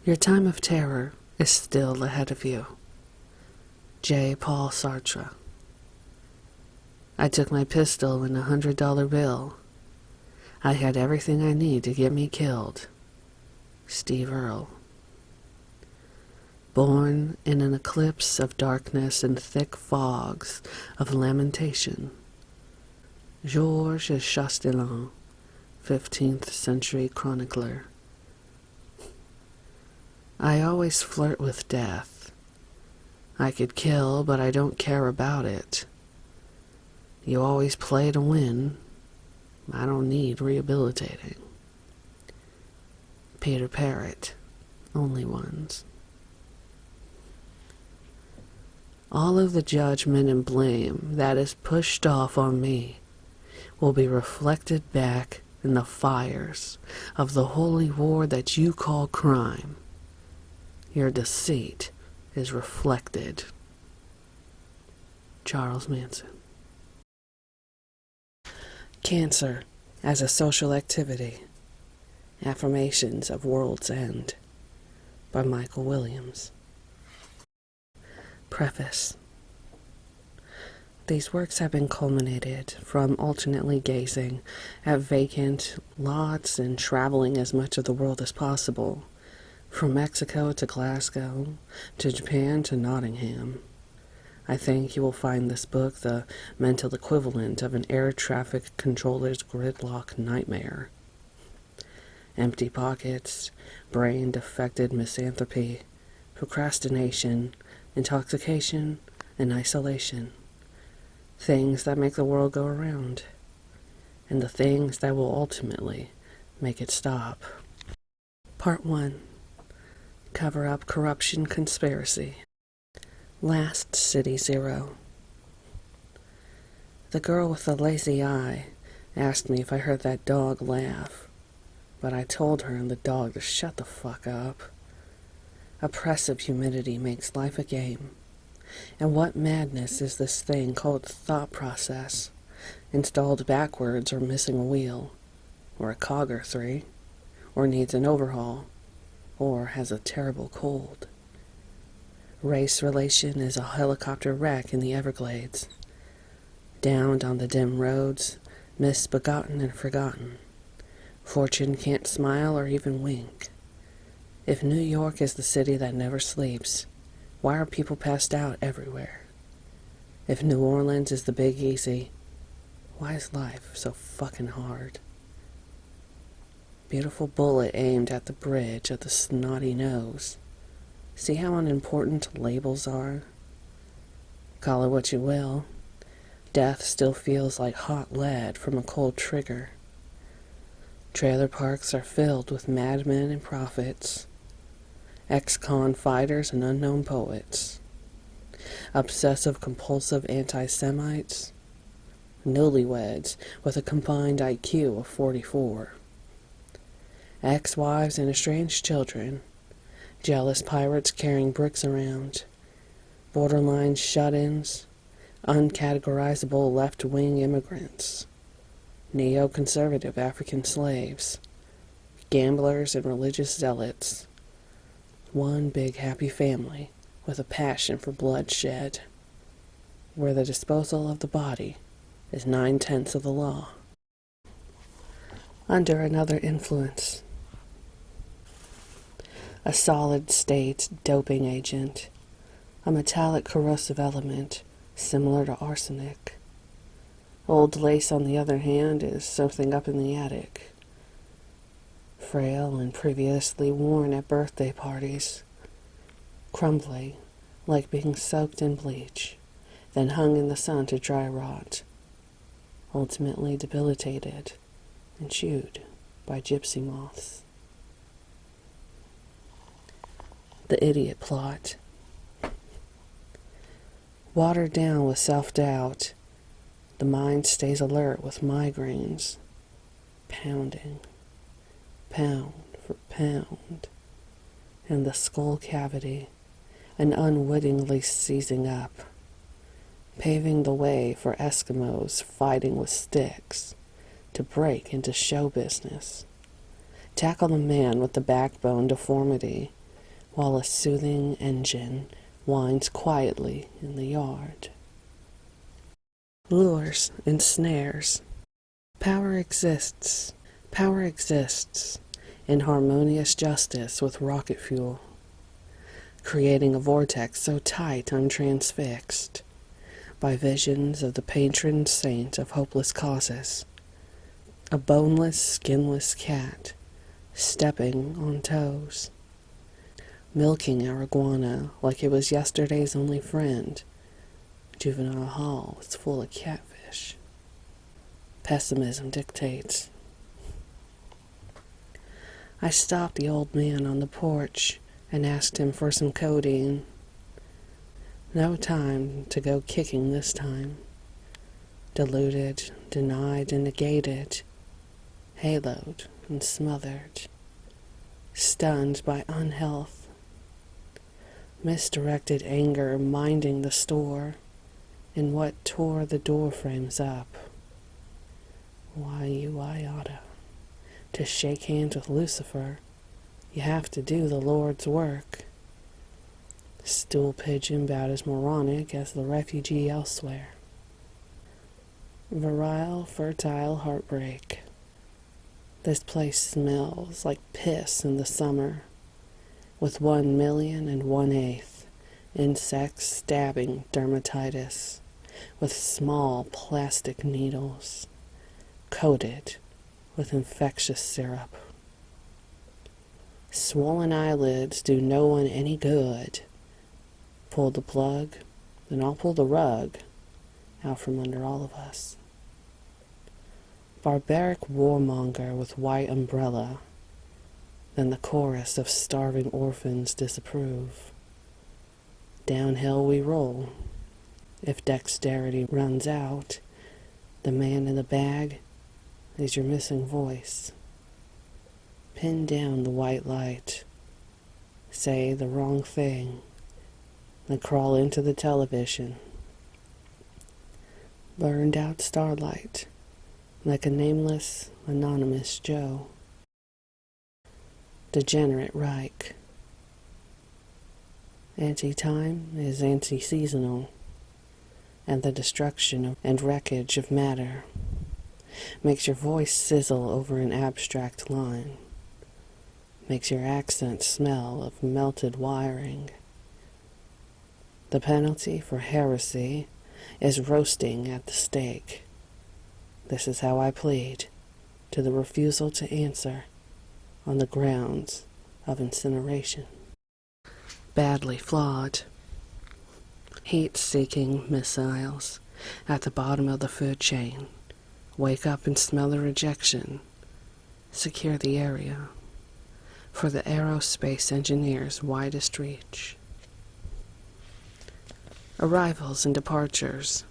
Your time of terror is still ahead of you. J. Paul Sartre. I took my pistol and $100 bill. I had everything I need to get me killed. Steve Earle. Born in an eclipse of darkness and thick fogs of lamentation. Georges Chastillon, 15th century chronicler. I always flirt with death. I could kill, but I don't care about it. You always play to win. I don't need rehabilitating. Peter Parrott, Only Ones. All of the judgment and blame that is pushed off on me will be reflected back in the fires of the holy war that you call crime. Your deceit is reflected. Charles Manson. Cancer as a Social Activity. Affirmations of World's End by Michael Williams. Preface. These works have been culminated from alternately gazing at vacant lots and traveling as much of the world as possible, from Mexico to Glasgow, to Japan to Nottingham. I think you will find this book the mental equivalent of an air traffic controller's gridlock nightmare. Empty pockets, brain-defected misanthropy, procrastination, intoxication, and isolation. Things that make the world go around, and the things that will ultimately make it stop. Part 1. Cover-up corruption conspiracy. Last City Zero. The girl with the lazy eye asked me if I heard that dog laugh, but I told her and the dog to shut the fuck up. Oppressive humidity makes life a game. And what madness is this thing called thought process, installed backwards or missing a wheel, or a cog or three, or needs an overhaul, or has a terrible cold. Race relation is a helicopter wreck in the Everglades, downed on the dim roads, misbegotten and forgotten. Fortune can't smile or even wink. If New York is the city that never sleeps, why are people passed out everywhere? If New Orleans is the Big Easy, why is life so fucking hard? Beautiful bullet aimed at the bridge of the snotty nose. See how unimportant labels are? Call it what you will. Death still feels like hot lead from a cold trigger. Trailer parks are filled with madmen and prophets, ex-con fighters and unknown poets, obsessive-compulsive anti-Semites, newlyweds with a combined IQ of 44, ex-wives and estranged children, jealous pirates carrying bricks around, borderline shut-ins, uncategorizable left-wing immigrants, neoconservative African slaves, gamblers and religious zealots. One big happy family with a passion for bloodshed, where the disposal of the body is 9/10 of the law. Under another influence. A solid-state doping agent, a metallic corrosive element similar to arsenic. Old lace, on the other hand, is something up in the attic. Frail and previously worn at birthday parties, crumbly, like being soaked in bleach, then hung in the sun to dry rot, ultimately debilitated and chewed by gypsy moths. The idiot plot. Watered down with self-doubt, the mind stays alert with migraines, pounding, pound for pound, and the skull cavity, and unwittingly seizing up, paving the way for Eskimos fighting with sticks to break into show business. Tackle the man with the backbone deformity while a soothing engine winds quietly in the yard. Lures and snares. Power exists in harmonious justice with rocket fuel, creating a vortex so tight I'm transfixed by visions of the patron saint of hopeless causes, a boneless, skinless cat stepping on toes, milking our iguana like it was yesterday's only friend. Juvenile hall is full of catfish. Pessimism dictates. I stopped the old man on the porch and asked him for some codeine. No time to go kicking this time. Diluted, denied, and negated, haloed and smothered, stunned by unhealth, misdirected anger minding the store in what tore the door frames up. Why, you iota, to shake hands with Lucifer, you have to do the Lord's work. Stool pigeon about as moronic as the refugee elsewhere. Virile, fertile heartbreak. This place smells like piss in the summer, with 1,001,008 insects stabbing dermatitis with small plastic needles, coated with infectious syrup. Swollen eyelids do no one any good. Pull the plug, then I'll pull the rug out from under all of us. Barbaric warmonger with white umbrella, then the chorus of starving orphans disapprove. Downhill we roll. If dexterity runs out, the man in the bag is your missing voice. Pin down the white light, say the wrong thing, then crawl into the television. Burned out starlight, like a nameless, anonymous Joe. Degenerate Reich. Anti-time is anti-seasonal, and the destruction and wreckage of matter makes your voice sizzle over an abstract line, makes your accent smell of melted wiring. The penalty for heresy is roasting at the stake. This is how I plead to the refusal to answer on the grounds of incineration. Badly flawed. Heat-seeking missiles at the bottom of the food chain. Wake up and smell the rejection. Secure the area for the aerospace engineer's widest reach. Arrivals and departures.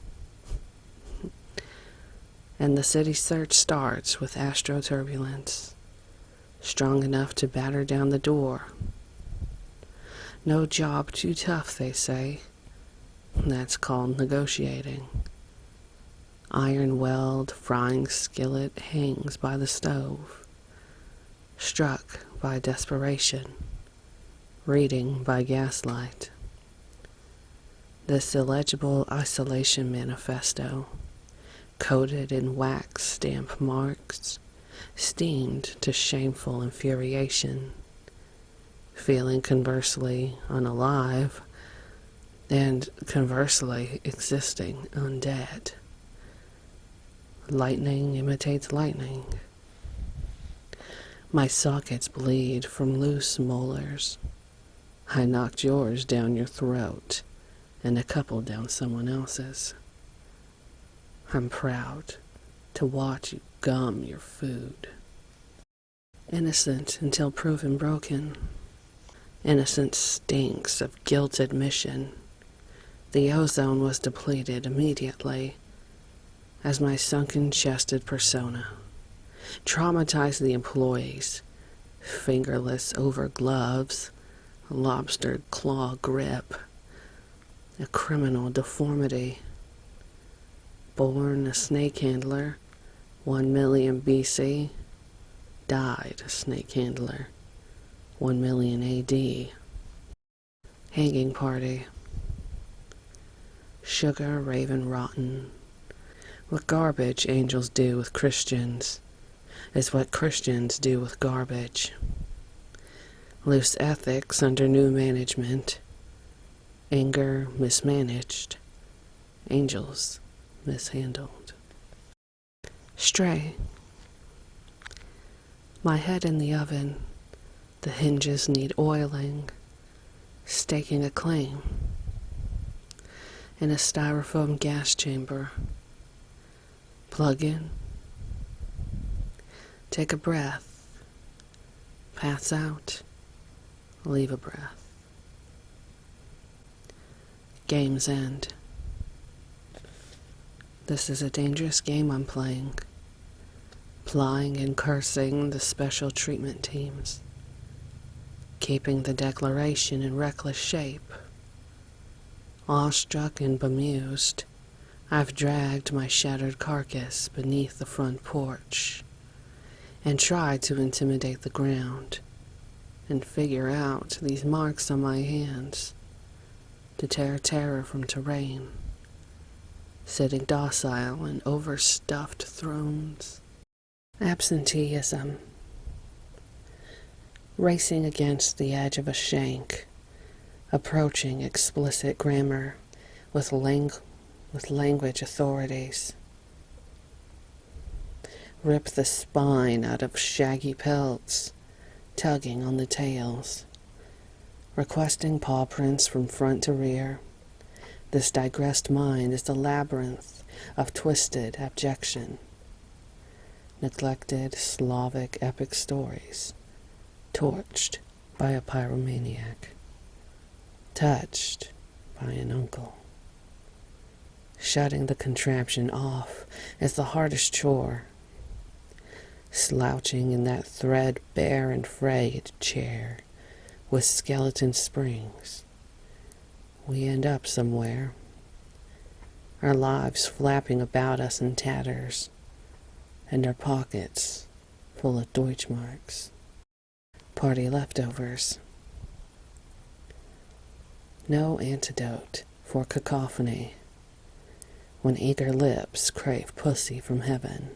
And the city search starts with astroturbulence, strong enough to batter down the door. No job too tough, they say. That's called negotiating. Iron weld frying skillet hangs by the stove, struck by desperation, reading by gaslight. This illegible isolation manifesto, coated in wax stamp marks, steamed to shameful infuriation, feeling conversely unalive and conversely existing undead. Lightning imitates lightning. My sockets bleed from loose molars. I knocked yours down your throat and a couple down someone else's. I'm proud to watch you gum your food. Innocent until proven broken. Innocence stinks of guilt admission. The ozone was depleted immediately as my sunken-chested persona traumatized the employees. Fingerless over gloves, lobster claw grip, a criminal deformity. Born a snake handler, 1 million BC, died a snake handler, 1 million AD. Hanging party. Sugar raven rotten. What garbage angels do with Christians is what Christians do with garbage. Loose ethics under new management. Anger mismanaged. Angels mishandled. Stray. My head in the oven. The hinges need oiling. Staking a claim. In a styrofoam gas chamber. Plug in. Take a breath. Pass out. Leave a breath. Game's end. This is a dangerous game I'm playing. Plying and cursing the special treatment teams. Keeping the declaration in reckless shape. Awestruck and bemused, I've dragged my shattered carcass beneath the front porch and tried to intimidate the ground and figure out these marks on my hands to tear terror from terrain, sitting docile in overstuffed thrones. Absenteeism. Racing against the edge of a shank, approaching explicit grammar with language authorities. Rip the spine out of shaggy pelts, tugging on the tails, requesting paw prints from front to rear. This digressed mind is the labyrinth of twisted abjection. Neglected Slavic epic stories, torched by a pyromaniac, touched by an uncle. Shutting the contraption off is the hardest chore. Slouching in that threadbare and frayed chair with skeleton springs, we end up somewhere, our lives flapping about us in tatters, and our pockets full of Deutschmarks. Party leftovers. No antidote for cacophony when eager lips crave pussy from heaven.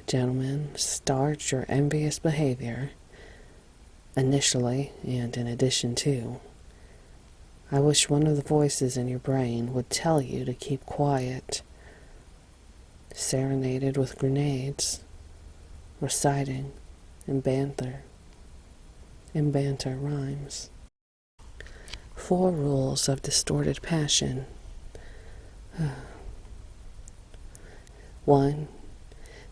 Gentlemen, start your envious behavior. Initially, and in addition to, I wish one of the voices in your brain would tell you to keep quiet. Serenaded with grenades, reciting in banter rhymes. 4 rules of distorted passion. 1.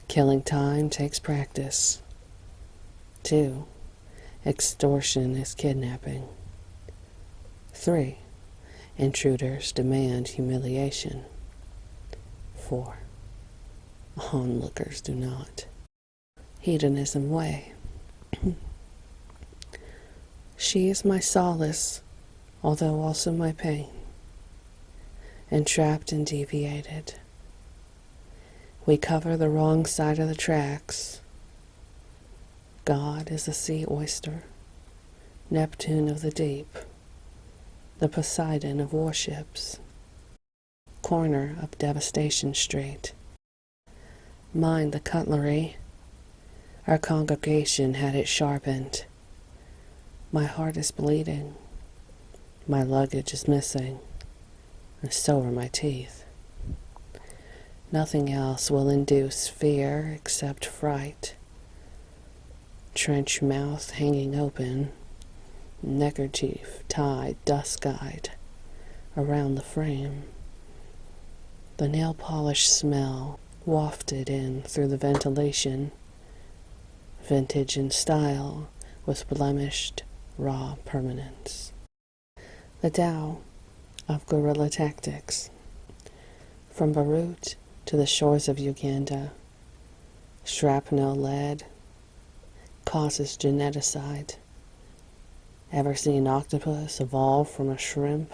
Killing time takes practice. 2. Extortion is kidnapping. 3. Intruders demand humiliation. 4. Onlookers do not. Hedonism way. She is my solace, although also my pain. Entrapped and deviated. We cover the wrong side of the tracks. God is a sea oyster, Neptune of the deep, the Poseidon of warships. Corner of Devastation Street. Mind the cutlery. Our congregation had it sharpened. My heart is bleeding. My luggage is missing, and so are my teeth. Nothing else will induce fear except fright. Trench mouth hanging open, neckerchief tied dusk-eyed around the frame. The nail polish smell wafted in through the ventilation, vintage in style with blemished raw permanence. The Tao of guerrilla tactics. From Beirut to the shores of Uganda, shrapnel lead causes geneticide. Ever seen octopus evolve from a shrimp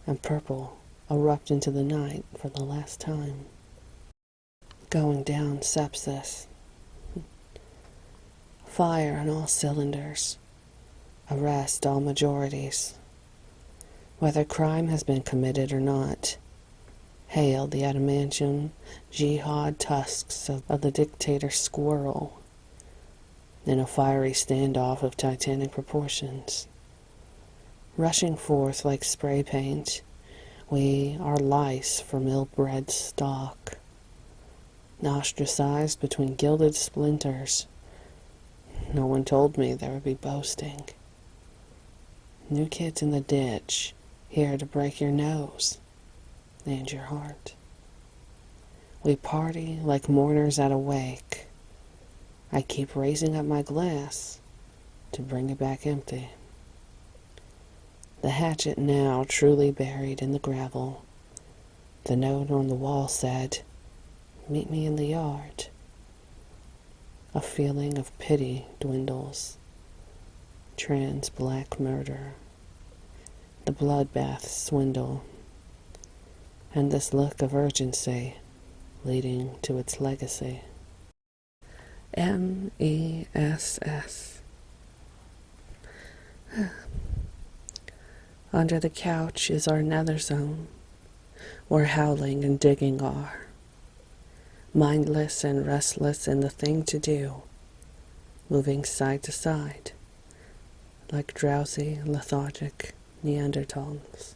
and purple erupt into the night for the last time? Going down sepsis. Fire on all cylinders. arrest all majorities, whether crime has been committed or not, hail the adamantium jihad tusks of the dictator squirrel in a fiery standoff of titanic proportions. Rushing forth like spray paint, we are lice from ill-bred stock, ostracized between gilded splinters. No one told me there would be boasting. New kids in the ditch, here to break your nose and your heart. We party like mourners at a wake. I keep raising up my glass to bring it back empty. The hatchet now truly buried in the gravel. The note on the wall said, "Meet me in the yard." A feeling of pity dwindles. Trans black murder. The bloodbaths swindle. And this look of urgency leading to its legacy. MESS. Under the couch is our nether zone, where howling and digging are. Mindless and restless in the thing to do, moving side to side, like drowsy, lethargic Neanderthals.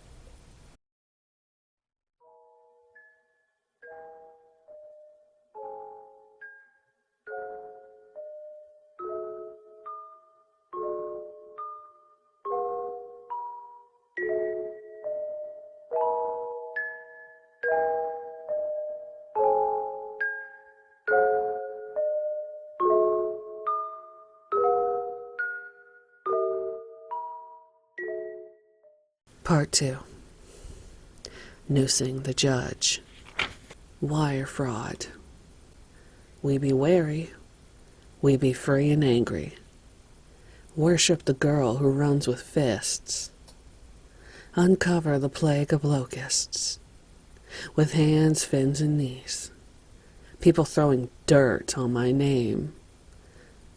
Part 2. Noosing the Judge. Wire fraud. We be wary, we be free and angry. Worship the girl who runs with fists. Uncover the plague of locusts, with hands, fins, and knees. People throwing dirt on my name.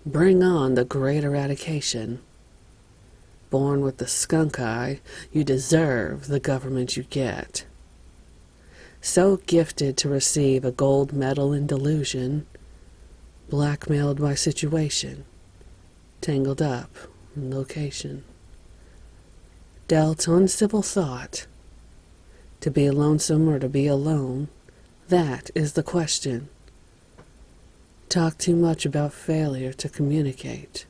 Bring on the great eradication. Born with the skunk eye, you deserve the government you get. So gifted to receive a gold medal in delusion, blackmailed by situation, tangled up in location. Dealt uncivil thought. To be lonesome or to be alone, that is the question. Talk too much about failure to communicate.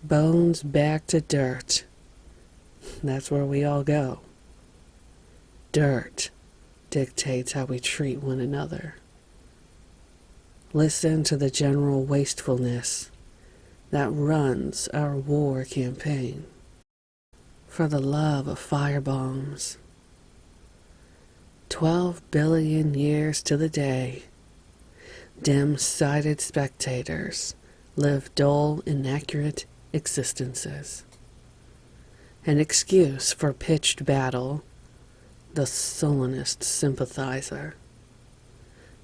Bones back to dirt. That's where we all go. Dirt dictates how we treat one another. Listen to the general wastefulness that runs our war campaign. For the love of firebombs. 12 billion years to the day, dim-sighted spectators live dull, inaccurate existences. An excuse for pitched battle, the sullenest sympathizer,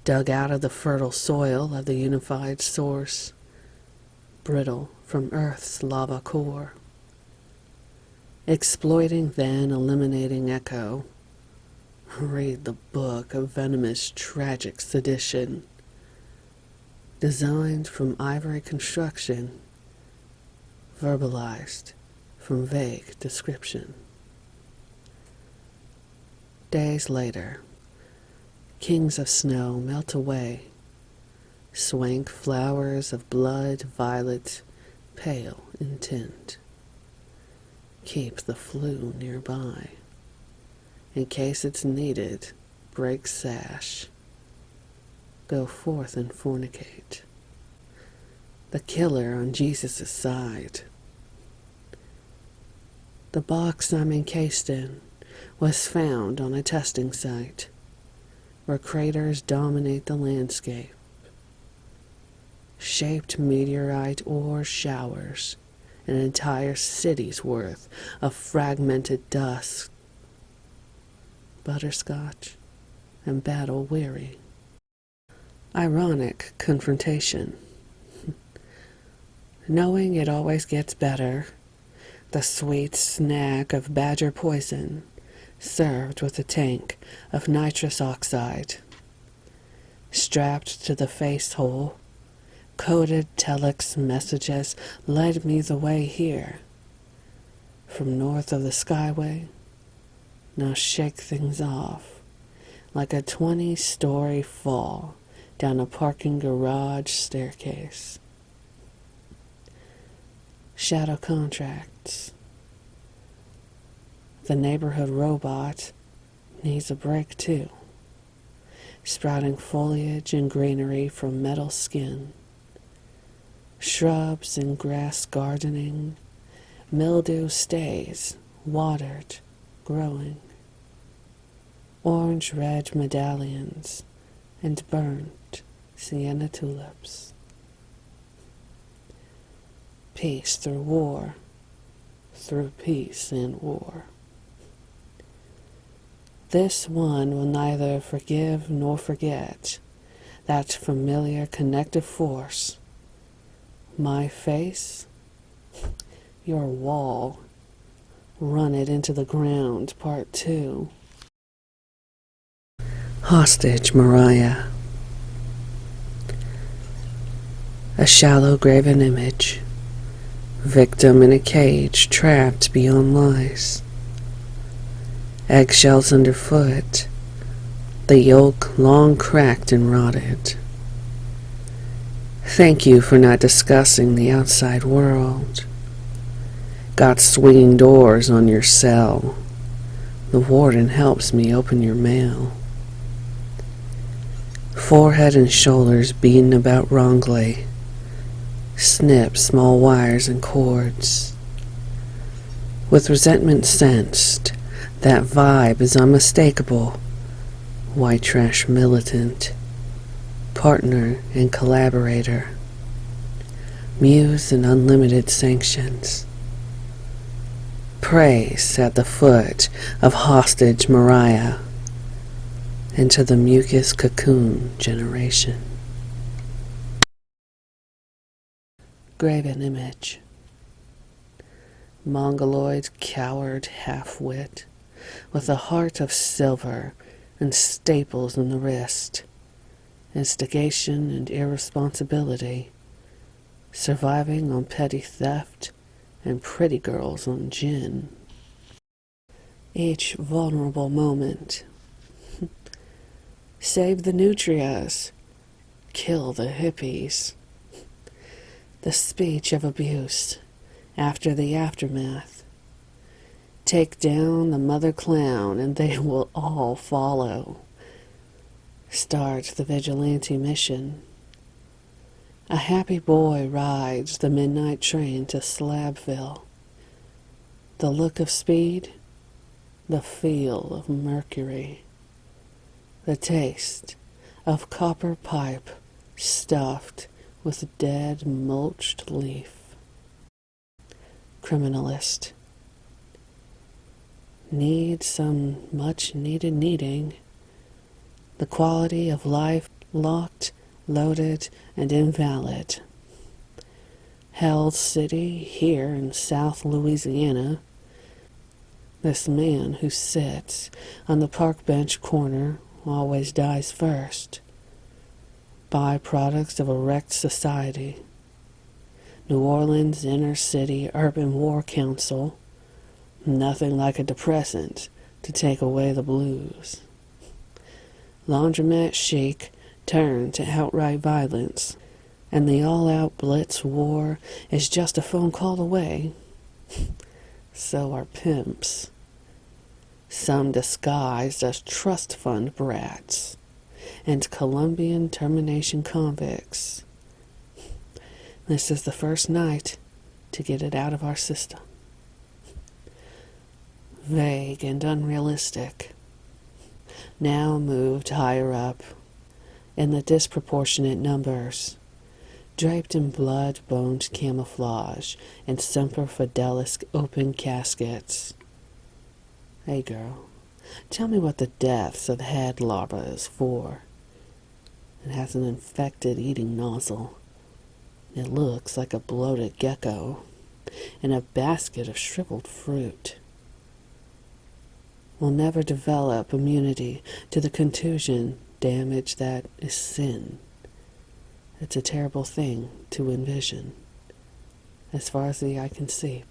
dug out of the fertile soil of the unified source, brittle from Earth's lava core. Exploiting then eliminating echo, read the book of venomous tragic sedition, designed from ivory construction, verbalized from vague description. Days later, kings of snow melt away, swank flowers of blood violet, pale in tint. Keep the flu nearby. In case it's needed, break sash. Go forth and fornicate. The killer on Jesus' side. The box I'm encased in was found on a testing site where craters dominate the landscape. Shaped meteorite ore showers an entire city's worth of fragmented dust. Butterscotch and battle-weary. Ironic confrontation. knowing it always gets better, the sweet snack of badger poison served with a tank of nitrous oxide. Strapped to the face hole, coded telex messages led me the way here. From north of the Skyway, now shake things off like a 20-story fall down a parking garage staircase. Shadow contracts. The neighborhood robot needs a break too. Sprouting foliage and greenery from metal skin. Shrubs and grass gardening. Mildew stays, watered, growing. Orange-red medallions and burnt sienna tulips. Peace through war, through peace and war. This one will neither forgive nor forget that familiar connective force. My face, your wall, run it into the ground, part 2. Hostage Mariah. A shallow graven image. Victim in a cage, trapped beyond lies. Eggshells underfoot, the yolk long cracked and rotted. Thank you for not discussing the outside world. Got swinging doors on your cell. The warden helps me open your mail. Forehead and shoulders beaten about wrongly. Snip small wires and cords. With resentment sensed, that vibe is unmistakable. White trash militant, partner and collaborator. Muse and unlimited sanctions. Praise at the foot of hostage Mariah. Into the mucus cocoon generation. Graven image. Mongoloid coward half-wit, with a heart of silver and staples in the wrist. Instigation and irresponsibility. Surviving on petty theft and pretty girls on gin. Each vulnerable moment. Save the nutrias. Kill the hippies. The speech of abuse after the aftermath. Take down the mother clown and they will all follow. Start the vigilante mission. A happy boy rides the midnight train to Slabville. The look of speed, the feel of mercury. The taste of copper pipe stuffed with dead mulched leaf. Criminalist. Need some much needed kneading. The quality of life locked, loaded, and invalid. Hell's City here in South Louisiana. This man who sits on the park bench corner always dies first. Byproducts of a wrecked society. New Orleans Inner City Urban War Council. Nothing like a depressant to take away the blues. Laundromat chic turned to outright violence, and the all-out blitz war is just a phone call away. So are pimps. Some disguised as trust fund brats and Colombian termination convicts. This is the first night to get it out of our system. Vague and unrealistic. Now moved higher up in the disproportionate numbers, draped in blood-boned camouflage and Semper Fidelis open caskets. Hey girl, tell me what the deaths of head larva is for. It has an infected eating nozzle. It looks like a bloated gecko in a basket of shriveled fruit. We'll never develop immunity to the contusion damage that is sin. It's a terrible thing to envision, as far as the eye can see.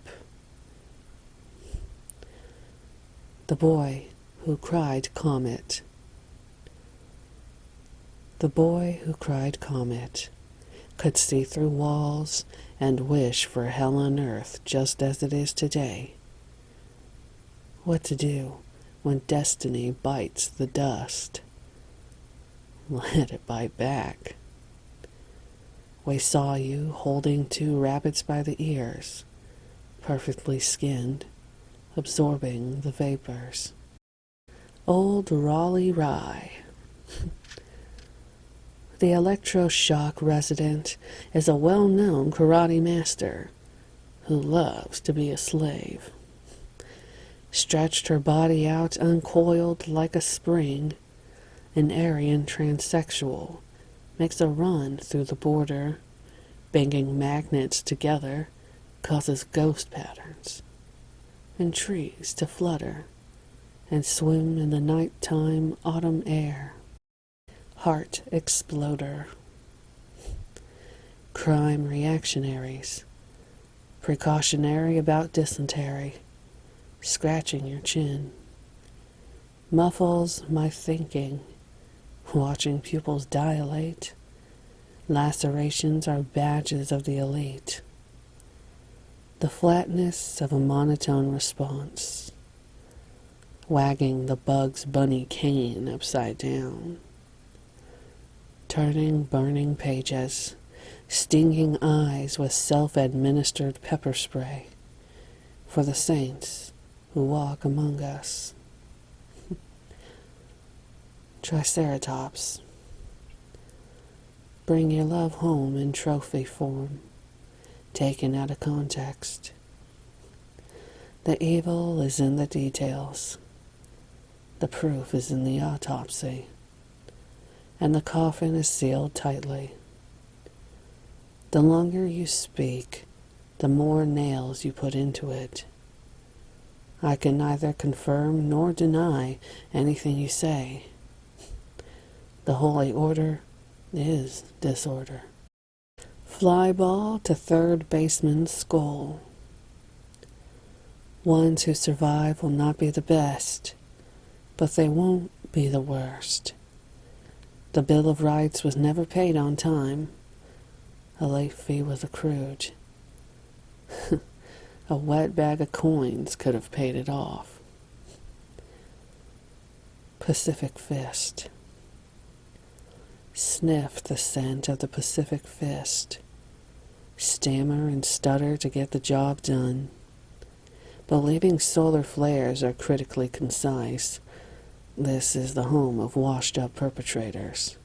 The boy who cried comet. The boy who cried comet could see through walls and wish for hell on earth just as it is today. What to do when destiny bites the dust? Let it bite back. We saw you holding two rabbits by the ears, perfectly skinned, absorbing the vapors. Old Raleigh Rye. The electroshock resident is a well-known karate master who loves to be a slave. Stretched her body out uncoiled like a spring, an Aryan transsexual makes a run through the border, banging magnets together causes ghost patterns, and trees to flutter and swim in the nighttime autumn air. Heart exploder. Crime reactionaries, precautionary about dysentery, scratching your chin. Muffles my thinking, watching pupils dilate. Lacerations are badges of the elite. The flatness of a monotone response, wagging the Bugs Bunny cane upside down. Turning burning pages, stinging eyes with self-administered pepper spray for the saints who walk among us. Triceratops. Bring your love home in trophy form, taken out of context. The evil is in the details. The proof is in the autopsy. And the coffin is sealed tightly. The longer you speak, the more nails you put into it. I can neither confirm nor deny anything you say. The holy order is disorder. Fly ball to third baseman's skull. Ones who survive will not be the best, but they won't be the worst. The Bill of Rights was never paid on time. A late fee was accrued. A wet bag of coins could have paid it off. Pacific Fist. Sniff the scent of the Pacific Fist. Stammer and stutter to get the job done. Believing solar flares are critically concise, this is the home of washed-up perpetrators.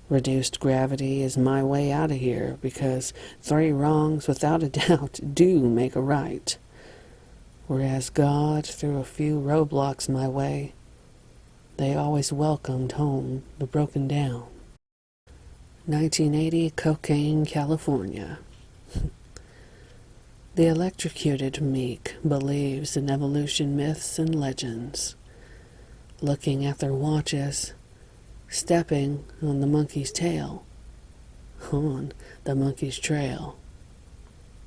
Reduced gravity is my way out of here because 3 wrongs without a doubt do make a right. Whereas God threw a few roadblocks my way, they always welcomed home the broken down. 1980 Cocaine, California. The electrocuted meek believes in evolution myths and legends. Looking at their watches, stepping on the monkey's tail, on the monkey's trail,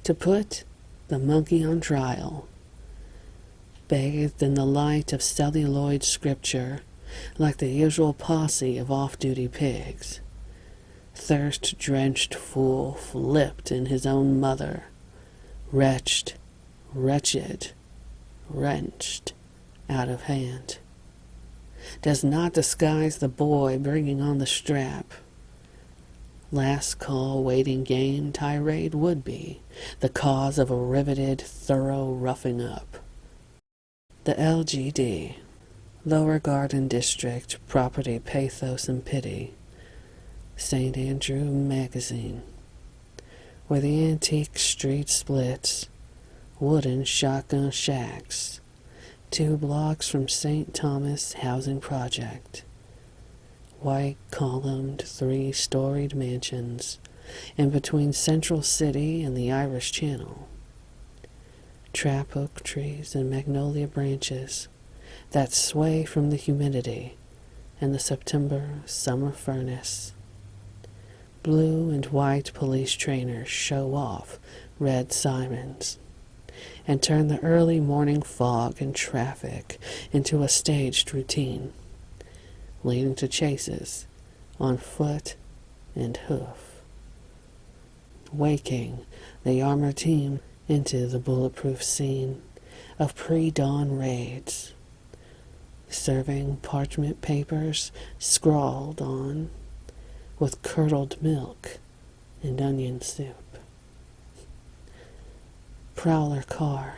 to put the monkey on trial, bathed in the light of celluloid scripture, like the usual posse of off-duty pigs. Thirst-drenched fool flipped in his own mother, wretched, wretched, wrenched out of hand. Does not disguise the boy bringing on the strap. Last call waiting game tirade would be the cause of a riveted, thorough roughing up. The LGD, Lower Garden District Property Pathos and Pity, St. Andrew Magazine, where the antique street splits, wooden shotgun shacks, 2 blocks from St. Thomas Housing Project. White columned 3-storied mansions and between Central City and the Irish Channel. Trap oak trees and magnolia branches that sway from the humidity and the September summer furnace. Blue and white police trainers show off red sirens and turn the early morning fog and traffic into a staged routine, leading to chases on foot and hoof, waking the armored team into the bulletproof scene of pre-dawn raids, serving parchment papers scrawled on with curdled milk and onion soup. Prowler car.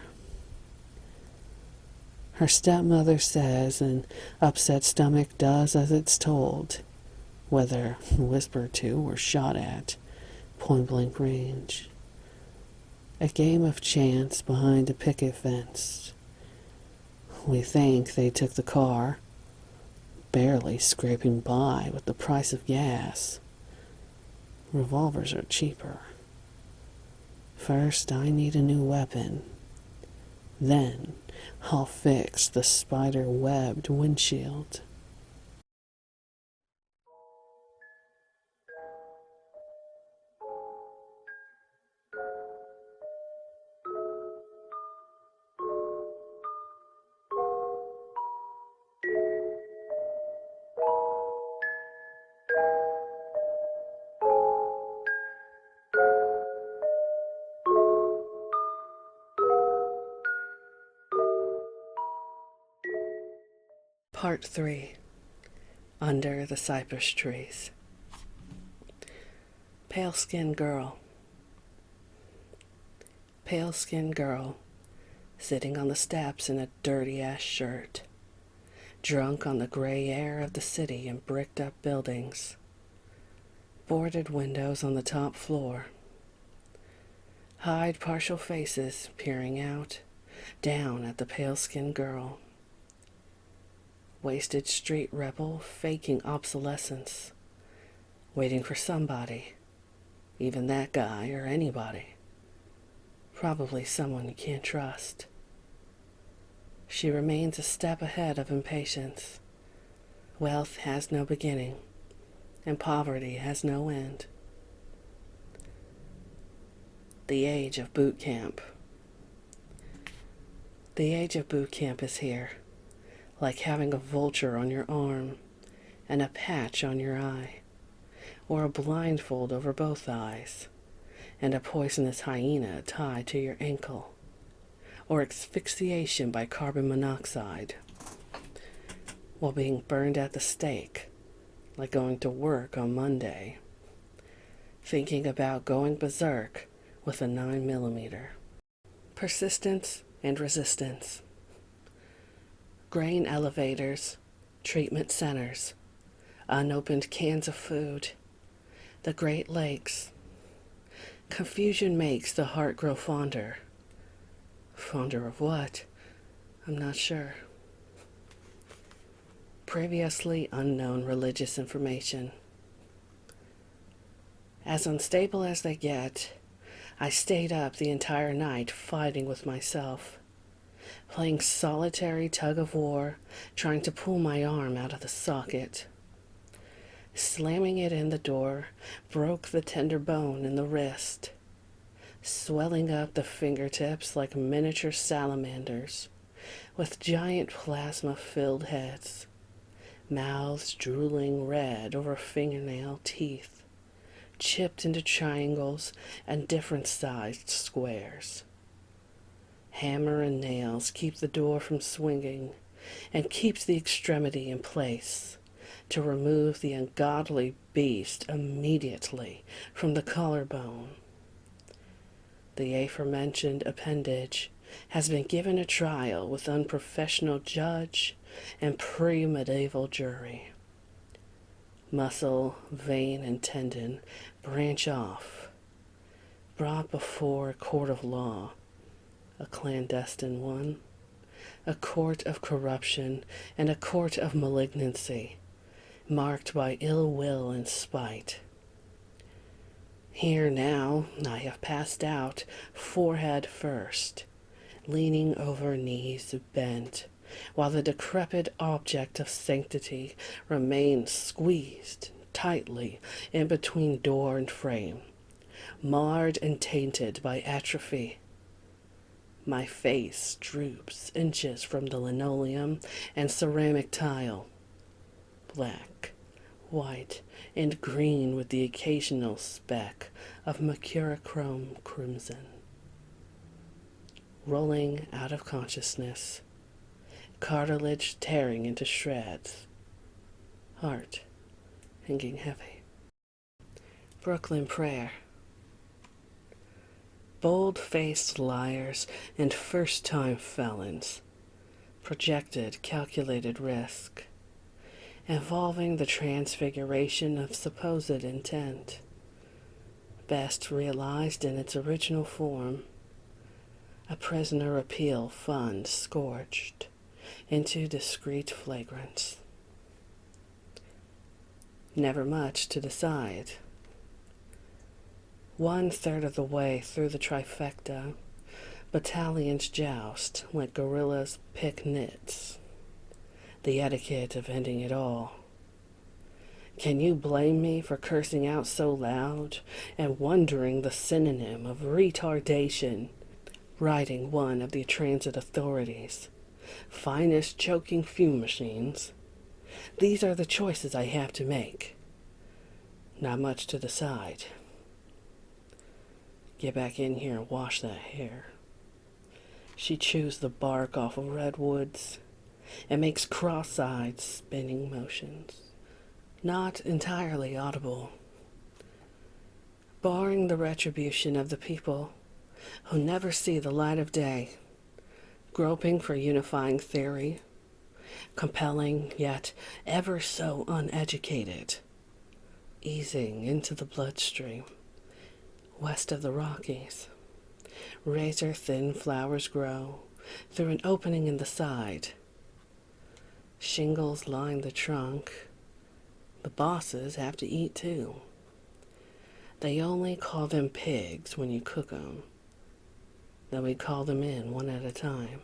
Her stepmother says an upset stomach does as it's told, whether whispered to or shot at point-blank range. A game of chance behind a picket fence. We think they took the car, barely scraping by with the price of gas. Revolvers are cheaper. First, I need a new weapon. Then, I'll fix the spider-webbed windshield. Part 3. Under the Cypress Trees. Pale-skinned girl. Pale-skinned girl, sitting on the steps in a dirty-ass shirt, drunk on the gray air of the city and bricked-up buildings, boarded windows on the top floor, hide partial faces peering out, down at the pale-skinned girl. Wasted street rebel faking obsolescence, waiting for somebody, even that guy or anybody, probably someone you can't trust. She remains a step ahead of impatience. Wealth has no beginning, and poverty has no end. The age of boot camp. The age of boot camp is here. Like having a vulture on your arm and a patch on your eye, or a blindfold over both eyes, and a poisonous hyena tied to your ankle, or asphyxiation by carbon monoxide, while being burned at the stake, like going to work on Monday, thinking about going berserk with a 9mm. Persistence and resistance. Grain elevators, treatment centers, unopened cans of food, the Great Lakes. Confusion makes the heart grow fonder. Fonder of what? I'm not sure. Previously unknown religious information. As unstable as they get, I stayed up the entire night fighting with myself, playing solitary tug-of-war, trying to pull my arm out of the socket. Slamming it in the door broke the tender bone in the wrist, swelling up the fingertips like miniature salamanders, with giant plasma-filled heads, mouths drooling red over fingernail teeth, chipped into triangles and different-sized squares. Hammer and nails keep the door from swinging and keeps the extremity in place to remove the ungodly beast immediately from the collarbone. The aforementioned appendage has been given a trial with unprofessional judge and pre-medieval jury. Muscle, vein, and tendon branch off, brought before a court of law, a clandestine one, a court of corruption and a court of malignancy, marked by ill will and spite. Here now I have passed out, forehead first, leaning over knees bent, while the decrepit object of sanctity remains squeezed tightly in between door and frame, marred and tainted by atrophy. My face droops inches from the linoleum and ceramic tile, black, white, and green with the occasional speck of mercurochrome crimson. Rolling out of consciousness, cartilage tearing into shreds, heart hanging heavy. Brooklyn prayer. Bold-faced liars and first-time felons, projected calculated risk, involving the transfiguration of supposed intent, best realized in its original form, a prisoner appeal fund scorched into discreet flagrance. Never much to decide. 1/3 of the way through the trifecta, battalions joust like guerrillas pick nits. The etiquette of ending it all. Can you blame me for cursing out so loud and wondering the synonym of retardation, riding one of the transit authorities' finest choking fume machines? These are the choices I have to make. Not much to decide. Get back in here and wash that hair. She chews the bark off of redwoods and makes cross-eyed spinning motions, not entirely audible. Barring the retribution of the people who never see the light of day, groping for unifying theory, compelling yet ever so uneducated, easing into the bloodstream. West of the Rockies, razor-thin flowers grow through an opening in the side. Shingles line the trunk. The bosses have to eat too. They only call them pigs when you cook 'em. Then we call them in one at a time.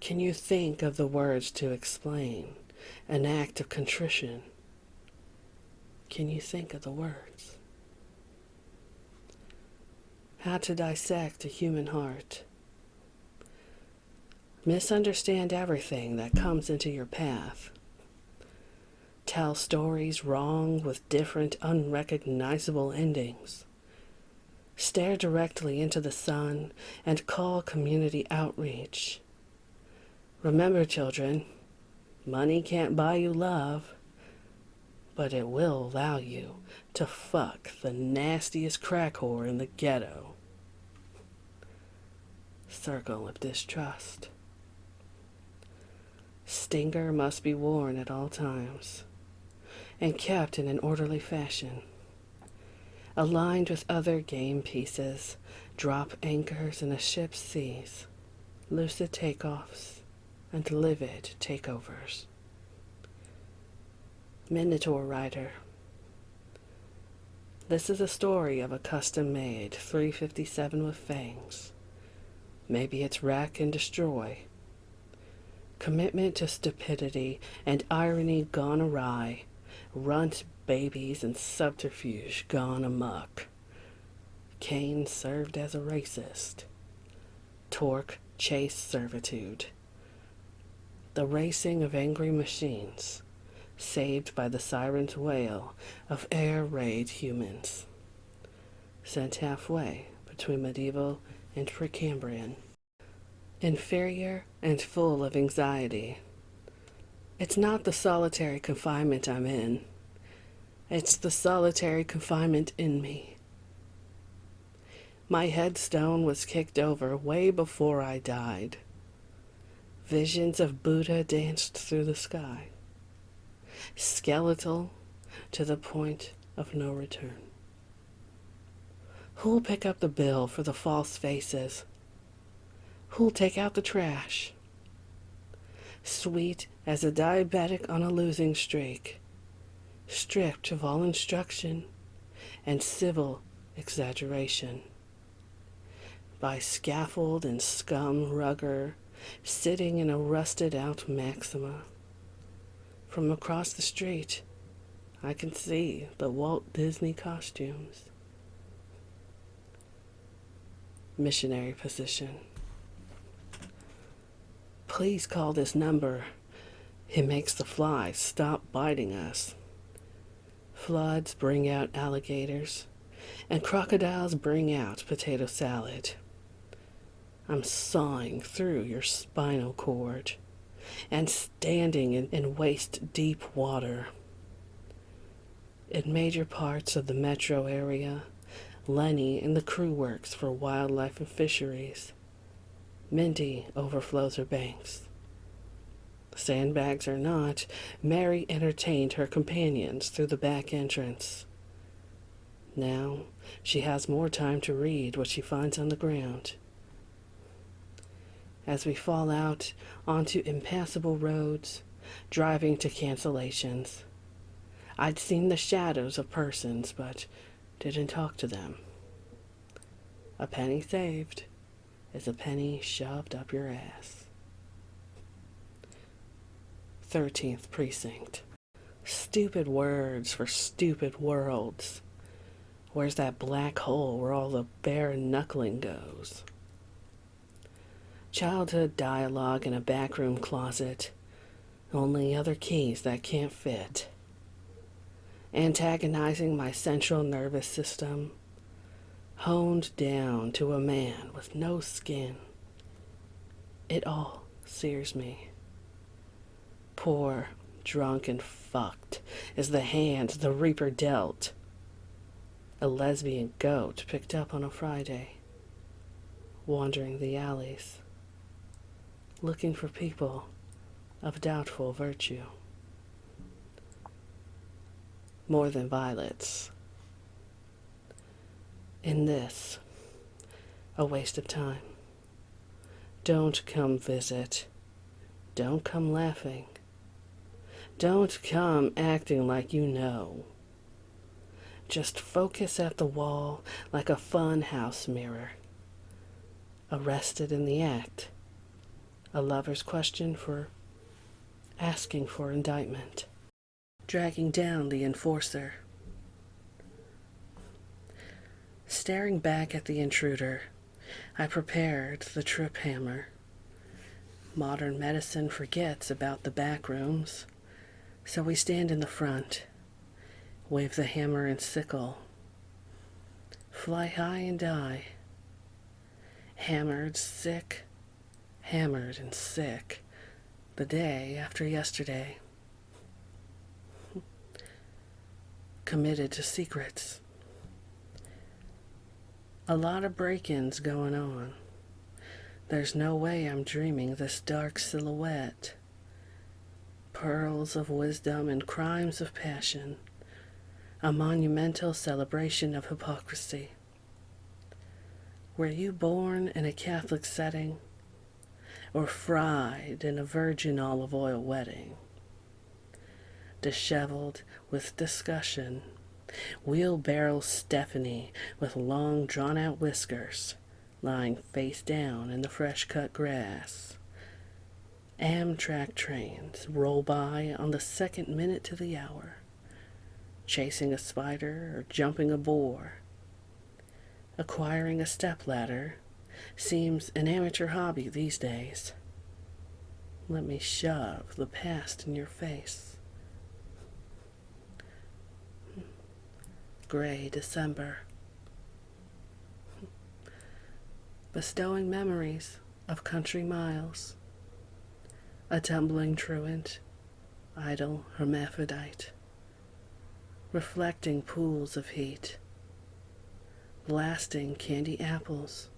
Can you think of the words to explain an act of contrition? Can you think of the words? How to dissect a human heart. Misunderstand everything that comes into your path. Tell stories wrong with different unrecognizable endings. Stare directly into the sun and call community outreach. Remember, children, money can't buy you love, but it will allow you to fuck the nastiest crack whore in the ghetto. Circle of distrust. Stinger must be worn at all times and kept in an orderly fashion. Aligned with other game pieces, drop anchors in a ship's seas, lucid takeoffs, and livid takeovers. Minotaur Rider. This is a story of a custom-made 357 with fangs. Maybe it's rack and destroy. Commitment to stupidity and irony gone awry. Runt babies and subterfuge gone amok. Cain served as a racist. Torque chased servitude. The racing of angry machines, saved by the siren's wail of air-raid humans. Sent halfway between medieval and Precambrian. Inferior and full of anxiety. It's not the solitary confinement I'm in. It's the solitary confinement in me. My headstone was kicked over way before I died. Visions of Buddha danced through the sky. Skeletal to the point of no return. Who'll pick up the bill for the false faces? Who'll take out the trash? Sweet as a diabetic on a losing streak, stripped of all instruction and civil exaggeration. By scaffold and scum rugger, sitting in a rusted-out Maxima. From across the street, I can see the Walt Disney costumes. Missionary position. Please call this number. It makes the flies stop biting us. Floods bring out alligators, and crocodiles bring out potato salad. I'm sawing through your spinal cord and standing in waist-deep water. In major parts of the metro area, Lenny and the crew works for wildlife and fisheries. Mindy overflows her banks. Sandbags or not, Mary entertained her companions through the back entrance. Now she has more time to read what she finds on the ground. As we fall out onto impassable roads, driving to cancellations, I'd seen the shadows of persons, but didn't talk to them. A penny saved is a penny shoved up your ass. 13th Precinct. Stupid words for stupid worlds. Where's that black hole where all the bare knuckling goes? Childhood dialogue in a backroom closet. Only other keys that can't fit. Antagonizing my central nervous system. Honed down to a man with no skin. It all sears me. Poor, drunk, and fucked is the hand the Reaper dealt. A lesbian goat picked up on a Friday, wandering the alleys, looking for people of doubtful virtue. More than violets. In this, a waste of time. Don't come visit. Don't come laughing. Don't come acting like you know. Just focus at the wall like a fun house mirror. Arrested in the act. A lover's question for asking for indictment. Dragging down the enforcer. Staring back at the intruder, I prepared the trip hammer. Modern medicine forgets about the back rooms, so we stand in the front, wave the hammer and sickle, fly high and die. Hammered, sick, hammered and sick, the day after yesterday. Committed to secrets. A lot of break-ins going on. There's no way I'm dreaming this dark silhouette. Pearls of wisdom and crimes of passion. A monumental celebration of hypocrisy. Were you born in a Catholic setting, or fried in a virgin olive oil wedding? Disheveled with discussion, wheelbarrow Stephanie with long drawn-out whiskers, lying face down in the fresh-cut grass. Amtrak trains roll by on the second minute to the hour, chasing a spider or jumping a boar. Acquiring a stepladder seems an amateur hobby these days. Let me shove the past in your face. Gray December. Bestowing memories of country miles. A tumbling truant, idle hermaphrodite. Reflecting pools of heat. Blasting candy apples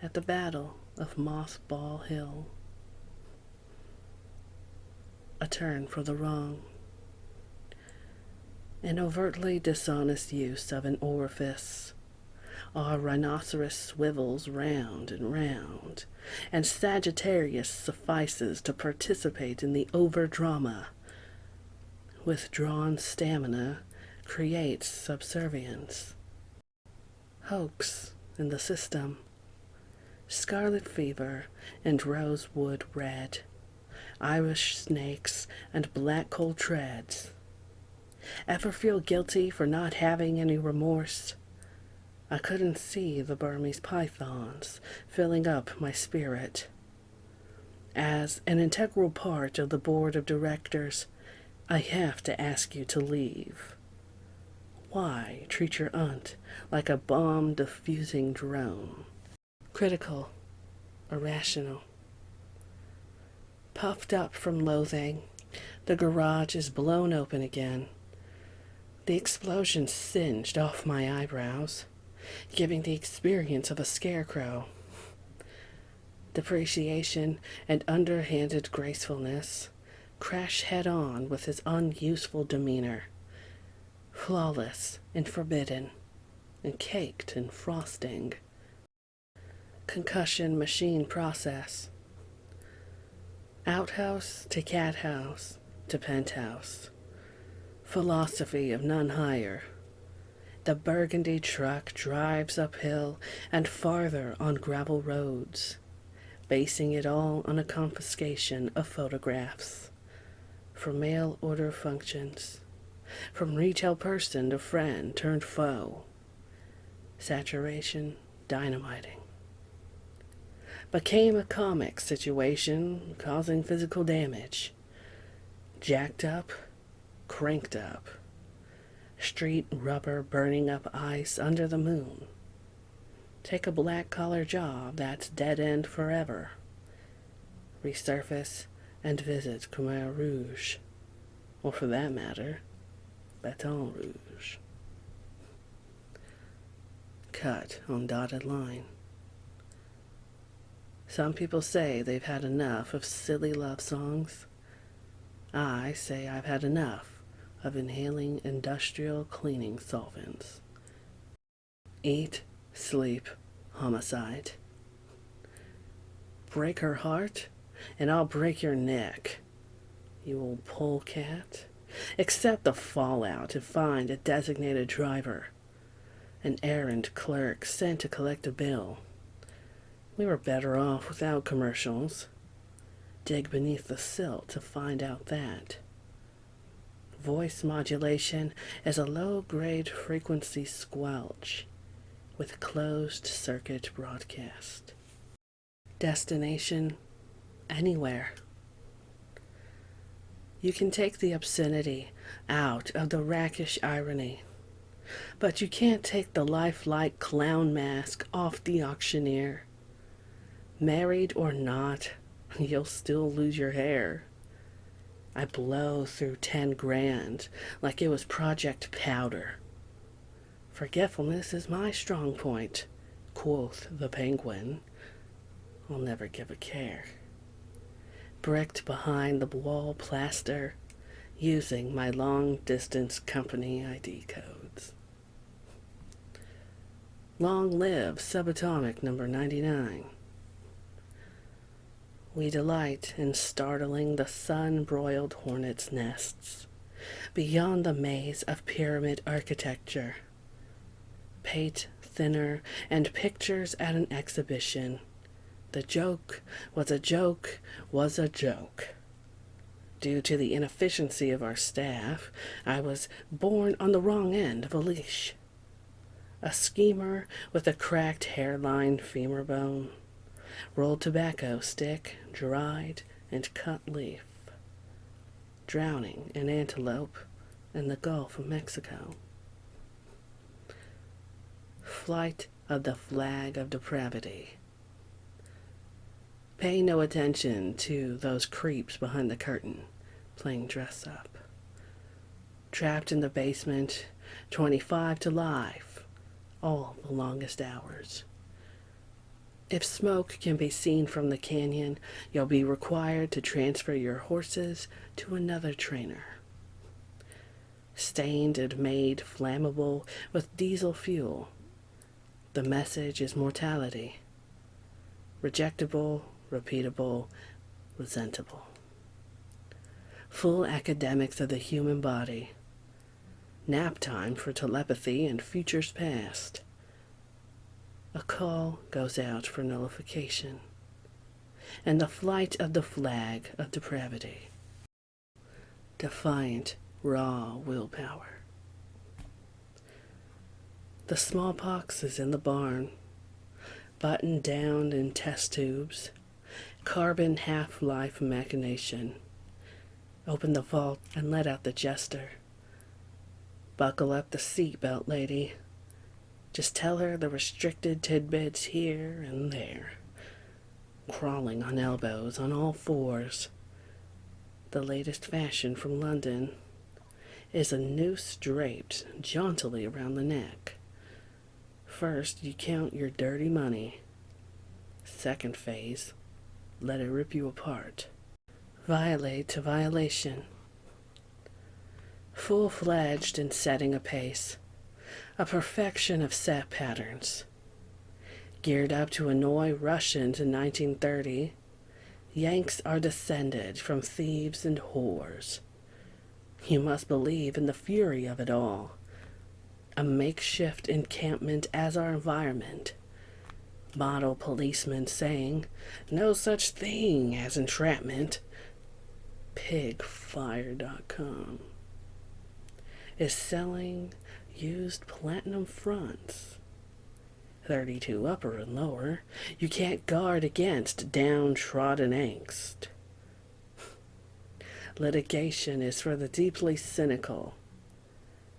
at the Battle of Mothball Hill. A turn for the wrong. An overtly dishonest use of an orifice. Our rhinoceros swivels round and round, and Sagittarius suffices to participate in the over-drama. Withdrawn stamina creates subservience. Hoax in the system. Scarlet fever and rosewood red. Irish snakes and black coal treads. Ever feel guilty for not having any remorse? I couldn't see the Burmese pythons filling up my spirit. As an integral part of the board of directors, I have to ask you to leave. Why treat your aunt like a bomb-diffusing drone? Critical, irrational. Puffed up from loathing, the garage is blown open again. The explosion singed off my eyebrows, giving the experience of a scarecrow. Depreciation and underhanded gracefulness crash head-on with his unuseful demeanor, flawless and forbidden, and caked in frosting. Concussion machine process. Outhouse to cathouse to penthouse. Philosophy of none higher. The burgundy truck drives uphill and farther on gravel roads, basing it all on a confiscation of photographs, for mail order functions, from retail person to friend turned foe, saturation, dynamiting. Became a comic situation causing physical damage, jacked up, cranked up, street rubber burning up ice under the moon. Take a black-collar job that's dead-end forever. Resurface and visit Khmer Rouge. Or for that matter, Baton Rouge. Cut on dotted line. Some people say they've had enough of silly love songs. I say I've had enough of inhaling industrial cleaning solvents. Eat, sleep, homicide. Break her heart, and I'll break your neck, you old polecat. Accept the fallout and find a designated driver, an errand clerk sent to collect a bill. We were better off without commercials. Dig beneath the silt to find out that. Voice modulation is a low-grade frequency squelch with closed-circuit broadcast. Destination, anywhere. You can take the obscenity out of the rakish irony, but you can't take the lifelike clown mask off the auctioneer. Married or not, you'll still lose your hair. I blow through 10 grand like it was Project Powder. Forgetfulness is my strong point, quoth the penguin. I'll never give a care. Bricked behind the wall plaster, using my long-distance company ID codes. Long live subatomic number 99. We delight in startling the sun-broiled hornets' nests, beyond the maze of pyramid architecture. Pate thinner and pictures at an exhibition. The joke was a joke was a joke. Due to the inefficiency of our staff, I was born on the wrong end of a leash. A schemer with a cracked hairline femur bone. Rolled tobacco stick, dried and cut leaf. Drowning an antelope in the Gulf of Mexico. Flight of the flag of depravity. Pay no attention to those creeps behind the curtain, playing dress-up. Trapped in the basement, 25 to life, all the longest hours. If smoke can be seen from the canyon, you'll be required to transfer your horses to another trainer. Stained and made flammable with diesel fuel. The message is mortality. Rejectable, repeatable, resentable. Full academics of the human body. Nap time for telepathy and futures past. A call goes out for nullification, and the flight of the flag of depravity. Defiant, raw willpower. The smallpox is in the barn, buttoned down in test tubes, carbon half-life machination. Open the vault and let out the jester. Buckle up the seatbelt, lady. Just tell her the restricted tidbits here and there. Crawling on elbows, on all fours. The latest fashion from London is a noose draped jauntily around the neck. First, you count your dirty money. Second phase, let it rip you apart. Violate to violation. Full-fledged in setting a pace, a perfection of set patterns. Geared up to annoy Russians in 1930, Yanks are descended from thieves and whores. You must believe in the fury of it all. A makeshift encampment as our environment. Model policemen saying, no such thing as entrapment. Pigfire.com is selling used platinum fronts. 32 upper and lower. You can't guard against downtrodden angst. Litigation is for the deeply cynical.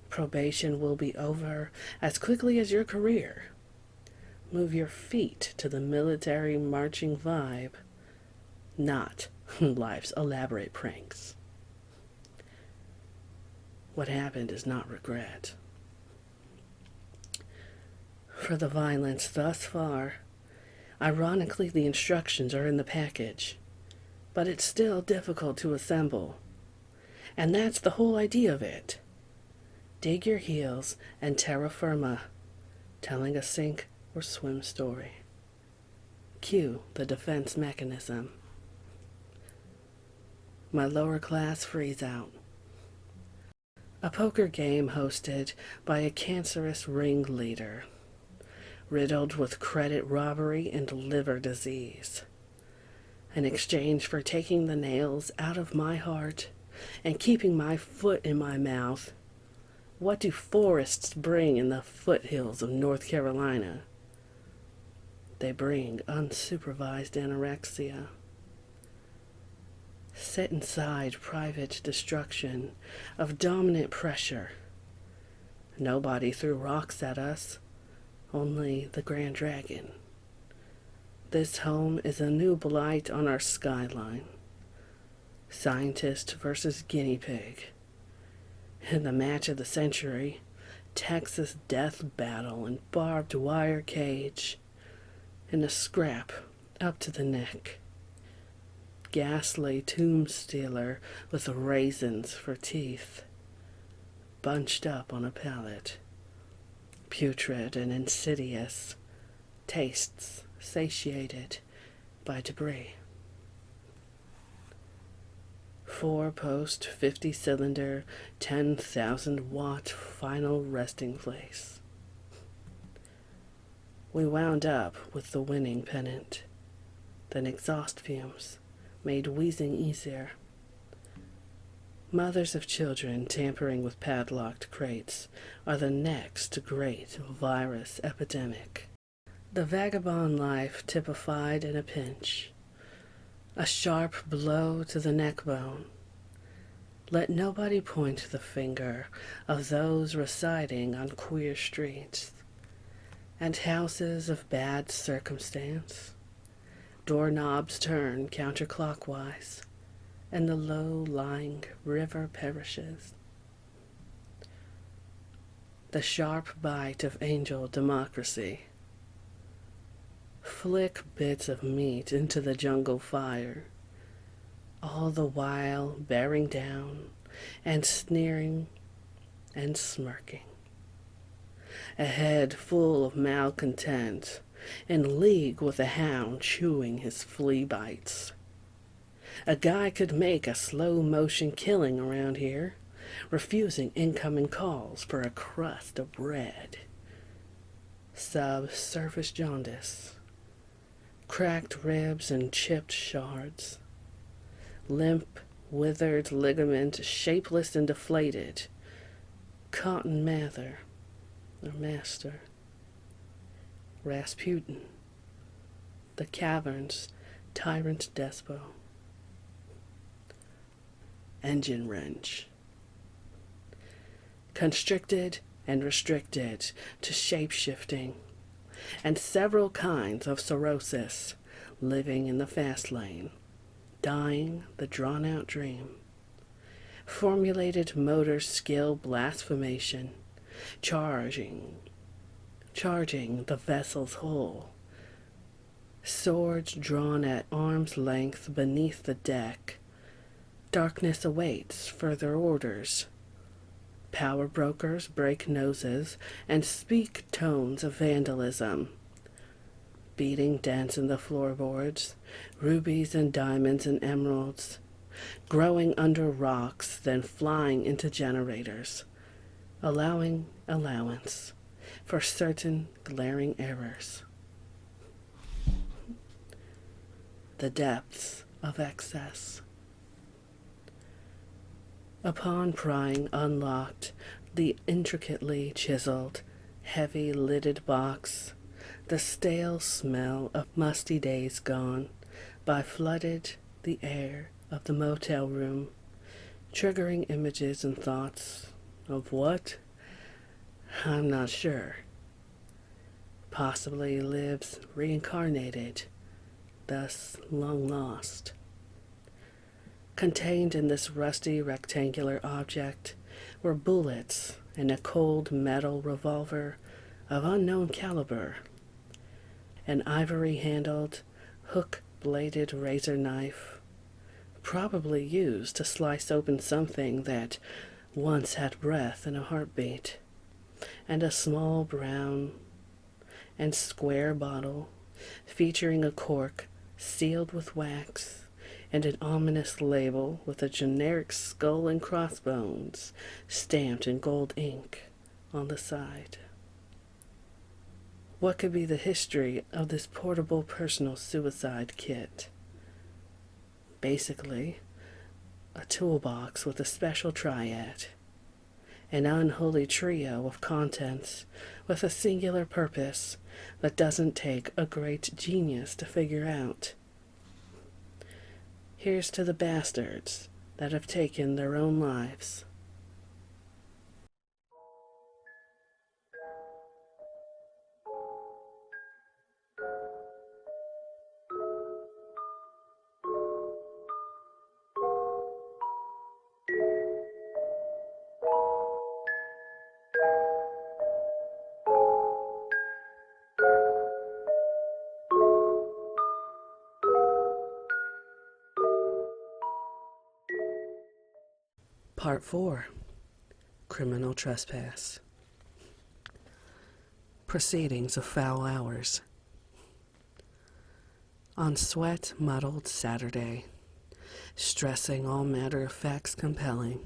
Probation will be over as quickly as your career. Move your feet to the military marching vibe, not life's elaborate pranks. What happened is not regret. For the violence thus far, ironically the instructions are in the package, but it's still difficult to assemble. And that's the whole idea of it. Dig your heels and terra firma, telling a sink or swim story. Cue the defense mechanism. My lower class freeze out. A poker game hosted by a cancerous ringleader, riddled with credit robbery and liver disease. In exchange for taking the nails out of my heart and keeping my foot in my mouth, what do forests bring in the foothills of North Carolina? They bring unsupervised anorexia. Set inside private destruction of dominant pressure. Nobody threw rocks at us, only the Grand Dragon. This home is a new blight on our skyline. Scientist versus guinea pig. In the match of the century, Texas death battle and barbed wire cage. In a scrap up to the neck. Ghastly tomb stealer with raisins for teeth. Bunched up on a pallet. Putrid and insidious. Tastes satiated by debris. 4-post 50-cylinder 10,000-watt final resting place. We wound up with the winning pennant. Then exhaust fumes made wheezing easier. Mothers of children tampering with padlocked crates are the next great virus epidemic. The vagabond life typified in a pinch. A sharp blow to the neck bone. Let nobody point the finger of those residing on queer streets and houses of bad circumstance. Doorknobs turn counterclockwise, and the low-lying river perishes. The sharp bite of angel democracy. Flick bits of meat into the jungle fire, all the while bearing down and sneering and smirking. A head full of malcontent, in league with a hound chewing his flea bites. A guy could make a slow-motion killing around here, refusing incoming calls for a crust of bread. Subsurface jaundice, cracked ribs and chipped shards, limp, withered ligament, shapeless and deflated, cotton mather, or master, Rasputin, the cavern's tyrant despot, engine wrench, constricted and restricted to shape-shifting, and several kinds of cirrhosis, living in the fast lane, dying the drawn-out dream, formulated motor skill blasphemation, charging the vessel's hull, swords drawn at arm's length beneath the deck. Darkness awaits further orders. Power brokers break noses and speak tones of vandalism. Beating dents in the floorboards, rubies and diamonds and emeralds, growing under rocks, then flying into generators, allowing allowance for certain glaring errors. The depths of excess. Upon prying unlocked the intricately chiseled, heavy-lidded box, the stale smell of musty days gone by flooded the air of the motel room, triggering images and thoughts of what? I'm not sure. Possibly lives reincarnated, thus long lost. Contained in this rusty rectangular object were bullets and a cold metal revolver of unknown caliber, an ivory-handled, hook-bladed razor knife, probably used to slice open something that once had breath and a heartbeat, and a small brown and square bottle featuring a cork sealed with wax and an ominous label with a generic skull and crossbones stamped in gold ink on the side. What could be the history of this portable personal suicide kit? Basically, a toolbox with a special triad, an unholy trio of contents with a singular purpose that doesn't take a great genius to figure out. Here's to the bastards that have taken their own lives. Part 4. Criminal Trespass. Proceedings of Foul Hours. On sweat-muddled Saturday, stressing all matter of facts compelling,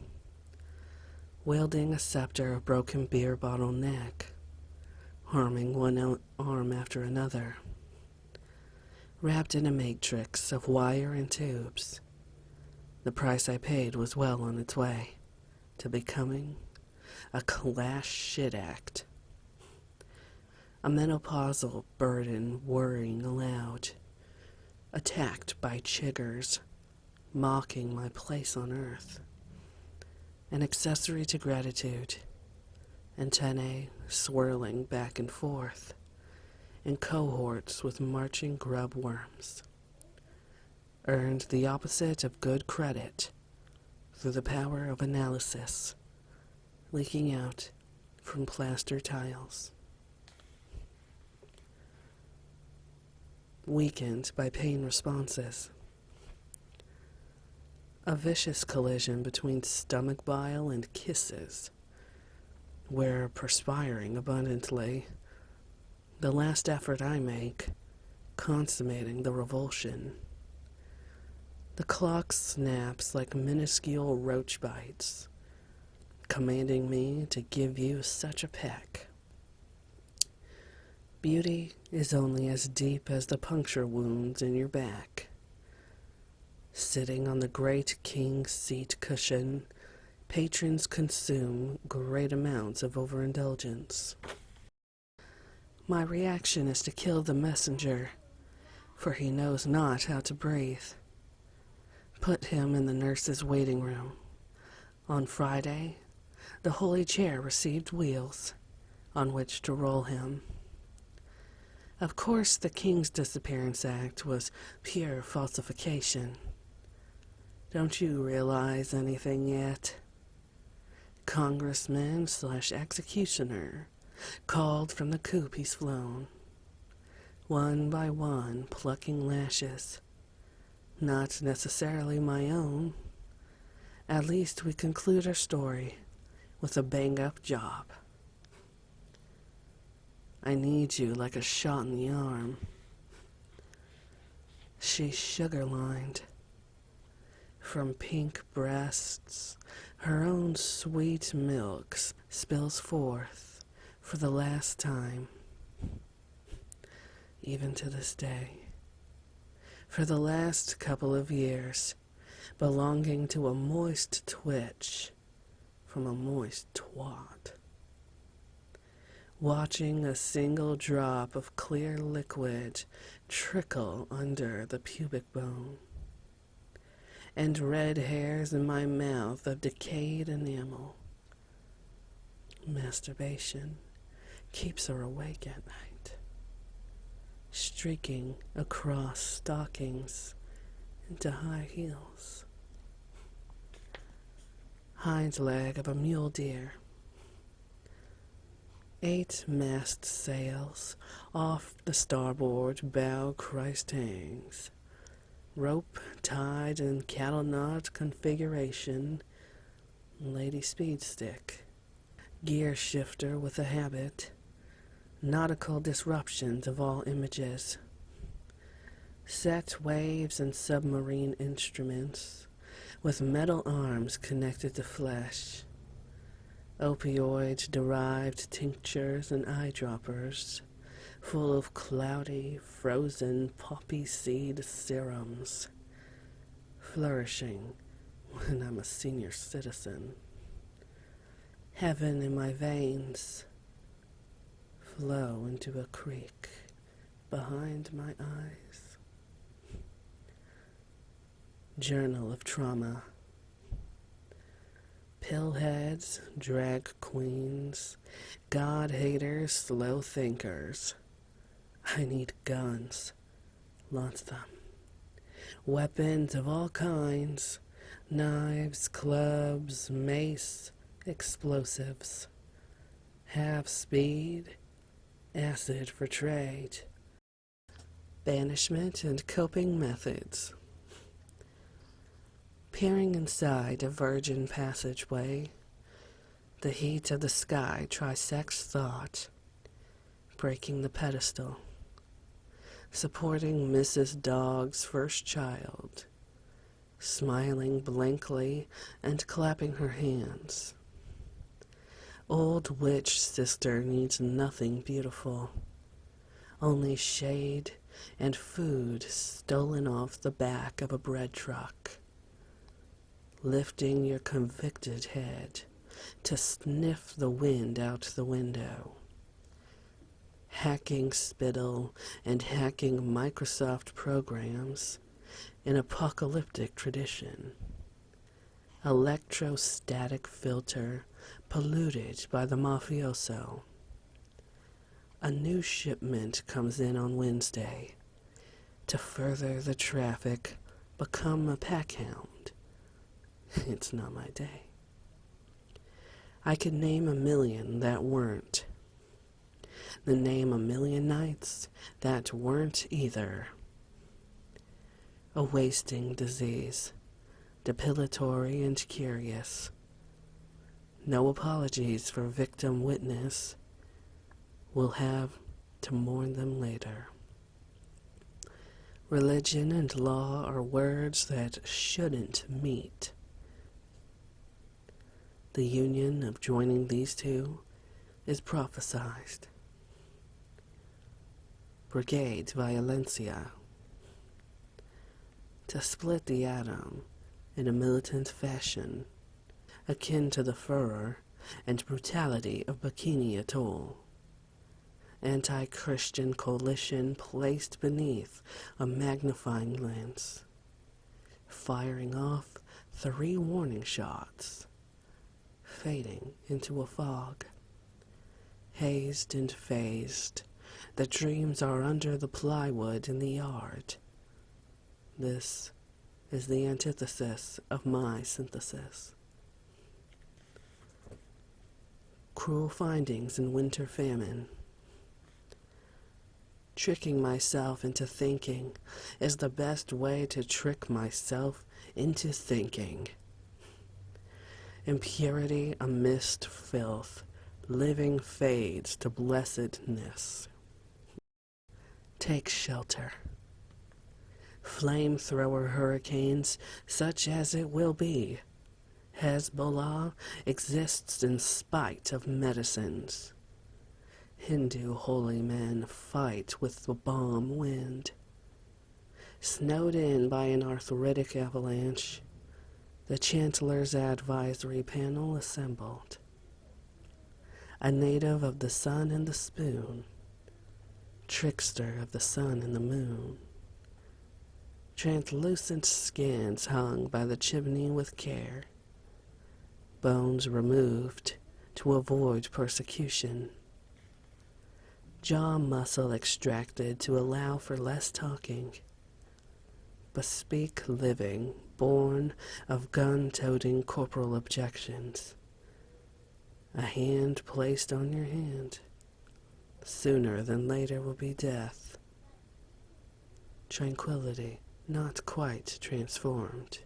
wielding a scepter of broken beer bottle neck, harming one arm after another, wrapped in a matrix of wire and tubes, the price I paid was well on its way to becoming a class shit act. A menopausal burden worrying aloud, attacked by chiggers, mocking my place on earth. An accessory to gratitude, antennae swirling back and forth, in cohorts with marching grub worms. Earned the opposite of good credit through the power of analysis, leaking out from plaster tiles. Weakened by pain responses. A vicious collision between stomach bile and kisses, where perspiring abundantly, the last effort I make, consummating the revulsion. The clock snaps like minuscule roach bites, commanding me to give you such a peck. Beauty is only as deep as the puncture wounds in your back. Sitting on the great king's seat cushion, patrons consume great amounts of overindulgence. My reaction is to kill the messenger, for he knows not how to breathe. Put him in the nurse's waiting room. On Friday, the holy chair received wheels on which to roll him. Of course, the King's Disappearance Act was pure falsification. Don't you realize anything yet? Congressman/executioner called from the coop he's flown, one by one plucking lashes, not necessarily my own. At least we conclude our story with a bang-up job. I need you like a shot in the arm. She's sugar-lined. From pink breasts, her own sweet milk spills forth for the last time, even to this day. For the last couple of years, belonging to a moist twitch from a moist twat. Watching a single drop of clear liquid trickle under the pubic bone, and red hairs in my mouth of decayed enamel. Masturbation keeps her awake at night, streaking across stockings into high heels. Hind leg of a mule deer. 8 mast sails off the starboard bow Christ hangs. Rope tied in cattle knot configuration. Lady speed stick. Gear shifter with a habit. Nautical disruptions of all images. Set waves and submarine instruments with metal arms connected to flesh. Opioid-derived tinctures and eyedroppers full of cloudy, frozen poppy seed serums, flourishing when I'm a senior citizen. Heaven in my veins flow into a creek behind my eyes. Journal of Trauma. Pillheads, drag queens, God-haters, slow thinkers. I need guns, lots of them. Weapons of all kinds, knives, clubs, mace, explosives. Half speed, acid for trade. Banishment and coping methods. Peering inside a virgin passageway, the heat of the sky trisects thought, breaking the pedestal, supporting Mrs. Dog's first child, smiling blankly and clapping her hands. Old witch sister needs nothing beautiful, only shade and food stolen off the back of a bread truck. Lifting your convicted head to sniff the wind out the window. Hacking spittle and hacking Microsoft programs in apocalyptic tradition. Electrostatic filter polluted by the mafioso. A new shipment comes in on Wednesday. To further the traffic, become a packhound. It's not my day. I could name 1,000,000 that weren't. Then name 1,000,000 nights that weren't either. A wasting disease, depilatory and curious. No apologies for victim witness. We'll have to mourn them later. Religion and law are words that shouldn't meet. The union of joining these two is prophesied. Brigade violencia. To split the atom in a militant fashion, akin to the furor and brutality of Bikini Atoll. Anti-Christian coalition placed beneath a magnifying lens, firing off 3 warning shots, fading into a fog. Hazed and phased, the dreams are under the plywood in the yard. This is the antithesis of my synthesis. Cruel findings in winter famine. Tricking myself into thinking is the best way to trick myself into thinking. Impurity amidst filth, living fades to blessedness. Take shelter. Flamethrower hurricanes, such as it will be. Hezbollah exists in spite of medicines. Hindu holy men fight with the bomb wind. Snowed in by an arthritic avalanche, the Chancellor's advisory panel assembled. A native of the sun and the spoon, trickster of the sun and the moon. Translucent skins hung by the chimney with care, bones removed to avoid persecution. Jaw muscle extracted to allow for less talking. Bespeak living, born of gun-toting corporal objections. A hand placed on your hand. Sooner than later will be death. Tranquility, not quite transformed.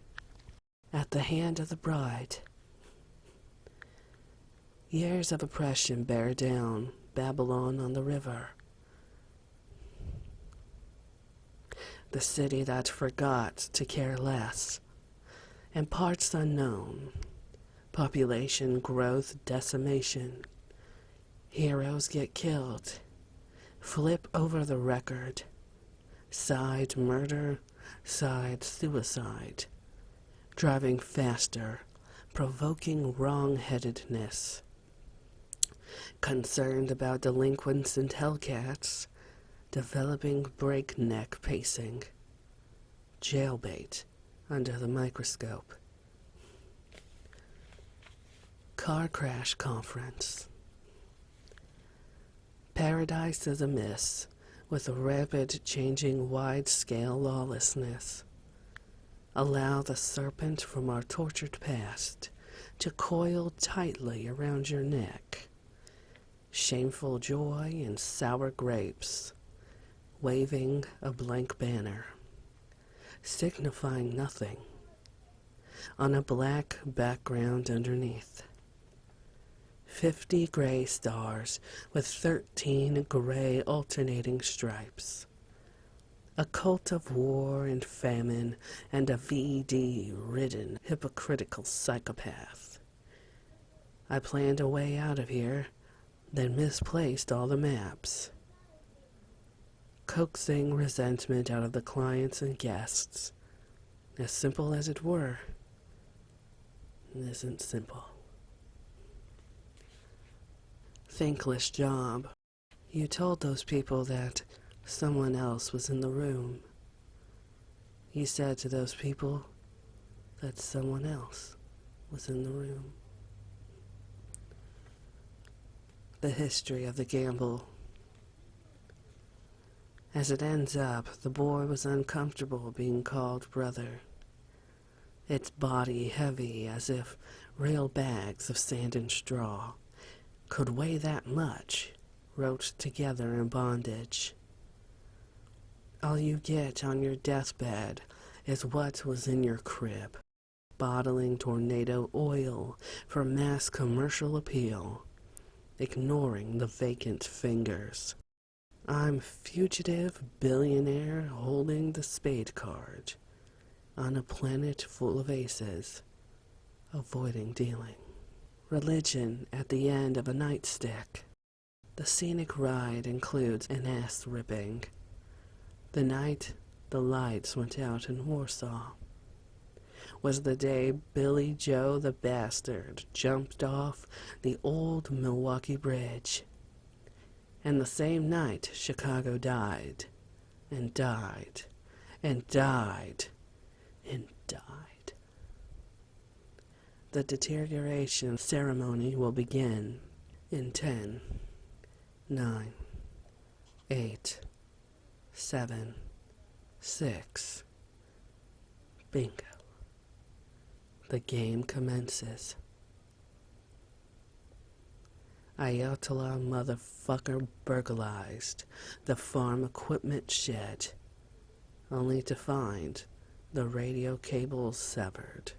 At the hand of the bride. Years of oppression bear down Babylon on the river. The city that forgot to care less, and parts unknown. Population growth decimation. Heroes get killed. Flip over the record. Side murder, side suicide. Driving faster, provoking wrong-headedness. Concerned about delinquents and hellcats, developing breakneck pacing. Jailbait under the microscope. Car crash conference. Paradise is amiss with a rapid changing wide-scale lawlessness. Allow the serpent from our tortured past to coil tightly around your neck. Shameful joy and sour grapes, waving a blank banner, signifying nothing, on a black background underneath. 50 gray stars with 13 gray alternating stripes. A cult of war and famine and a VD-ridden hypocritical psychopath. I planned a way out of here, then misplaced all the maps. Coaxing resentment out of the clients and guests, as simple as it were, isn't simple. Thankless job. You told those people that someone else was in the room. You said to those people that someone else was in the room. The history of the gamble. As it ends up, the boy was uncomfortable being called brother. Its body heavy as if real bags of sand and straw could weigh that much, roped together in bondage. All you get on your deathbed is what was in your crib, bottling tornado oil for mass commercial appeal, ignoring the vacant fingers. I'm fugitive billionaire holding the spade card on a planet full of aces, avoiding dealing. religion at the end of a nightstick. The scenic ride includes an ass ripping. The night the lights went out in Warsaw was the day Billy Joe the Bastard jumped off the old Milwaukee Bridge. And the same night Chicago died, and died, and died, and died. The deterioration ceremony will begin in 10, 9, 8, 7, 6. Bingo. The game commences. Ayatollah motherfucker burglarized the farm equipment shed, only to find the radio cables severed.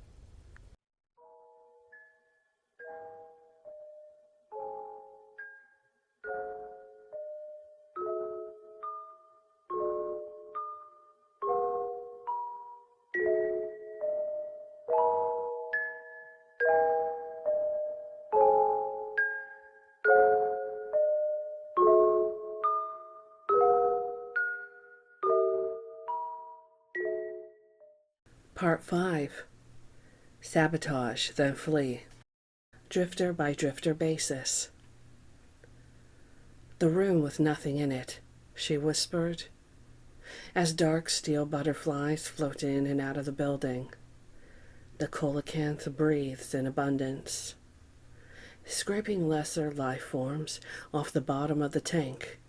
Part 5. Sabotage, then flee. Drifter by drifter basis. The room with nothing in it, she whispered, as dark steel butterflies float in and out of the building. The coelacanth breathes in abundance, scraping lesser life forms off the bottom of the tank,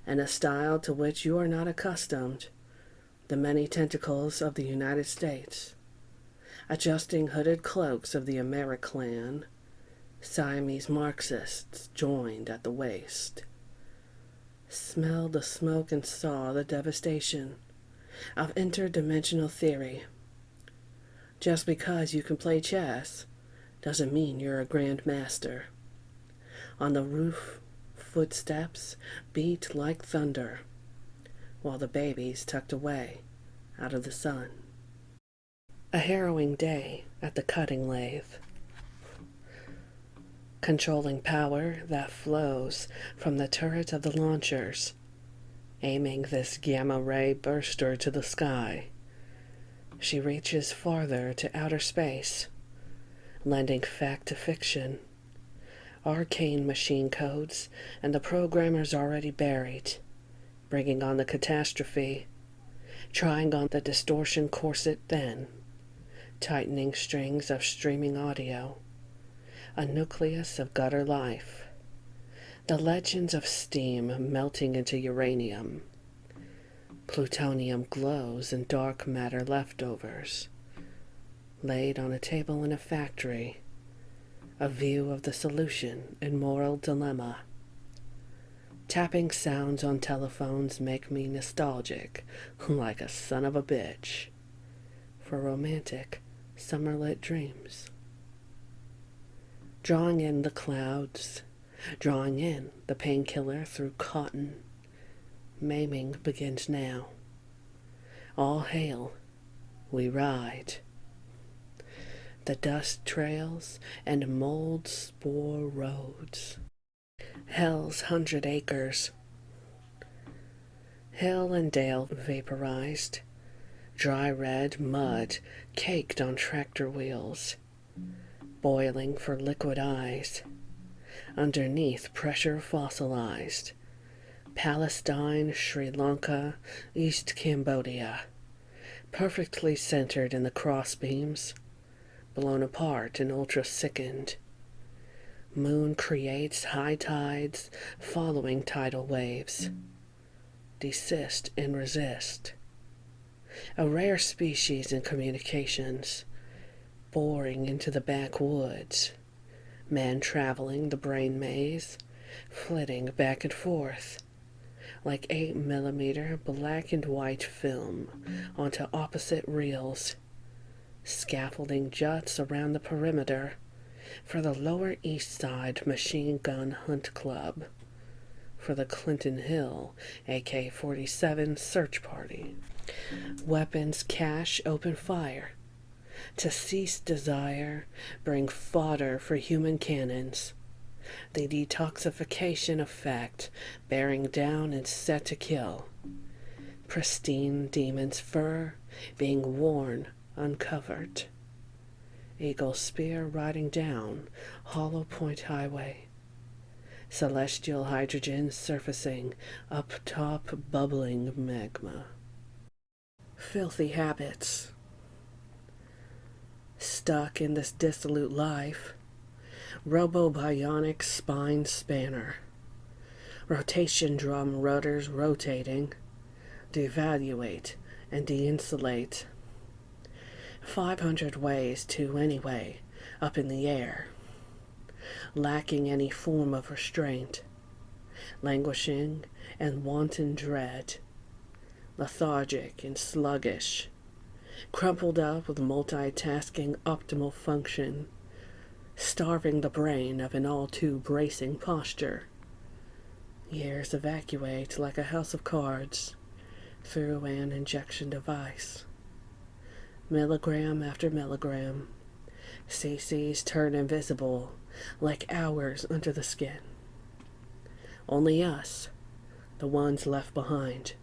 in a style to which you are not accustomed. The many tentacles of the United States, adjusting hooded cloaks of the Americlan, Siamese Marxists joined at the waist. Smelled the smoke and saw the devastation of interdimensional theory. Just because you can play chess doesn't mean you're a grand master. On the roof, footsteps beat like thunder, while the baby's tucked away out of the sun. A harrowing day at the cutting lathe. Controlling power that flows from the turret of the launchers, aiming this gamma-ray burster to the sky. She reaches farther to outer space, lending fact to fiction. Arcane machine codes and the programmers already buried, bringing on the catastrophe, trying on the distortion corset then, tightening strings of streaming audio, a nucleus of gutter life, the legends of steam melting into uranium. Plutonium glows in dark matter leftovers, laid on a table in a factory, a view of the solution in moral dilemma. Tapping sounds on telephones make me nostalgic, like a son of a bitch, for romantic, summerlit dreams. Drawing in the clouds, drawing in the painkiller through cotton. Maiming begins now. All hail, we ride. The dust trails and mold spore roads. Hell's 100 acres. Hill and dale vaporized, dry red mud caked on tractor wheels, boiling for liquid eyes. Underneath, pressure fossilized. Palestine, Sri Lanka, East Cambodia, perfectly centered in the crossbeams, blown apart and ultra-sickened. Moon creates high tides following tidal waves. Desist and resist. A rare species in communications, boring into the backwoods. Man traveling the brain maze, flitting back and forth, like 8mm black and white film onto opposite reels. Scaffolding juts around the perimeter for the Lower East Side Machine Gun Hunt Club, for the Clinton Hill AK-47 search party. Weapons cache open fire, To cease desire, bring fodder for human cannons. The detoxification effect, bearing down and set to kill. Pristine demon's fur being worn uncovered. Eagle spear riding down Hollow Point Highway. Celestial hydrogen surfacing up top bubbling magma. Filthy habits. Stuck in this dissolute life. Robo-bionic spine spanner. Rotation drum rotors rotating. Devaluate and de-insulate. 500 ways to anyway, up in the air. Lacking any form of restraint. Languishing and wanton dread. Lethargic and sluggish. Crumpled up with multitasking optimal function. Starving the brain of an all-too bracing posture. Years evacuate like a house of cards through an injection device. Milligram after milligram, cc's turn invisible like hours under the skin. Only us, the ones left behind,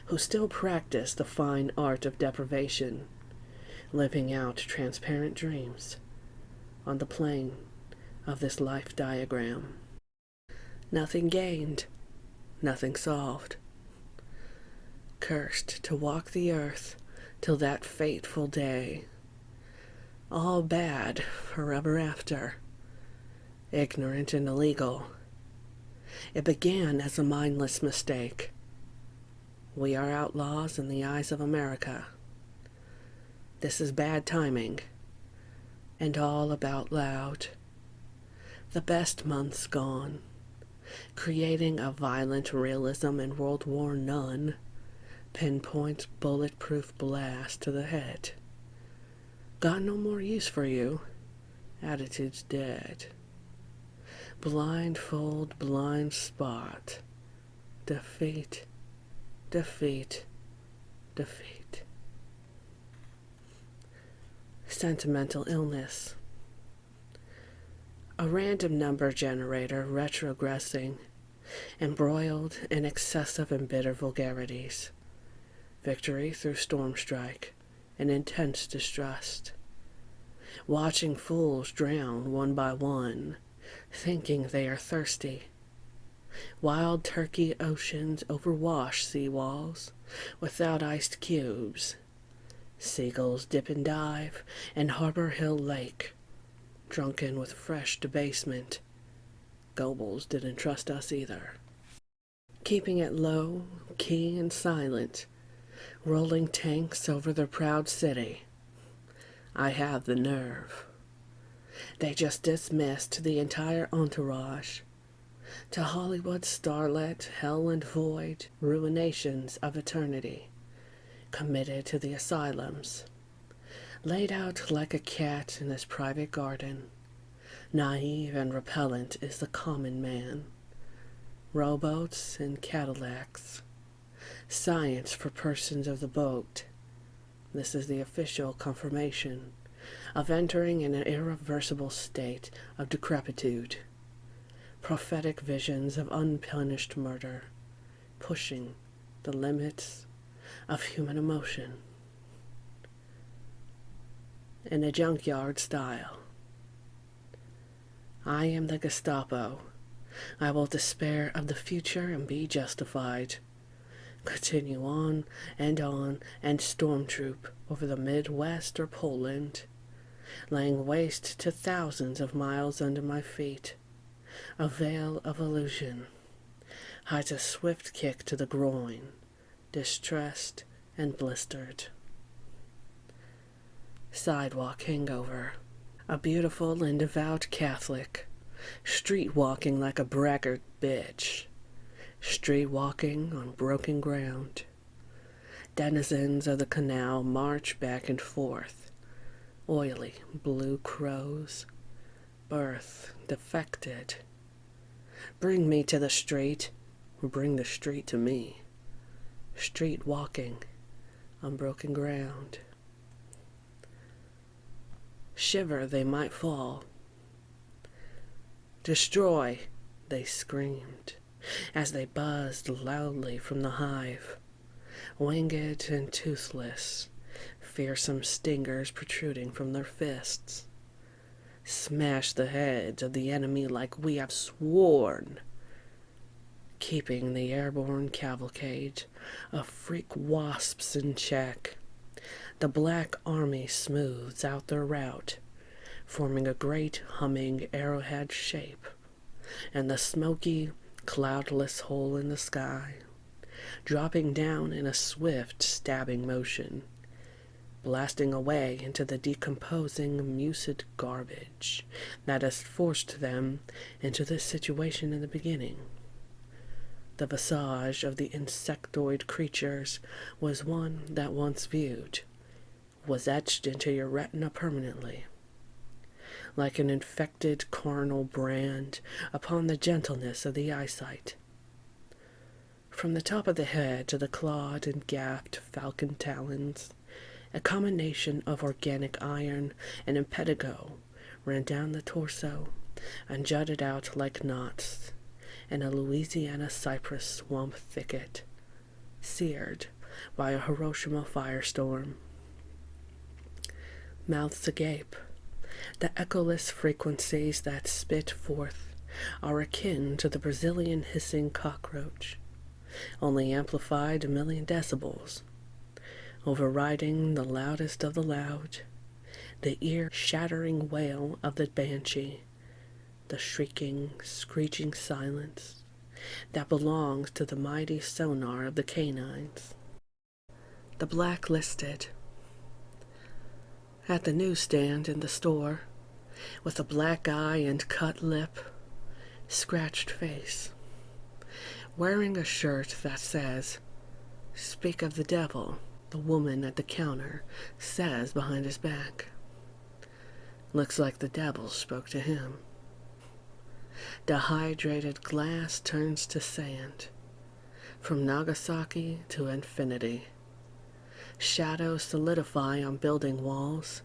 who still practice the fine art of deprivation, living out transparent dreams on the plane of this life diagram. Nothing gained, nothing solved. Cursed to walk the earth till that fateful day. All bad forever after. Ignorant and illegal. It began as a mindless mistake. We are outlaws in the eyes of America. This is bad timing, and all about loud. The best months gone, creating a violent realism in World War None, pinpoint bulletproof blast to the head. Got no more use for you. Attitude's dead. Blindfold, blind spot. Defeat, defeat, defeat. Sentimental illness. A random number generator retrogressing, embroiled in excessive and bitter vulgarities. Victory through storm strike and intense distrust. Watching fools drown one by one, thinking they are thirsty. Wild turkey oceans overwash seawalls without iced cubes. Seagulls dip and dive in Harbor Hill Lake, drunken with fresh debasement. Goebbels didn't trust us either. Keeping it low, key and silent, rolling tanks over their proud city. I have the nerve. They just dismissed the entire entourage to Hollywood starlet, hell and void, ruinations of eternity, committed to the asylums, laid out like a cat in his private garden. Naive and repellent is the common man. Rowboats and Cadillacs. Science for persons of the boat. This is the official confirmation of entering in an irreversible state of decrepitude. Prophetic visions of unpunished murder, pushing the limits of human emotion. In a junkyard style. I am the Gestapo. I will despair of the future and be justified. Continue on and stormtroop over the Midwest or Poland, laying waste to thousands of miles under my feet. A veil of illusion hides a swift kick to the groin, distressed and blistered. Sidewalk hangover. A beautiful and devout Catholic, street walking like a braggart bitch. Street walking on broken ground. Denizens of the canal march back and forth. Oily blue crows. Birth defected. Bring me to the street, or bring the street to me. Street walking on broken ground. Shiver they might fall. Destroy, they screamed, as they buzzed loudly from the hive, winged and toothless, fearsome stingers protruding from their fists. Smash the heads of the enemy like we have sworn, keeping the airborne cavalcade of freak wasps in check. The black army smooths out their route, forming a great humming arrowhead shape, and the smoky, cloudless hole in the sky, dropping down in a swift stabbing motion, blasting away into the decomposing mucid garbage that has forced them into this situation in the beginning. The visage of the insectoid creatures was one that once viewed, was etched into your retina permanently, like an infected carnal brand upon the gentleness of the eyesight. From the top of the head to the clawed and gaffed falcon talons, a combination of organic iron and impetigo ran down the torso and jutted out like knots in a Louisiana cypress swamp thicket, seared by a Hiroshima firestorm. Mouths agape, the echoless frequencies that spit forth are akin to the Brazilian hissing cockroach, only amplified 1,000,000 decibels, overriding the loudest of the loud, the ear-shattering wail of the banshee, the shrieking, screeching silence that belongs to the mighty sonar of the canines. The blacklisted. At the newsstand in the store, with a black eye and cut lip, scratched face, wearing a shirt that says, "Speak of the devil," the woman at the counter says behind his back. Looks like the devil spoke to him. Dehydrated glass turns to sand, from Nagasaki to infinity. Shadows solidify on building walls,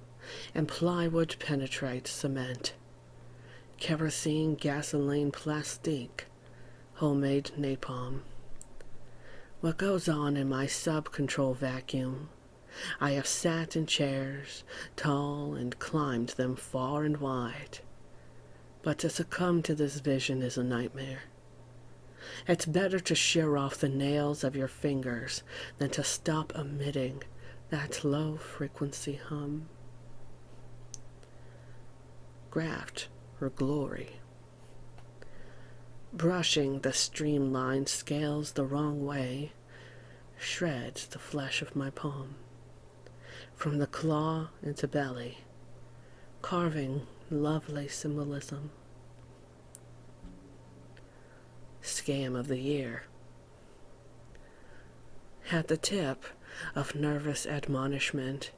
and plywood penetrates cement. Kerosene, gasoline, plastique, homemade napalm. What goes on in my sub-control vacuum? I have sat in chairs, tall, and climbed them far and wide. But to succumb to this vision is a nightmare. It's better to shear off the nails of your fingers than to stop emitting that low-frequency hum. Graft or glory. Brushing the streamlined scales the wrong way shreds the flesh of my palm, from the claw into belly, carving lovely symbolism. Scam of the year. At the tip of nervous admonishment,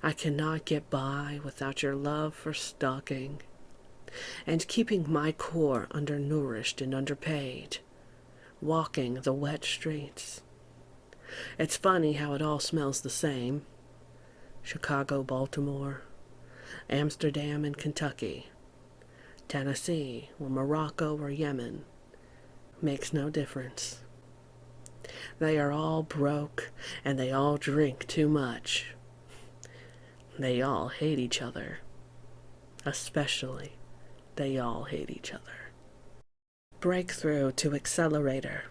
I cannot get by without your love for stalking and keeping my core undernourished and underpaid, walking the wet streets. It's funny how it all smells the same. Chicago, Baltimore, Amsterdam and Kentucky, Tennessee or Morocco or Yemen. Makes no difference. They are all broke and they all drink too much. They all hate each other. Especially, they all hate each other. Breakthrough to accelerator.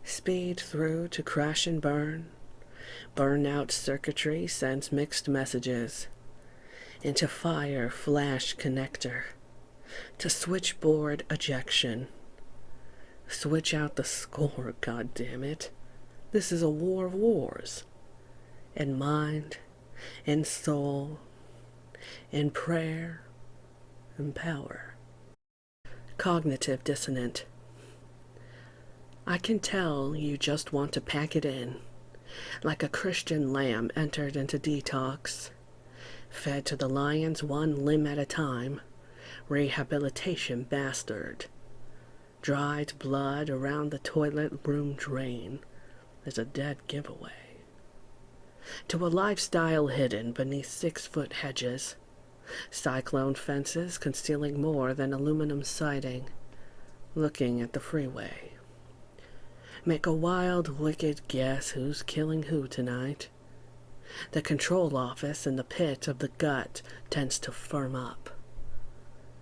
Speed through to crash and burn. Burnout circuitry sends mixed messages. Into fire flash connector. To switchboard ejection. Switch out the score, goddammit. This is a war of wars. In mind, in soul, in prayer, in power. Cognitive dissonant. I can tell you just want to pack it in, like a Christian lamb entered into detox, fed to the lions one limb at a time, rehabilitation bastard. Dried blood around the toilet room drain is a dead giveaway. To a lifestyle hidden beneath 6-foot hedges, cyclone fences concealing more than aluminum siding, looking at the freeway. Make a wild, wicked guess who's killing who tonight. The control office in the pit of the gut tends to firm up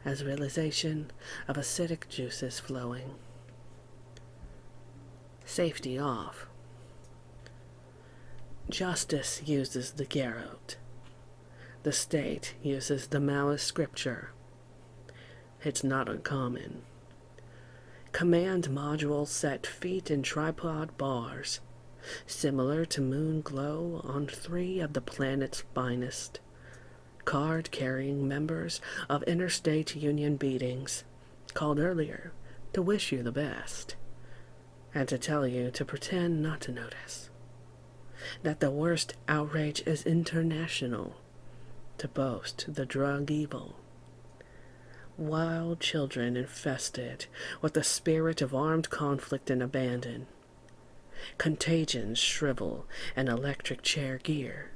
as realization of acidic juices flowing. Safety off. Justice uses the garrote. The state uses the Maoist scripture. It's not uncommon. Command modules set feet in tripod bars, similar to moon glow on 3 of the planet's finest, card-carrying members of interstate union beatings, called earlier to wish you the best, and to tell you to pretend not to notice, that the worst outrage is international, to boast the drug evil. Wild children infested with the spirit of armed conflict and abandon. Contagions shrivel an electric chair gear.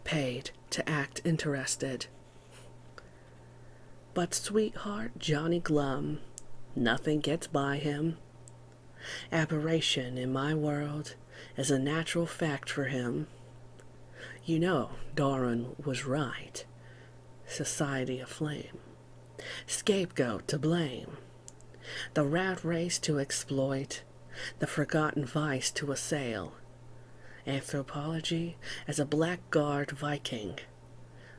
Paid to act interested. But sweetheart Johnny Glum, nothing gets by him. Aberration in my world is a natural fact for him. You know, Darwin was right. Society aflame. Scapegoat to blame. The rat race to exploit. The forgotten vice to assail. Anthropology as a blackguard Viking.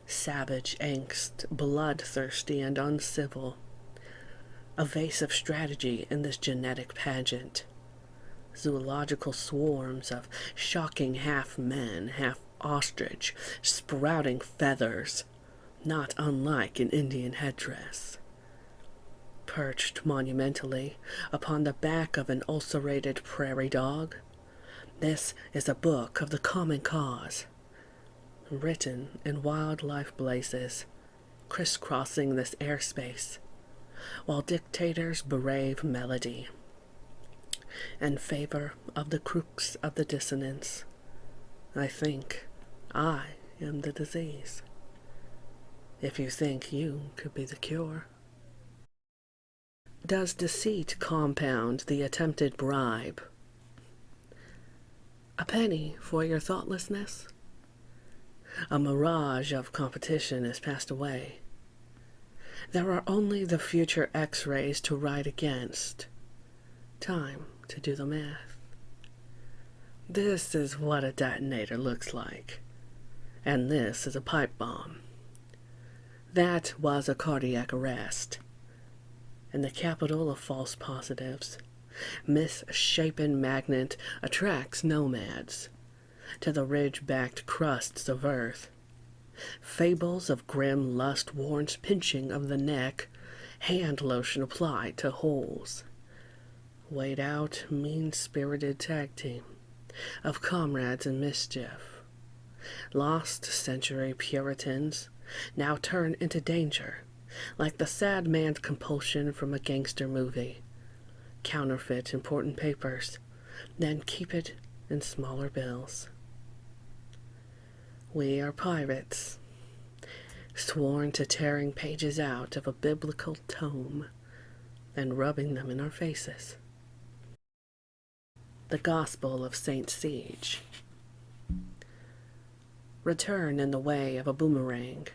Savage angst, bloodthirsty and uncivil. Evasive strategy in this genetic pageant. Zoological swarms of shocking half-men, half-ostrich, sprouting feathers, not unlike an Indian headdress. Perched monumentally upon the back of an ulcerated prairie dog, this is a book of the common cause, written in wildlife blazes, crisscrossing this airspace, while dictators brave melody, in favor of the crux of the dissonance. I think I am the disease. If you think you could be the cure. Does deceit compound the attempted bribe? A penny for your thoughtlessness? A mirage of competition is passed away. There are only the future X-rays to ride against. Time to do the math. This is what a detonator looks like. And this is a pipe bomb. That was a cardiac arrest. In the capital of false positives, misshapen magnet attracts nomads to the ridge-backed crusts of earth. Fables of grim lust warns pinching of the neck, hand lotion applied to holes. Weighed out, mean-spirited tag team of comrades in mischief. Lost century Puritans now turn into danger, like the sad man's compulsion from a gangster movie. Counterfeit important papers, then keep it in smaller bills. We are pirates, sworn to tearing pages out of a biblical tome and rubbing them in our faces. The Gospel of St. Siege. Return in the way of a boomerang,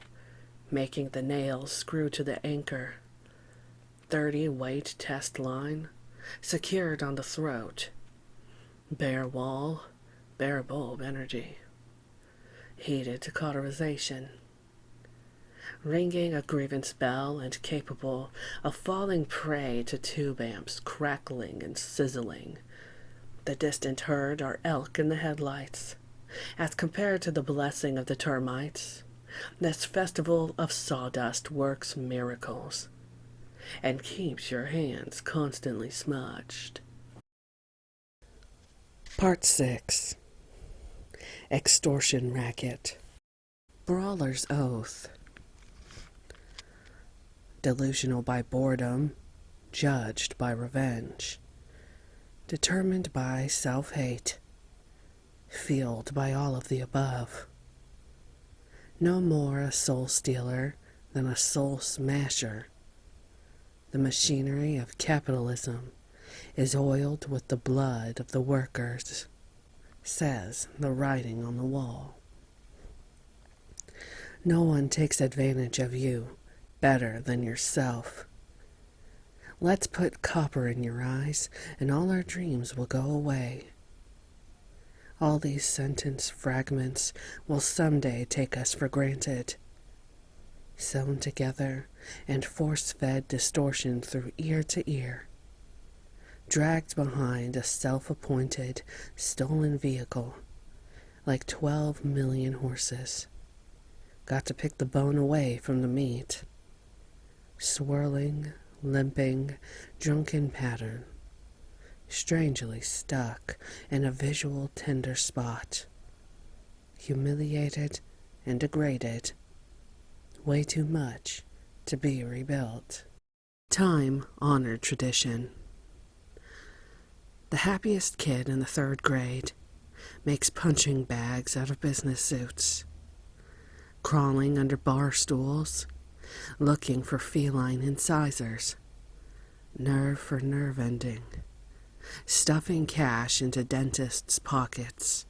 making the nails screw to the anchor. 30 weight test line, secured on the throat. Bare wall, bare bulb energy. Heated to cauterization. Ringing a grievance bell and capable of falling prey to tube amps crackling and sizzling. The distant herd are elk in the headlights. As compared to the blessing of the termites, this festival of sawdust works miracles and keeps your hands constantly smudged. Part 6. Extortion Racket. Brawler's Oath. Delusional by boredom, judged by revenge. Determined by self-hate. Fueled by all of the above. No more a soul stealer than a soul smasher. The machinery of capitalism is oiled with the blood of the workers, says the writing on the wall. No one takes advantage of you better than yourself. Let's put copper in your eyes, and all our dreams will go away. All these sentence fragments will someday take us for granted. Sewn together and force-fed distortion through ear to ear. Dragged behind a self-appointed, stolen vehicle, like 12 million horses. Got to pick the bone away from the meat. Swirling, limping, drunken pattern. Strangely stuck in a visual tender spot. Humiliated and degraded. Way too much to be rebuilt. Time-honored tradition. The happiest kid in the 3rd grade makes punching bags out of business suits. Crawling under bar stools, looking for feline incisors. Nerve for nerve ending. Stuffing cash into dentists' pockets,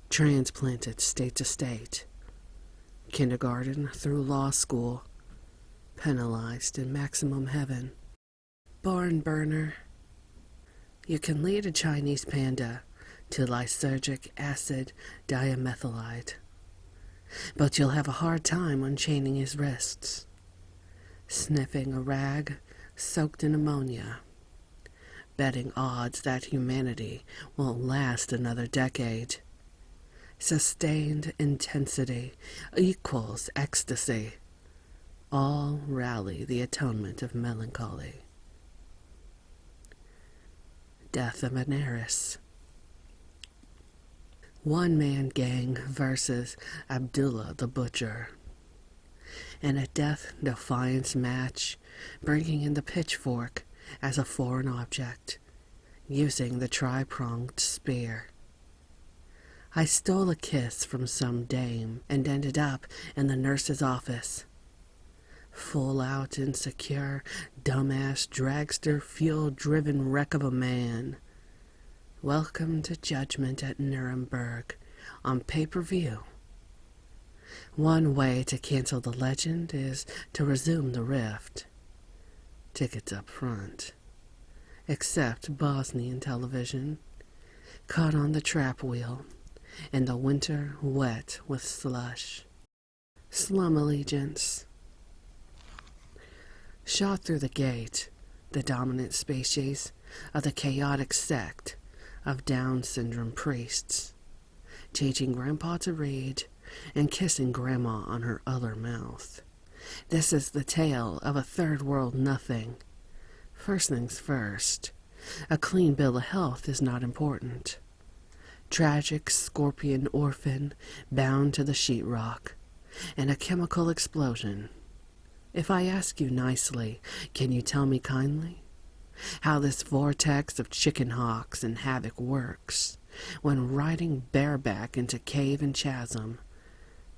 transplanted state to state, kindergarten through law school, penalized in maximum heaven. Barn burner. You can lead a Chinese panda to lysergic acid diamethylide, but you'll have a hard time unchaining his wrists, sniffing a rag soaked in ammonia. Betting odds that humanity won't last another decade. Sustained intensity equals ecstasy. All rally the atonement of melancholy. Death of an heiress. One-man gang versus Abdullah the Butcher. In a death-defiance match, bringing in the pitchfork as a foreign object, using the tri-pronged spear. I stole a kiss from some dame and ended up in the nurse's office. Full-out, insecure, dumbass, dragster, fuel-driven wreck of a man. Welcome to judgment at Nuremberg on pay-per-view. One way to cancel the legend is to resume the rift. Tickets up front. Except Bosnian television. Caught on the trap wheel. In the winter wet with slush. Slum allegiance. Shot through the gate, the dominant species of the chaotic sect of Down syndrome priests, teaching Grandpa to read and kissing Grandma on her other mouth. This is the tale of a third world nothing. First things first, a clean bill of health is not important. Tragic scorpion orphan bound to the sheetrock, and a chemical explosion. If I ask you nicely, can you tell me kindly how this vortex of chicken hawks and havoc works when riding bareback into cave and chasm?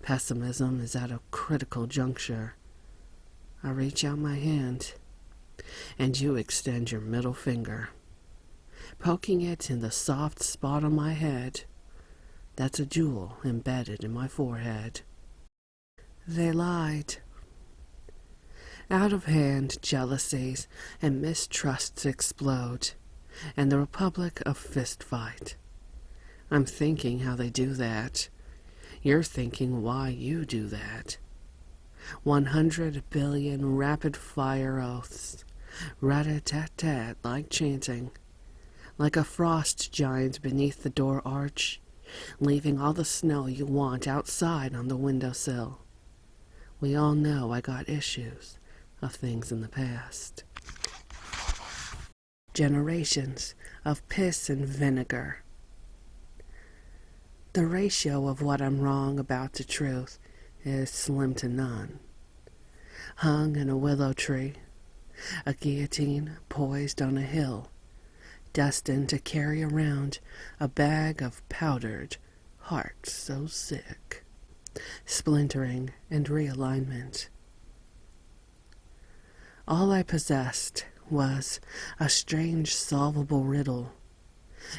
Pessimism is at a critical juncture. I reach out my hand, and you extend your middle finger, poking it in the soft spot on my head. That's a jewel embedded in my forehead. They lied. Out-of-hand jealousies and mistrusts explode, and the republic of fistfight. I'm thinking how they do that. You're thinking why you do that. 100 billion rapid-fire oaths, rat-a-tat-tat like chanting, like a frost giant beneath the door arch, leaving all the snow you want outside on the windowsill. We all know I got issues of things in the past. Generations of piss and vinegar. The ratio of what I'm wrong about to truth is slim to none. Hung in a willow tree, a guillotine poised on a hill, destined to carry around a bag of powdered hearts so sick. splintering and realignment. All I possessed was a strange solvable riddle,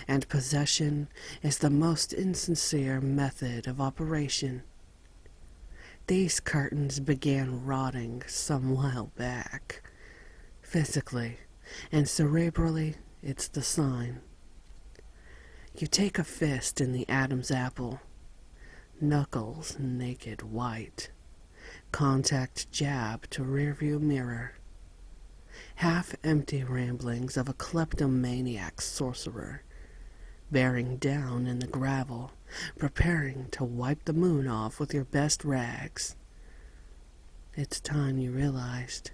and possession is the most insincere method of operation. These curtains began rotting some while back. Physically and cerebrally, it's the sign. You take a fist in the Adam's apple, knuckles naked white, contact jab to rearview mirror, half-empty ramblings of a kleptomaniac sorcerer, bearing down in the gravel, preparing to wipe the moon off with your best rags. It's time you realized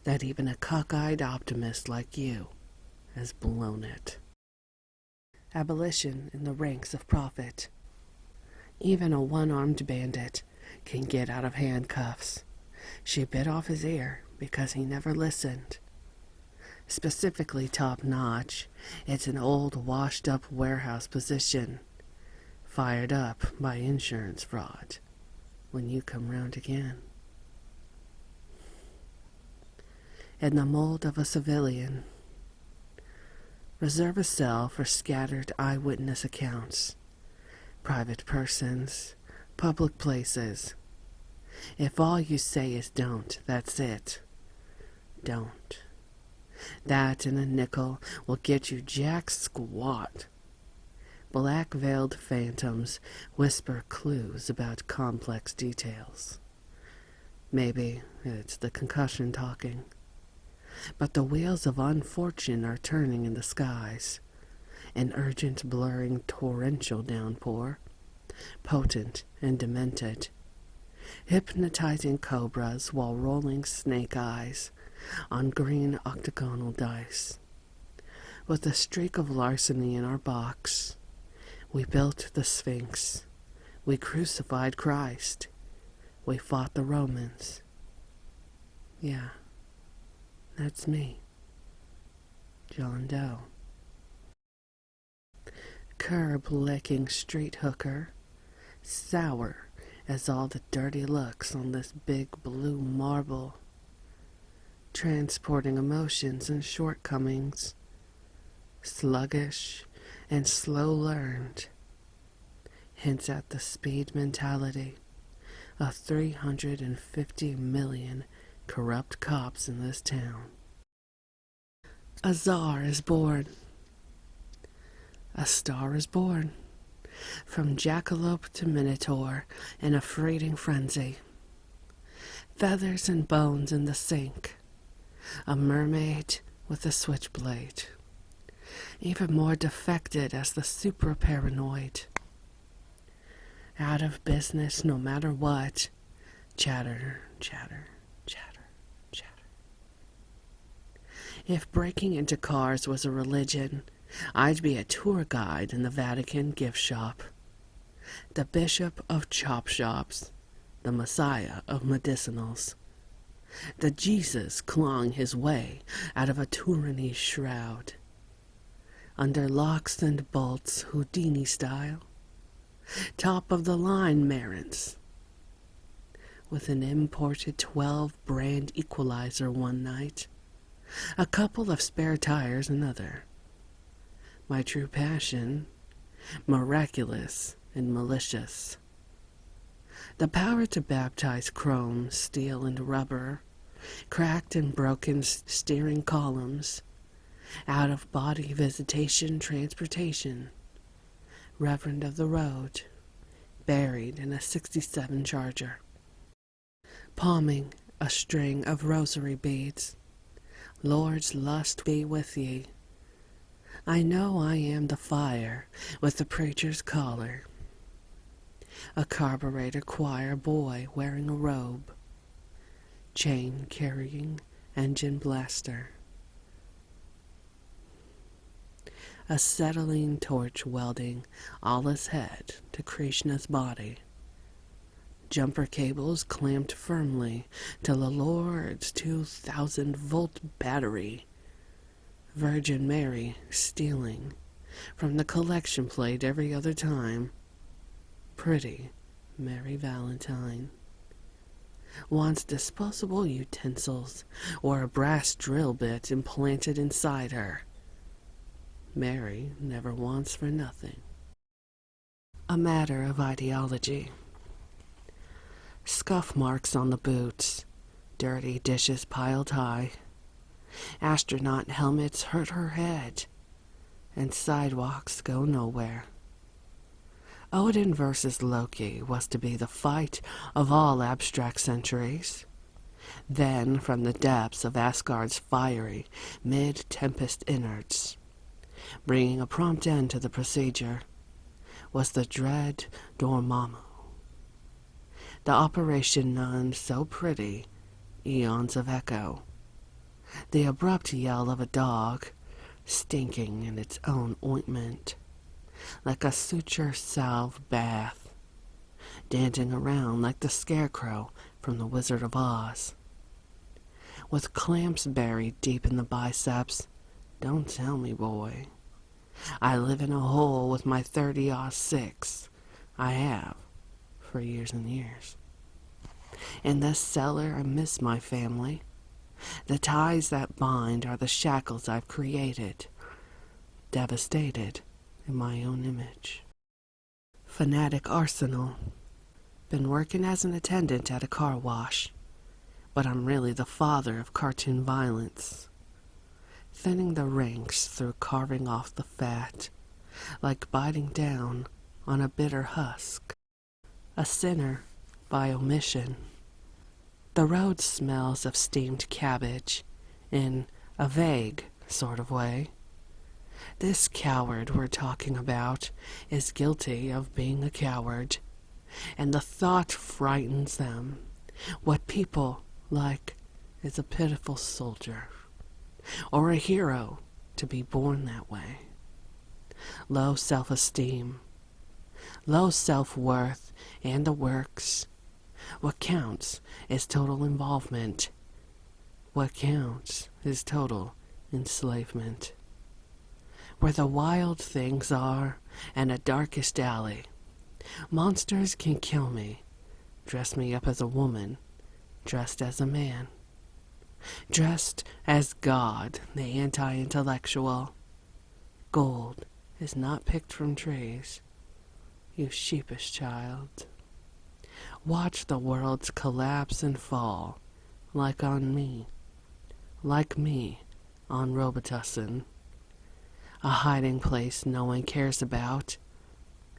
that even a cockeyed optimist like you has blown it. Abolition in the ranks of profit. Even a one-armed bandit can get out of handcuffs. She bit off his ear because he never listened. Specifically top-notch, it's an old washed-up warehouse position, fired up by insurance fraud when you come round again. In the mold of a civilian, reserve a cell for scattered eyewitness accounts, private persons, public places. If all you say is don't, that's it. Don't. That and a nickel will get you jack squat. Black-veiled phantoms whisper clues about complex details. Maybe it's the concussion talking. But the wheels of unfortune are turning in the skies. An urgent, blurring, torrential downpour, potent and demented, hypnotizing cobras while rolling snake eyes on green octagonal dice. With a streak of larceny in our box, we built the Sphinx. We crucified Christ. We fought the Romans. Yeah, that's me, John Doe. Curb-licking street hooker, sour as all the dirty looks on this big blue marble, transporting emotions and shortcomings, sluggish and slow-learned, hints at the speed mentality of 350 million corrupt cops in this town. A czar is born. A star is born. From jackalope to minotaur in a freighting frenzy. Feathers and bones in the sink. A mermaid with a switchblade. Even more defected as the supra-paranoid. Out of business no matter what. Chatter, chatter, chatter, chatter. If breaking into cars was a religion, I'd be a tour guide in the Vatican gift shop. The bishop of chop shops. The messiah of medicinals. The Jesus clawing his way out of a Turini shroud. Under locks and bolts, Houdini style. Top of the line Marins. With an imported 12-brand equalizer one night. A couple of spare tires another. My true passion, miraculous and malicious. The power to baptize chrome, steel, and rubber, cracked and broken steering columns, out-of-body visitation transportation, Reverend of the Road, buried in a 67 Charger. Palming a string of rosary beads, Lord's lust be with ye. I know I am the fire with the preacher's collar. A carburetor choir boy wearing a robe. Chain-carrying engine blaster. Acetylene torch welding Allah's head to Krishna's body. Jumper cables clamped firmly to the Lord's 2,000-volt battery. Virgin Mary stealing from the collection plate every other time. Pretty Mary Valentine. Wants disposable utensils or a brass drill bit implanted inside her. Mary never wants for nothing. A matter of ideology. Scuff marks on the boots, dirty dishes piled high. Astronaut helmets hurt her head, and sidewalks go nowhere. Odin versus Loki was to be the fight of all abstract centuries. Then, from the depths of Asgard's fiery, mid-tempest innards, bringing a prompt end to the procedure, was the dread Dormammu. The operation none so pretty, eons of echo. The abrupt yell of a dog, stinking in its own ointment, like a suture salve bath, dancing around like the scarecrow from the Wizard of Oz. With clamps buried deep in the biceps, don't tell me, boy. I live in a hole with my 30-06. I have, for years and years. In this cellar, I miss my family. The ties that bind are the shackles I've created, devastated in my own image. Fanatic Arsenal. Been working as an attendant at a car wash, but I'm really the father of cartoon violence. Thinning the ranks through carving off the fat, like biting down on a bitter husk. A sinner by omission. The road smells of steamed cabbage in a vague sort of way. This coward we're talking about is guilty of being a coward, and the thought frightens them. What people like is a pitiful soldier, or a hero to be born that way. Low self-esteem, low self-worth, and the works. What counts is total involvement. What counts is total enslavement. Where the wild things are, and a darkest alley, monsters can kill me, dress me up as a woman, dressed as a man, dressed as God, the anti-intellectual. Gold is not picked from trees, you sheepish child. Watch the worlds collapse and fall, like me on Robitussin. A hiding place no one cares about.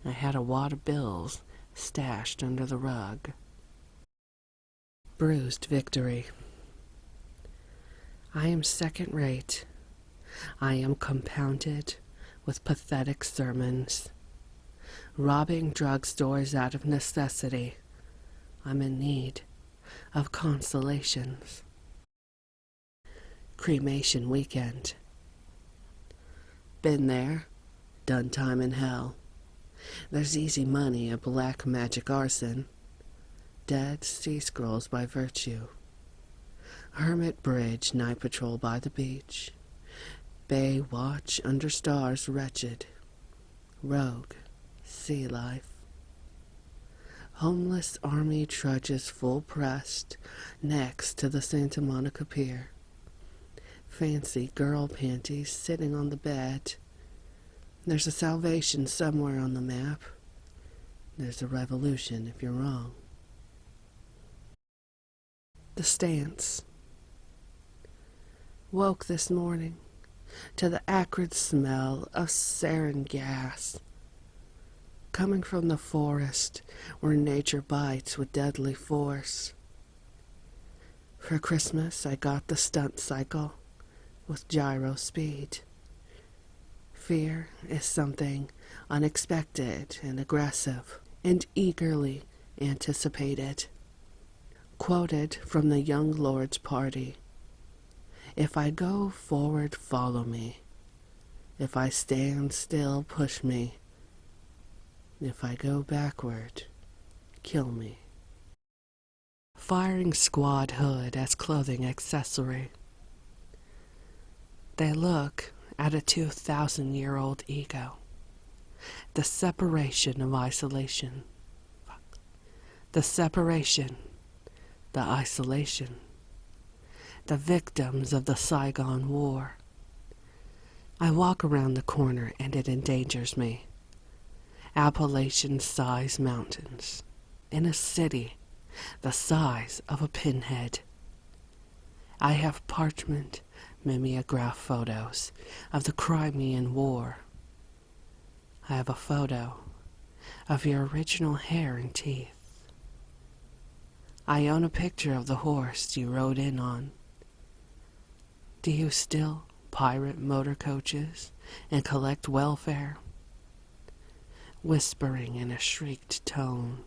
I had a wad of bills stashed under the rug. Bruised victory. I am second-rate. I am compounded with pathetic sermons. Robbing drugstores out of necessity. I'm in need of consolations. Cremation weekend. Been there, done time in hell. There's easy money at black magic arson. Dead sea scrolls by virtue. Hermit bridge night patrol by the beach. Bay watch under stars wretched. Rogue sea life. Homeless army trudges full-pressed next to the Santa Monica Pier. Fancy girl panties sitting on the bed. There's a salvation somewhere on the map. There's a revolution if you're wrong. The stance. Woke this morning to the acrid smell of sarin gas coming from the forest where nature bites with deadly force. For Christmas, I got the stunt cycle with gyro speed. Fear is something unexpected and aggressive and eagerly anticipated. Quoted from the young lord's party. If I go forward, follow me. If I stand still, push me. If I go backward, kill me. Firing squad hood as clothing accessory. They look at a 2,000-year-old ego. The separation of isolation. The separation, the isolation, the victims of the Saigon War. I walk around the corner and it endangers me. Appalachian-sized mountains in a city the size of a pinhead. I have parchment mimeograph photos of the Crimean War. I have a photo of your original hair and teeth. I own a picture of the horse you rode in on. Do you still pirate motor coaches and collect welfare? Whispering in a shrieked tone,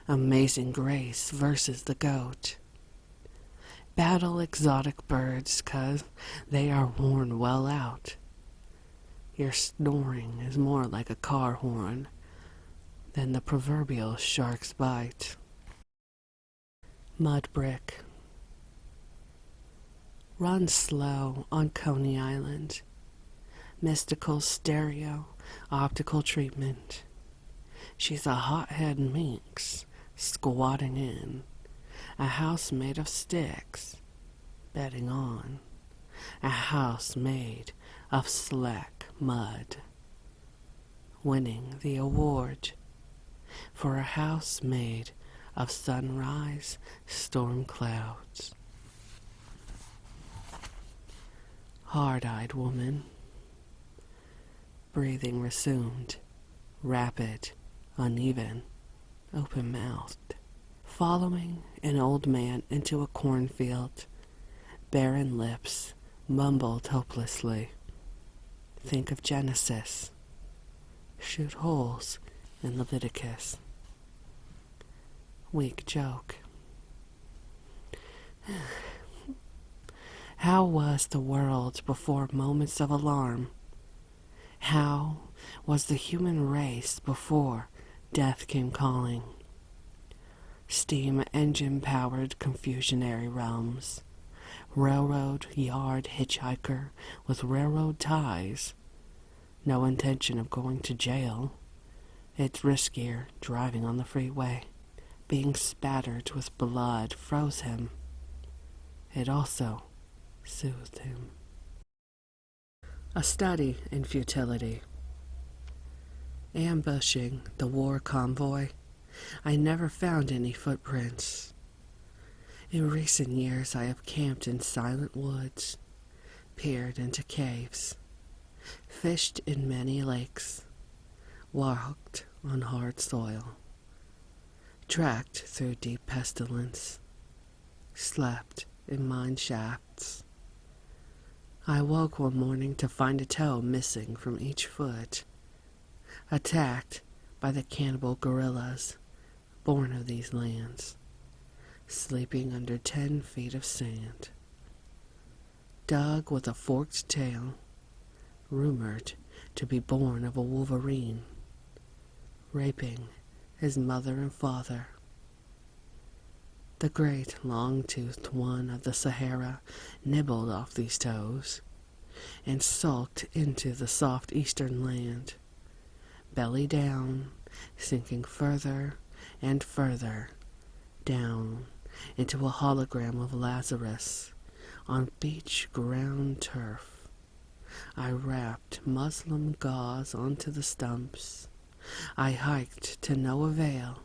Amazing Grace versus the goat. Battle exotic birds 'cause they are worn well out. Your snoring is more like a car horn than the proverbial shark's bite. Mud brick. Run slow on Coney Island. Mystical stereo optical treatment. She's a hothead minx squatting in a house made of sticks, betting on a house made of slack mud, winning the award for a house made of sunrise storm clouds. Hard-eyed woman. Breathing resumed, rapid, uneven, open-mouthed. Following an old man into a cornfield, barren lips mumbled hopelessly. Think of Genesis. Shoot holes in Leviticus. Weak joke. How was the world before moments of alarm? How was the human race before death came calling? Steam engine-powered confusionary realms. Railroad yard hitchhiker with railroad ties. No intention of going to jail. It's riskier driving on the freeway. Being spattered with blood froze him. It also soothed him. A study in futility. Ambushing the war convoy, I never found any footprints. In recent years, I have camped in silent woods, peered into caves, fished in many lakes, walked on hard soil, trekked through deep pestilence, slept in mine shafts. I woke one morning to find a toe missing from each foot, attacked by the cannibal gorillas born of these lands, sleeping under 10 feet of sand. Dug with a forked tail, rumored to be born of a wolverine, raping his mother and father. The great long-toothed one of the Sahara nibbled off these toes and sulked into the soft eastern land, belly down, sinking further and further down into a hologram of Lazarus on beach-ground turf. I wrapped Muslim gauze onto the stumps. I hiked to no avail.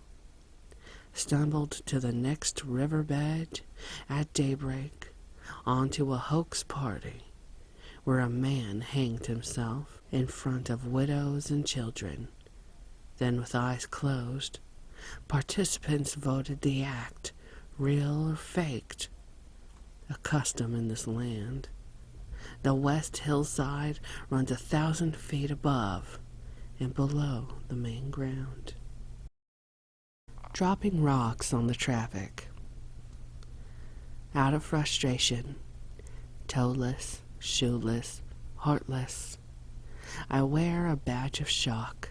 Stumbled to the next riverbed at daybreak onto a hoax party where a man hanged himself in front of widows and children. Then, with eyes closed, participants voted the act real or faked, a custom in this land. The west hillside runs 1,000 feet above and below the main ground. Dropping rocks on the traffic. Out of frustration, toeless, shoeless, heartless, I wear a badge of shock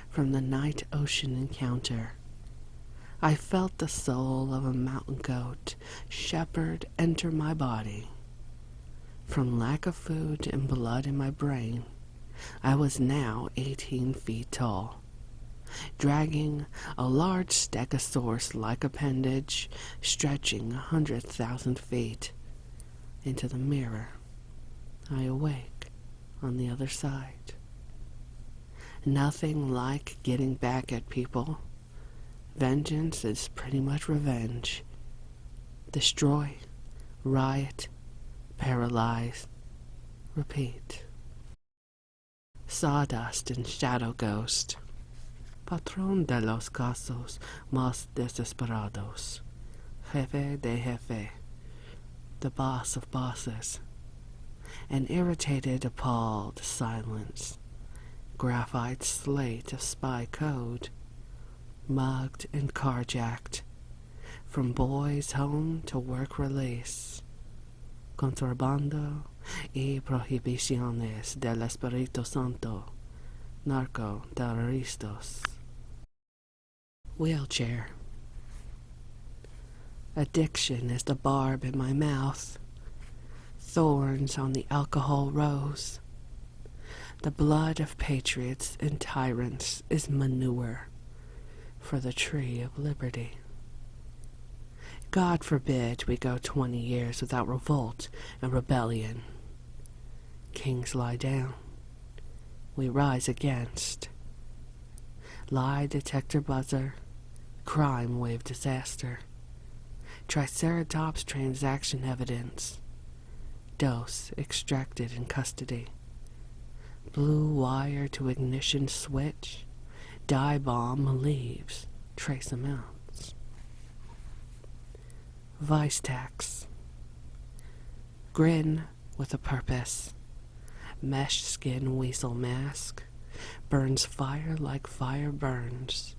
from the night ocean encounter. I felt the soul of a mountain goat shepherd enter my body. From lack of food and blood in my brain, I was now 18 feet tall. dragging a large stegosaurus-like appendage stretching 100,000 feet into the mirror. I awake on the other side. Nothing like getting back at people. Vengeance is pretty much revenge. Destroy, riot, paralyze, repeat. Sawdust and Shadow Ghost. Patrón de los casos más desesperados. Jefe de jefe. The boss of bosses. An irritated, appalled silence. Graphite slate of spy code. Mugged and carjacked. From boys' home to work release. Contrabando y prohibiciones del Espíritu Santo. Narco-terroristas. Wheelchair. Addiction is the barb in my mouth. Thorns on the alcohol rose. The blood of patriots and tyrants is manure for the tree of liberty. God forbid we go 20 years without revolt and rebellion. Kings lie down. We rise against. Lie detector buzzer. Crime wave disaster. Triceratops transaction evidence. Dose extracted in custody. Blue wire to ignition switch. Dye bomb leaves trace amounts. Vice tax. Grin with a purpose. Mesh skin weasel mask. Burns fire like fire burns.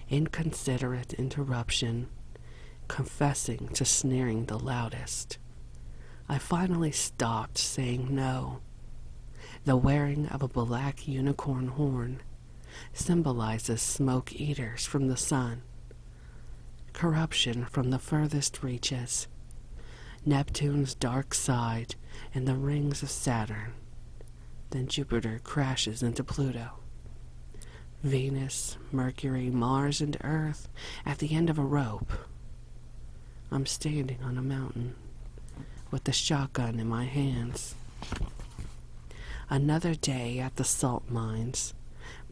Inconsiderate interruption. Confessing to sneering the loudest. I finally stopped saying no. The wearing of a black unicorn horn symbolizes smoke eaters from the sun. Corruption from the furthest reaches. Neptune's dark side and the rings of Saturn. Then Jupiter crashes into Pluto. Venus, Mercury, Mars, and Earth at the end of a rope. I'm standing on a mountain with the shotgun in my hands. Another day at the salt mines,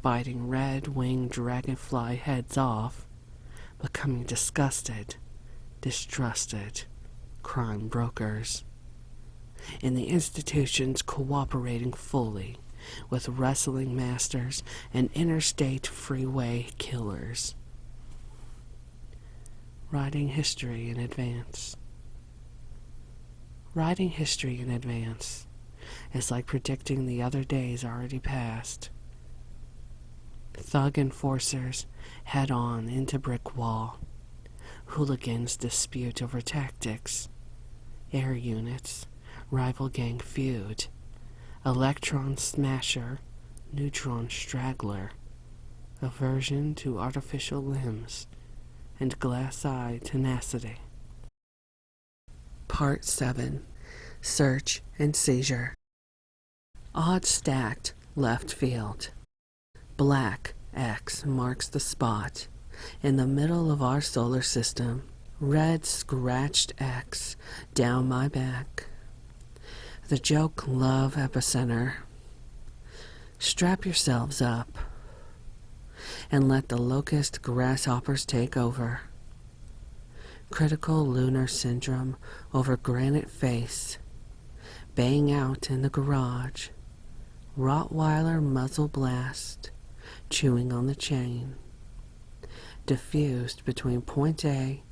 biting red-winged dragonfly heads off, becoming disgusted, distrusted, crime brokers. In the institutions cooperating fully with wrestling masters and interstate freeway killers. Writing history in advance. Writing history in advance is like predicting the other days already past. Thug enforcers head on into brick wall. Hooligans dispute over tactics. Air units, rival gang feud. Electron smasher, neutron straggler. Aversion to artificial limbs and glass-eye tenacity. Part 7. Search and Seizure. Odd stacked left field. Black X marks the spot in the middle of our solar system. Red scratched X down my back. The joke love epicenter. Strap yourselves up and let the locust grasshoppers take over. Critical lunar syndrome over granite face. Bang out in the garage. Rottweiler muzzle blast. Chewing on the chain. Diffused between point A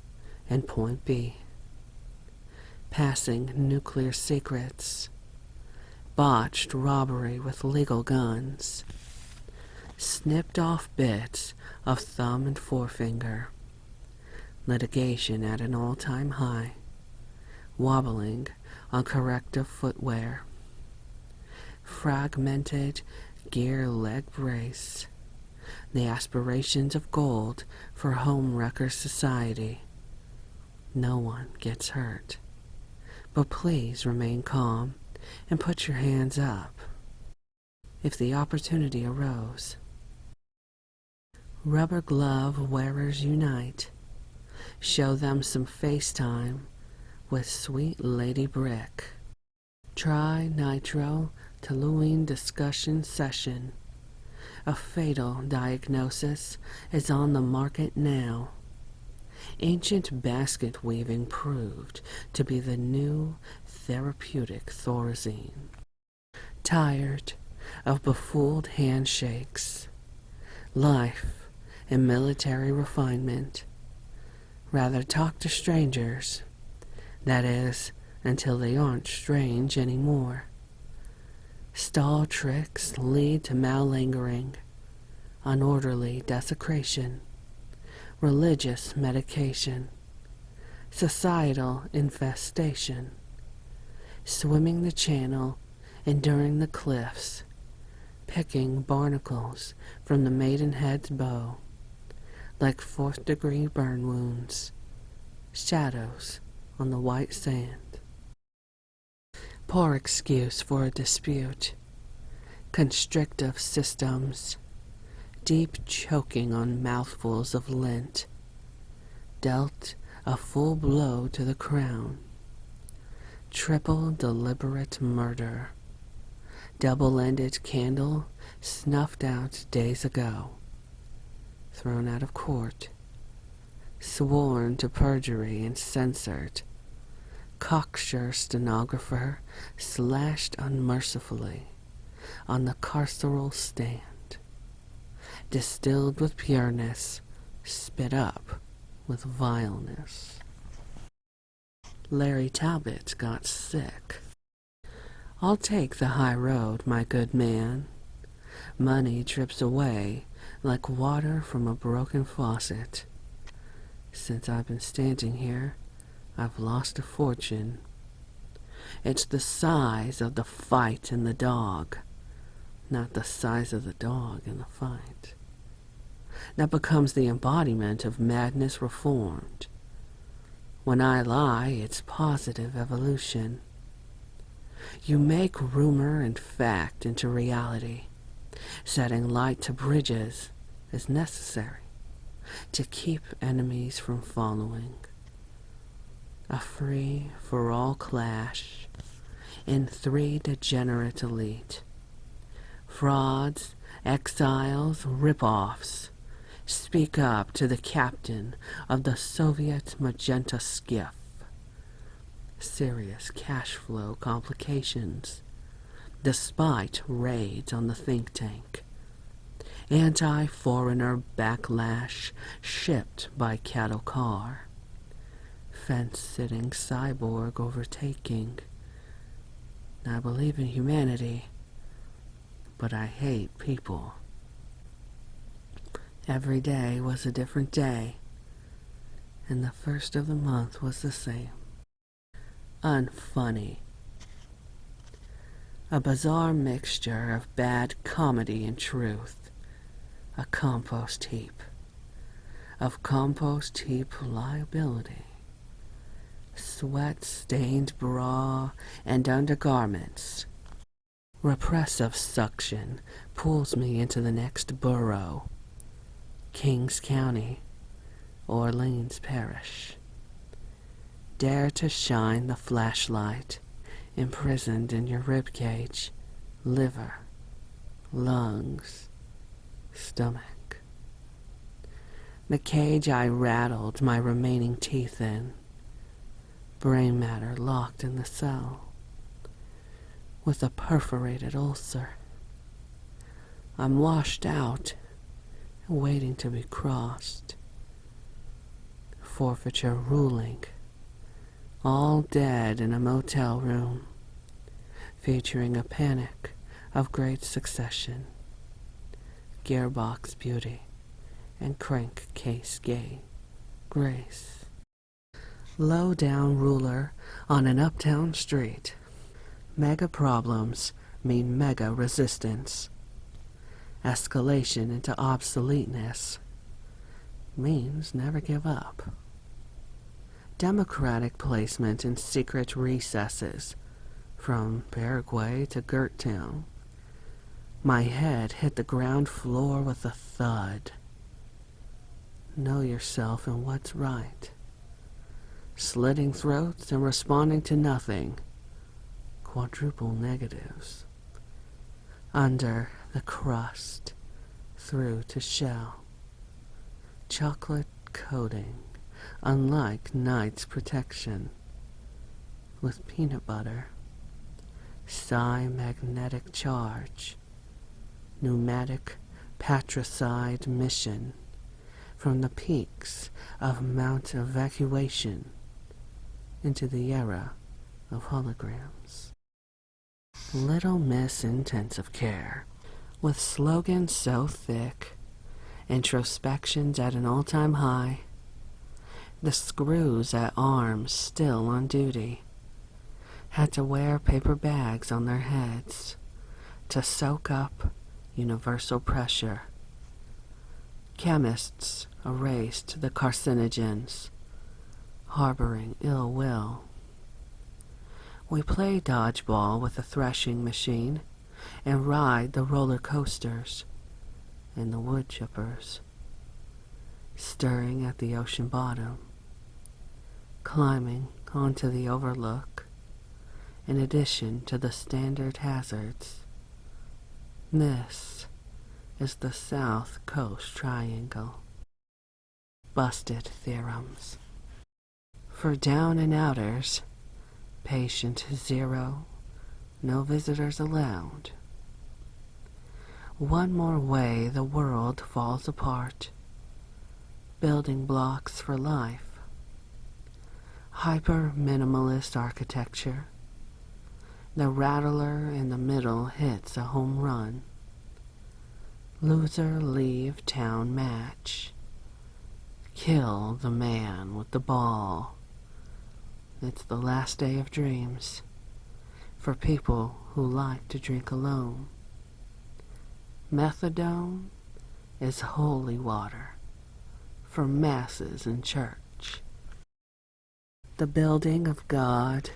and point B. Passing nuclear secrets. Botched robbery with legal guns. Snipped off bits of thumb and forefinger. Litigation at an all-time high. Wobbling on corrective footwear. Fragmented gear leg brace. The aspirations of gold for home wrecker society. No one gets hurt. But please remain calm and put your hands up if the opportunity arose. Rubber glove wearers unite. Show them some FaceTime with sweet Lady Brick. Try nitro toluene discussion session. A fatal diagnosis is on the market now. Ancient basket weaving proved to be the new therapeutic Thorazine. Tired of befooled handshakes, life and military refinement. Rather talk to strangers, that is, until they aren't strange anymore. Stall tricks lead to malingering, unorderly desecration, religious medication, societal infestation, swimming the channel, enduring the cliffs, picking barnacles from the maidenhead's bow, like fourth-degree burn wounds, shadows on the white sand. Poor excuse for a dispute, constrictive systems, deep choking on mouthfuls of lint, dealt a full blow to the crown, triple deliberate murder, double-ended candle snuffed out days ago, thrown out of court, sworn to perjury and censored, cocksure stenographer slashed unmercifully on the carceral stand, distilled with pureness, spit up with vileness. Larry Talbot got sick. I'll take the high road, my good man. Money drips away like water from a broken faucet. Since I've been standing here, I've lost a fortune. It's the size of the fight in the dog, not the size of the dog in the fight, that becomes the embodiment of madness reformed. When I lie, it's positive evolution. You make rumor and fact into reality, setting light to bridges is necessary to keep enemies from following. A free-for-all clash in three degenerate elite. Frauds, exiles, rip-offs. Speak up to the captain of the Soviet magenta skiff. Serious cash flow complications, despite raids on the think tank. Anti-foreigner backlash shipped by cattle car. Fence-sitting cyborg overtaking. I believe in humanity, but I hate people. Every day was a different day, and the first of the month was the same. Unfunny. A bizarre mixture of bad comedy and truth. A compost heap. Of compost heap liability. Sweat-stained bra and undergarments. Repressive suction pulls me into the next borough. Kings County, Orleans Parish. Dare to shine the flashlight, imprisoned in your ribcage, liver, lungs, stomach. The cage I rattled my remaining teeth in. Brain matter locked in the cell, with a perforated ulcer. I'm washed out, waiting to be crossed. Forfeiture ruling. All dead in a motel room, featuring a panic of great succession. Gearbox beauty and crankcase gay grace. Low-down ruler on an uptown street. Mega problems mean mega resistance. Escalation into obsoleteness means never give up. Democratic placement in secret recesses, from Paraguay to Gerttown. My head hit the ground floor with a thud. know yourself and what's right. Slitting throats and responding to nothing. Quadruple negatives. Under the crust, through to shell. Chocolate coating, unlike night's protection. With peanut butter. Psi magnetic charge. Pneumatic patricide mission from the peaks of Mount Evacuation into the era of holograms. Little Miss Intensive Care, with slogans so thick, introspections at an all-time high, the screws at arms still on duty, had to wear paper bags on their heads to soak up universal pressure. Chemists erased the carcinogens, harboring ill will. We play dodgeball with a threshing machine and ride the roller coasters and the wood chippers, stirring at the ocean bottom, climbing onto the overlook, in addition to the standard hazards. This is the South Coast Triangle. Busted theorems. For down and outers, patient 0, no visitors allowed. One more way the world falls apart. Building blocks for life. Hyper-minimalist architecture. The rattler in the middle hits a home run. Loser leave town match. Kill the man with the ball. It's the last day of dreams for people who like to drink alone. Methadone is holy water for masses in church. The building of God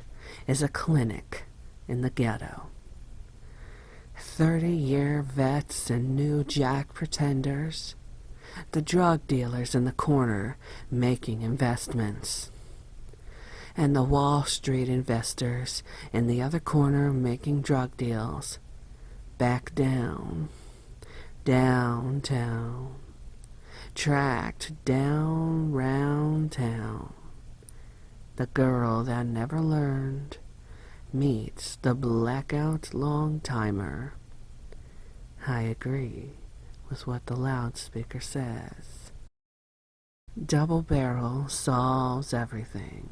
is a clinic in the ghetto. 30-year vets and new jack pretenders. The drug dealers in the corner making investments. And the Wall Street investors in the other corner making drug deals. Back down. Downtown. Tracked down round town. The girl that never learned meets the blackout long-timer. I agree with what the loudspeaker says. Double barrel solves everything.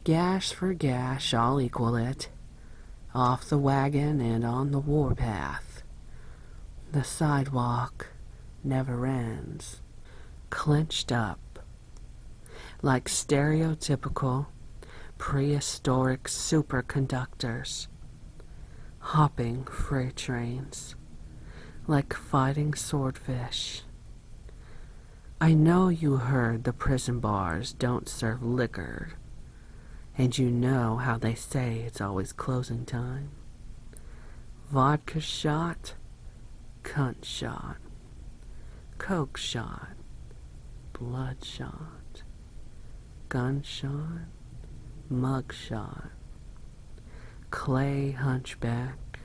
Gash for gash, I'll equal it. Off the wagon and on the warpath. The sidewalk never ends. Clenched up. Like stereotypical prehistoric superconductors, hopping freight trains, like fighting swordfish. I know you heard the prison bars don't serve liquor, and you know how they say it's always closing time. Vodka shot, cunt shot, coke shot, blood shot, gun shot, mug shot, clay hunchback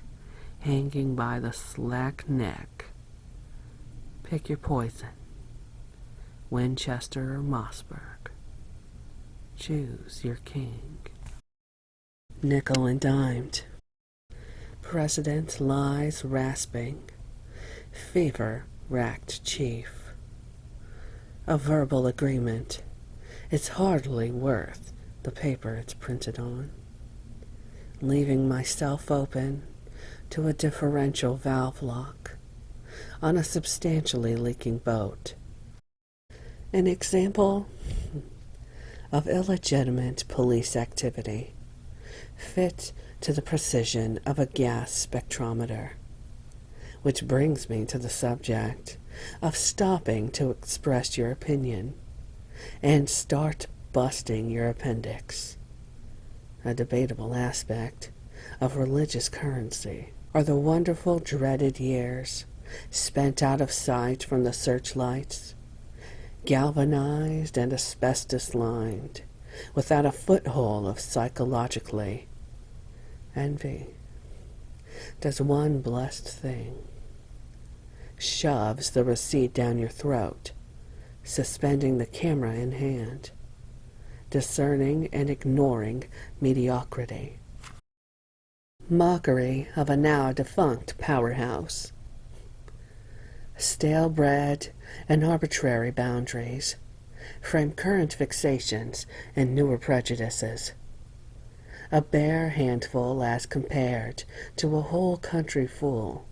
hanging by the slack neck. Pick your poison, Winchester or Mossberg. Choose your king. Nickel and dimed. President lies rasping. Fever-racked chief. A verbal agreement. It's hardly worth the paper it's printed on. Leaving myself open to a differential valve lock on a substantially leaking boat. An example of illegitimate police activity, fit to the precision of a gas spectrometer. Which brings me to the subject of stopping to express your opinion and start busting your appendix. A debatable aspect of religious currency are the wonderful dreaded years spent out of sight from the searchlights, galvanized and asbestos-lined, without a foothold of psychologically. Envy does one blessed thing. Shoves the receipt down your throat, suspending the camera in hand, discerning and ignoring mediocrity. Mockery of a now-defunct powerhouse. Stale bread and arbitrary boundaries frame current fixations and newer prejudices. A bare handful as compared to a whole country full.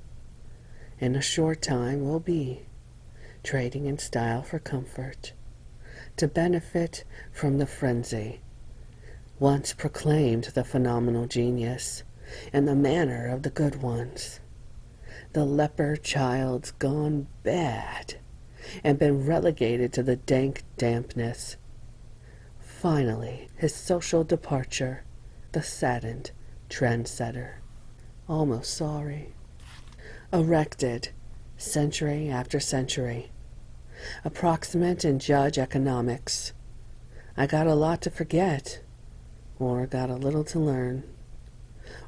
In a short time will be trading in style for comfort, to benefit from the frenzy, once proclaimed the phenomenal genius and the manner of the good ones. The leper child's gone bad and been relegated to the dank dampness. Finally, his social departure, the saddened trendsetter, almost sorry. Erected, century after century, approximate in judge economics. I got a lot to forget, or got a little to learn,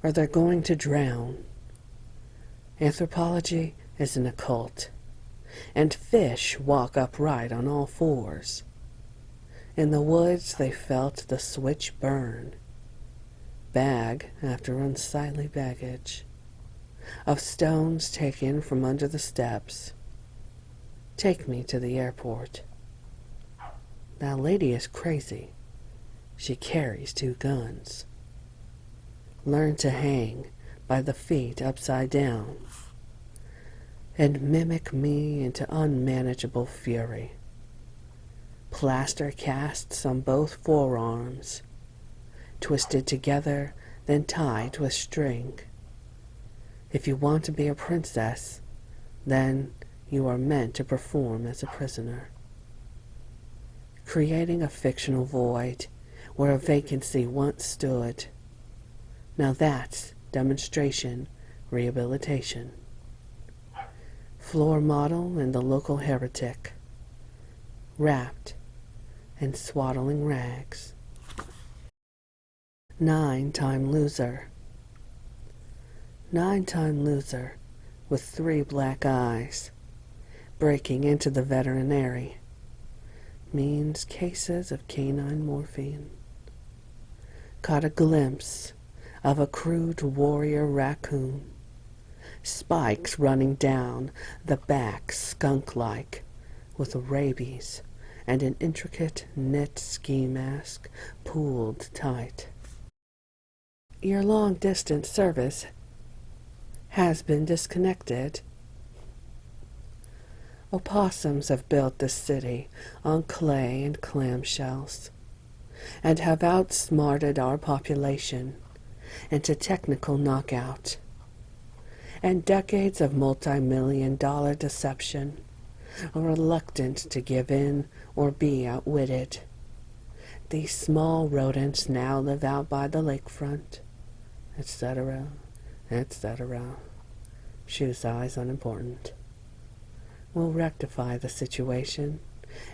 or they're going to drown. Anthropology is an occult, and fish walk upright on all fours. In the woods they felt the switch burn, bag after unsightly baggage, of stones taken from under the steps. Take me to the airport. That lady is crazy. She carries 2 guns. Learn to hang by the feet upside down, and mimic me into unmanageable fury. Plaster casts on both forearms, twisted together, then tied with string. If you want to be a princess, then you are meant to perform as a prisoner. Creating a fictional void where a vacancy once stood. Now that's demonstration rehabilitation. Floor model and the local heretic, wrapped in swaddling rags. 9-time loser. 9-time loser with 3 black eyes, breaking into the veterinary, means cases of canine morphine. Caught a glimpse of a crude warrior raccoon, spikes running down the back skunk-like, with rabies and an intricate knit ski mask pulled tight. Your long-distance service has been disconnected. Opossums have built this city on clay and clamshells, and have outsmarted our population into technical knockout. And decades of multi-million-dollar deception are reluctant to give in or be outwitted. These small rodents now live out by the lakefront, etc., etc. Shoe size unimportant. We'll rectify the situation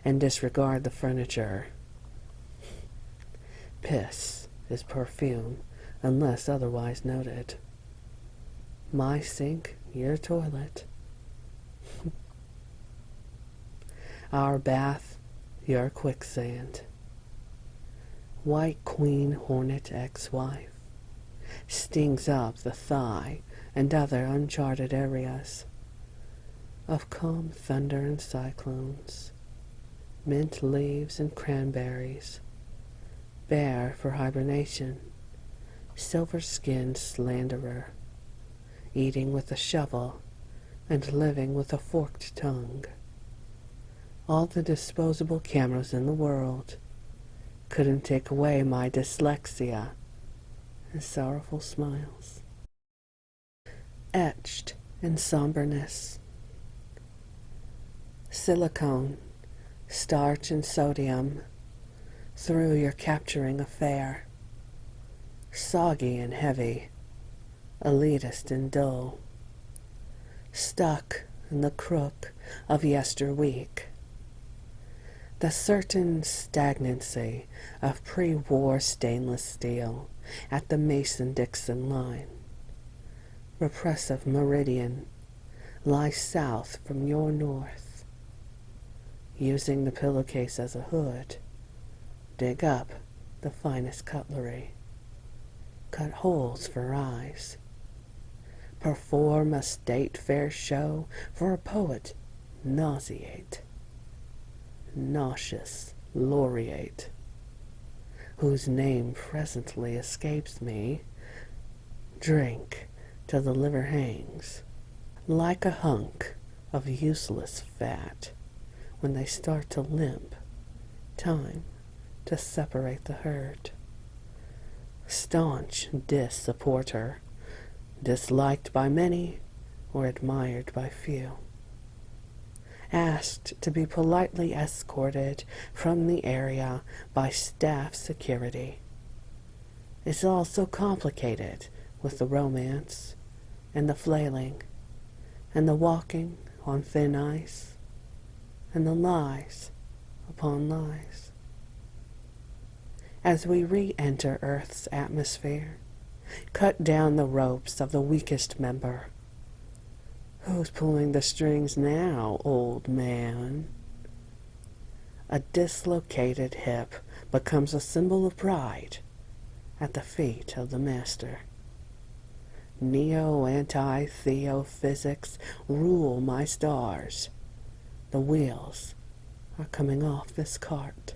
and disregard the furniture. Piss is perfume unless otherwise noted. My sink, your toilet. Our bath, your quicksand. White queen hornet ex-wife stings up the thigh and other uncharted areas of calm thunder and cyclones, mint leaves and cranberries, bare for hibernation, silver-skinned slanderer, eating with a shovel and living with a forked tongue. All the disposable cameras in the world couldn't take away my dyslexia and sorrowful smiles. Etched in somberness. Silicone, starch and sodium through your capturing affair. Soggy and heavy, elitist and dull. Stuck in the crook of yesterweek. The certain stagnancy of pre-war stainless steel at the Mason-Dixon line. Repressive meridian lies south from your north. Using the pillowcase as a hood, dig up the finest cutlery. Cut holes for eyes. Perform a state fair show for a poet nauseate. Nauseous laureate, whose name presently escapes me, drink till the liver hangs, like a hunk of useless fat. When they start to limp, time to separate the herd. Staunch dis-supporter, disliked by many or admired by few. Asked to be politely escorted from the area by staff security. It's all so complicated with the romance and the flailing and the walking on thin ice and the lies upon lies. As we re-enter Earth's atmosphere, cut down the ropes of the weakest member. Who's pulling the strings now, old man? A dislocated hip becomes a symbol of pride at the feet of the master. Neo-anti-theophysics rule my stars. The wheels are coming off this cart.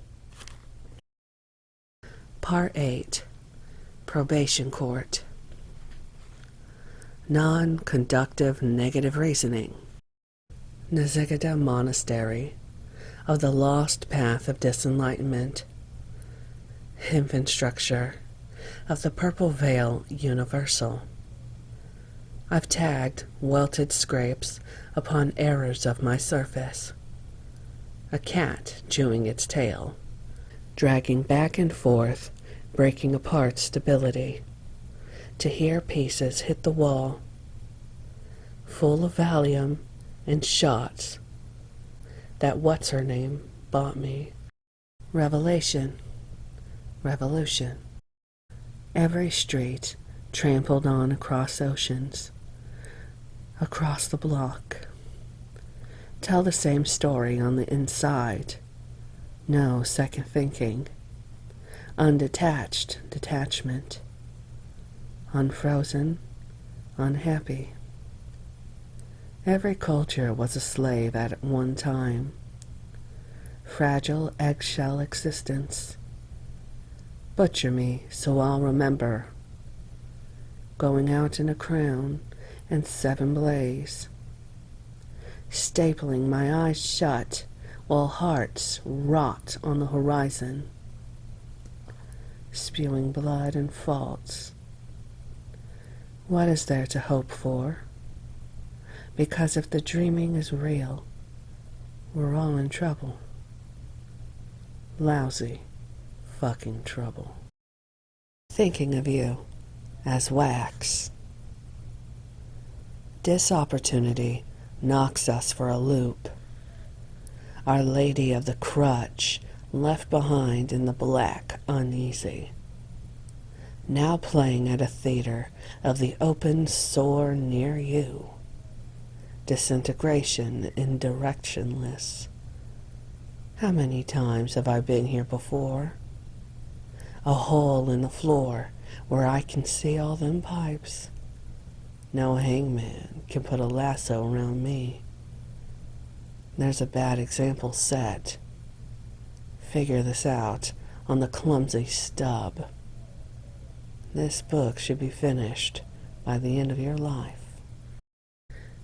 Part 8. Probation Court. Non-conductive negative reasoning. Eyehategod Monastery of the Lost Path of Disenlightenment. Infant structure of the Purple Veil Universal. I've tagged welted scrapes upon errors of my surface. A cat chewing its tail, dragging back and forth, breaking apart stability, to hear pieces hit the wall, full of Valium and shots that what's-her-name bought me. Revelation, revolution. Every street trampled on across oceans, across the block. Tell the same story on the inside. No second thinking. Undetached detachment. Unfrozen, unhappy. Every culture was a slave at one time. Fragile eggshell existence. Butcher me so I'll remember. Going out in a crown and 7 blaze. Stapling my eyes shut while hearts rot on the horizon. Spewing blood and faults. What is there to hope for? Because if the dreaming is real, we're all in trouble. Lousy fucking trouble. Thinking of you as wax. This opportunity knocks us for a loop. Our Lady of the Crutch left behind in the black uneasy. Now playing at a theater of the open sore near you. Disintegration in directionless. How many times have I been here before? A hole in the floor where I can see all them pipes. No hangman can put a lasso around me. There's a bad example set. Figure this out on the clumsy stub. This book should be finished by the end of your life.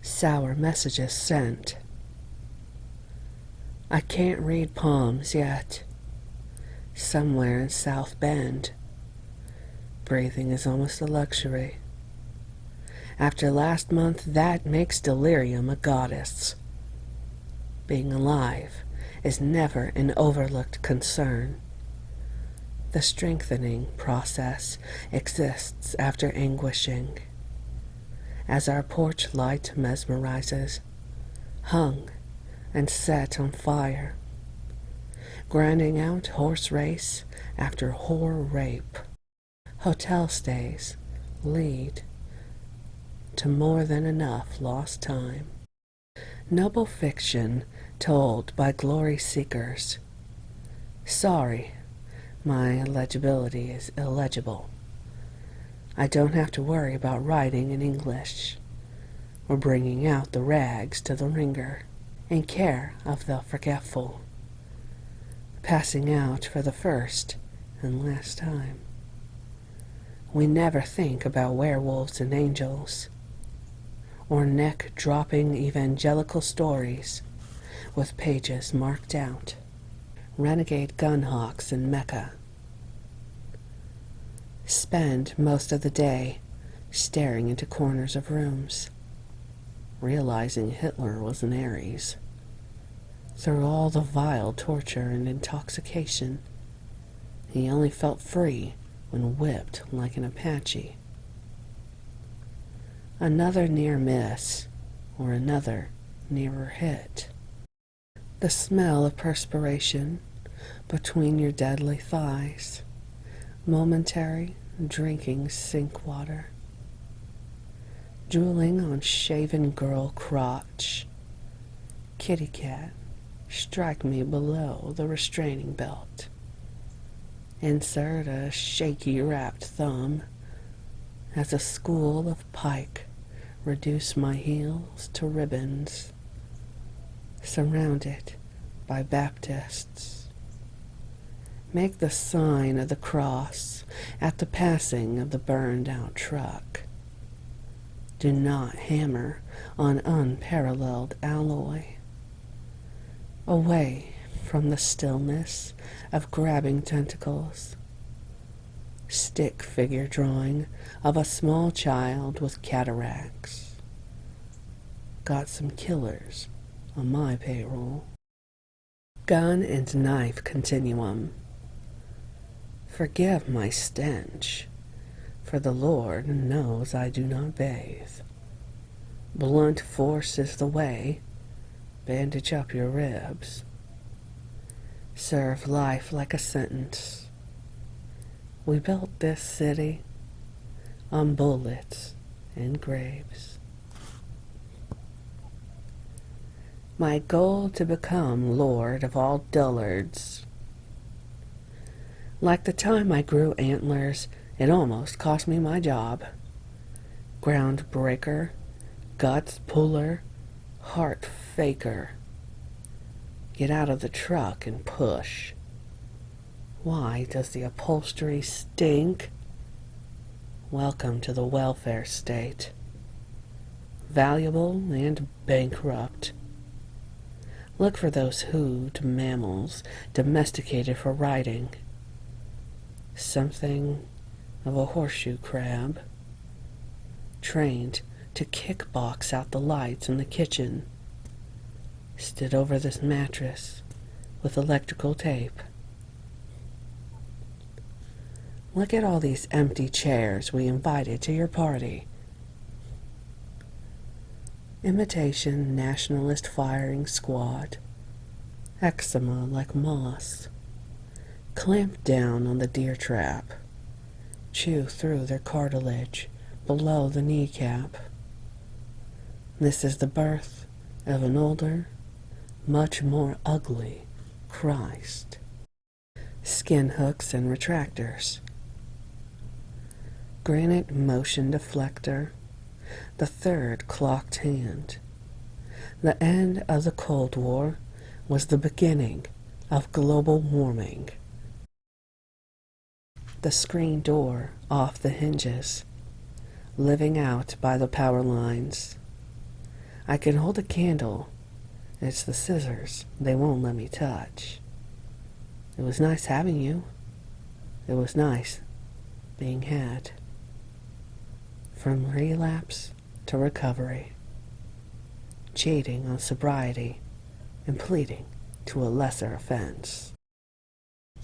Sour messages sent. I can't read palms yet. Somewhere in South Bend. Breathing is almost a luxury. After last month, that makes delirium a goddess. Being alive is never an overlooked concern. The strengthening process exists after anguishing. As our porch light mesmerizes, hung and set on fire. grinding out horse race after whore rape. Hotel stays lead to more than enough lost time. Noble fiction told by glory seekers. Sorry, my legibility is illegible. I don't have to worry about writing in English, or bringing out the rags to the wringer, in care of the forgetful, passing out for the first and last time. We never think about werewolves and angels, or neck-dropping evangelical stories with pages marked out, renegade gun hawks in Mecca. Spend most of the day staring into corners of rooms, realizing Hitler was an Aries. Through all the vile torture and intoxication, he only felt free when whipped like an Apache. Another near miss, or another nearer hit. The smell of perspiration between your deadly thighs, momentary drinking sink water, drooling on shaven girl crotch, kitty cat, strike me below the restraining belt. Insert a shaky wrapped thumb as a school of pike reduce my heels to ribbons, surrounded by Baptists. Make the sign of the cross at the passing of the burned-out truck. Do not hammer on unparalleled alloy. Away from the stillness of grabbing tentacles. Stick figure drawing of a small child with cataracts. Got some killers on my payroll. Gun and knife continuum. Forgive my stench, for the Lord knows I do not bathe. Blunt force is the way. Bandage up your ribs. Serve life like a sentence. We built this city on bullets and graves. My goal to become Lord of all dullards. Like the time I grew antlers, it almost cost me my job. Groundbreaker, guts puller, heart faker. Get out of the truck and push. Why does the upholstery stink? Welcome to the welfare state. Valuable and bankrupt. Look for those hooved mammals domesticated for riding. Something of a horseshoe crab, trained to kickbox out the lights in the kitchen, stood over this mattress with electrical tape. Look at all these empty chairs we invited to your party. Imitation nationalist firing squad, eczema like moss, clamp down on the deer trap, chew through their cartilage below the kneecap. This is the birth of an older, much more ugly Christ. Skin hooks and retractors. Granite motion deflector. The third clocked hand. The end of the Cold War was the beginning of global warming. The screen door off the hinges, living out by the power lines. I can hold a candle. It's the scissors they won't let me touch. It was nice having you. It was nice being had. From relapse to recovery. Cheating on sobriety and pleading to a lesser offense.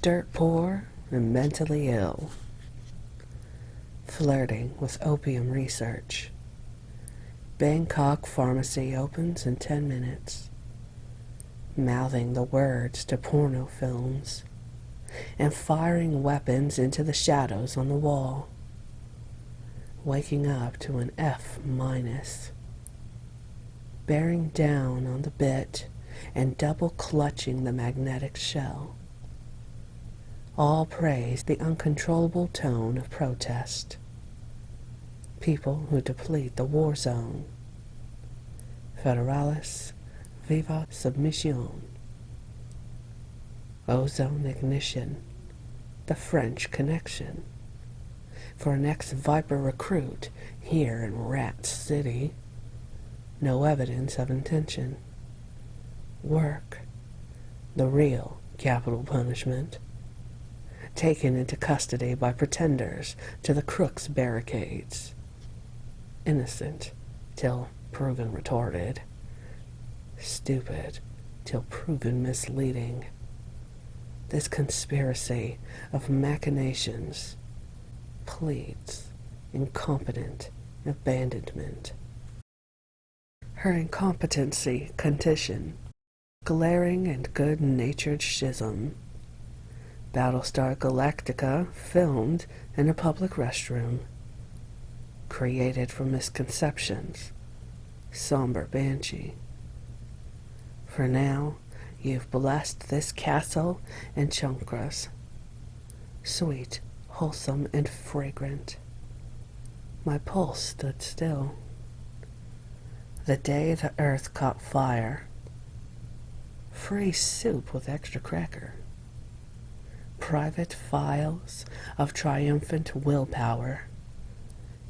Dirt poor and mentally ill. Flirting with opium research. Bangkok pharmacy opens in 10 minutes. mouthing the words to porno films, and firing weapons into the shadows on the wall, waking up to an F minus, bearing down on the bit and double clutching the magnetic shell. All praise the uncontrollable tone of protest. People who deplete the war zone. Federalis viva submission. Ozone ignition. The French connection. For an ex-Viper recruit here in Rat City. No evidence of intention. Work. The real capital punishment. Taken into custody by pretenders to the crooks' barricades. Innocent till proven retarded. Stupid till proven misleading. This conspiracy of machinations pleads incompetent abandonment. Her incompetency condition, glaring and good-natured schism. Battlestar Galactica filmed in a public restroom. Created from misconceptions. Somber banshee. For now, you've blessed this castle and chankras. Sweet, wholesome, and fragrant. My pulse stood still. The day the earth caught fire. Free soup with extra cracker. Private files of triumphant willpower.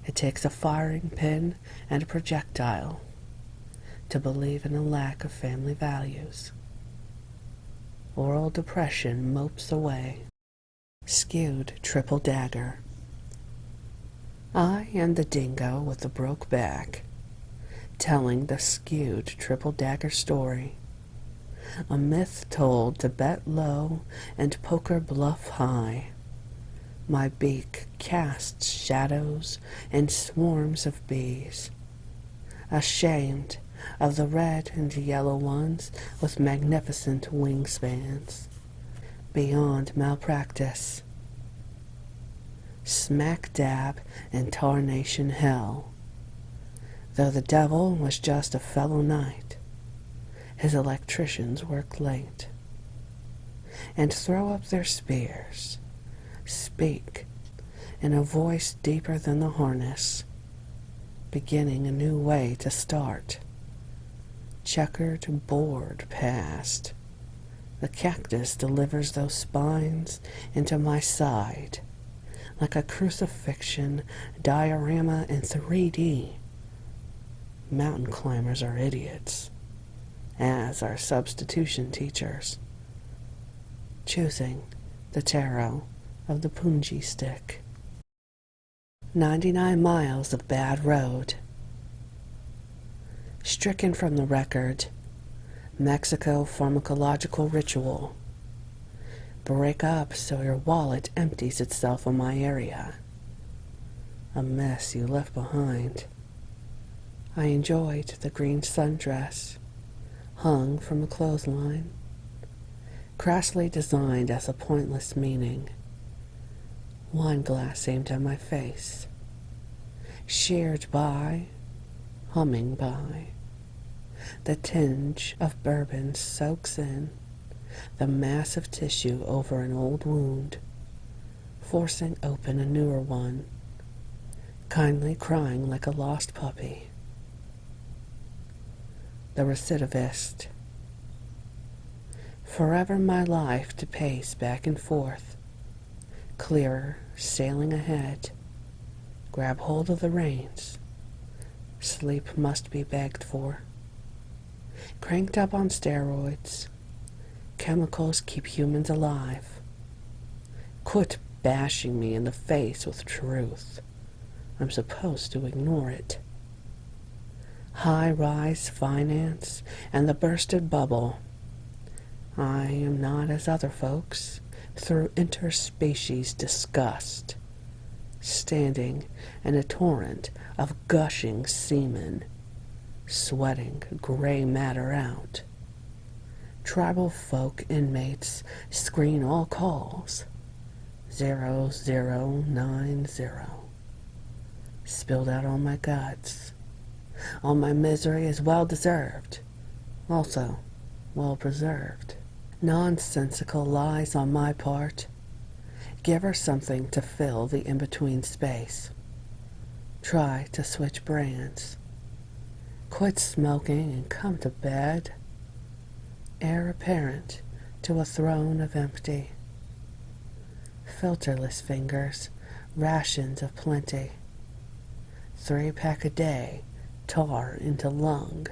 It takes a firing pin and a projectile to believe in a lack of family values. Oral depression mopes away. Skewed triple dagger. I am the dingo with the broke back, telling the skewed triple dagger story. A myth told to bet low and poker bluff high. My beak casts shadows and swarms of bees, ashamed of the red and yellow ones with magnificent wingspans, beyond malpractice. Smack dab in tarnation hell, though the devil was just a fellow knight. His electricians work late, and throw up their spears, speak in a voice deeper than the harness, beginning a new way to start. Checkered board past, the cactus delivers those spines into my side, like a crucifixion diorama in 3D. Mountain climbers are idiots, as are substitution teachers, choosing the tarot of the punji stick. 99 miles of bad road. Stricken from the record. Mexico pharmacological ritual. Break up so your wallet empties itself on my area. A mess you left behind. I enjoyed the green sundress, hung from a clothesline, crassly designed as a pointless meaning. Wine glass aimed at my face, sheared by, humming by. The tinge of bourbon soaks in the massive tissue over an old wound, forcing open a newer one, kindly crying like a lost puppy. The recidivist. Forever my life to pace back and forth, clearer, sailing ahead, grab hold of the reins. Sleep must be begged for. Cranked up on steroids. Chemicals keep humans alive. Quit bashing me in the face with truth. I'm supposed to ignore it. High-rise finance and the bursted bubble. I am not as other folks through interspecies disgust, standing in a torrent of gushing semen, sweating gray matter out, Tribal folk inmates screen all calls. 0090. Spilled out all my guts. All my misery is well deserved, also well preserved. Nonsensical lies on my part. Give her something to fill the in-between space. Try to switch brands. Quit smoking and come to bed. Heir apparent to a throne of empty. Filterless fingers, rations of plenty. 3-pack a day, tar into lung.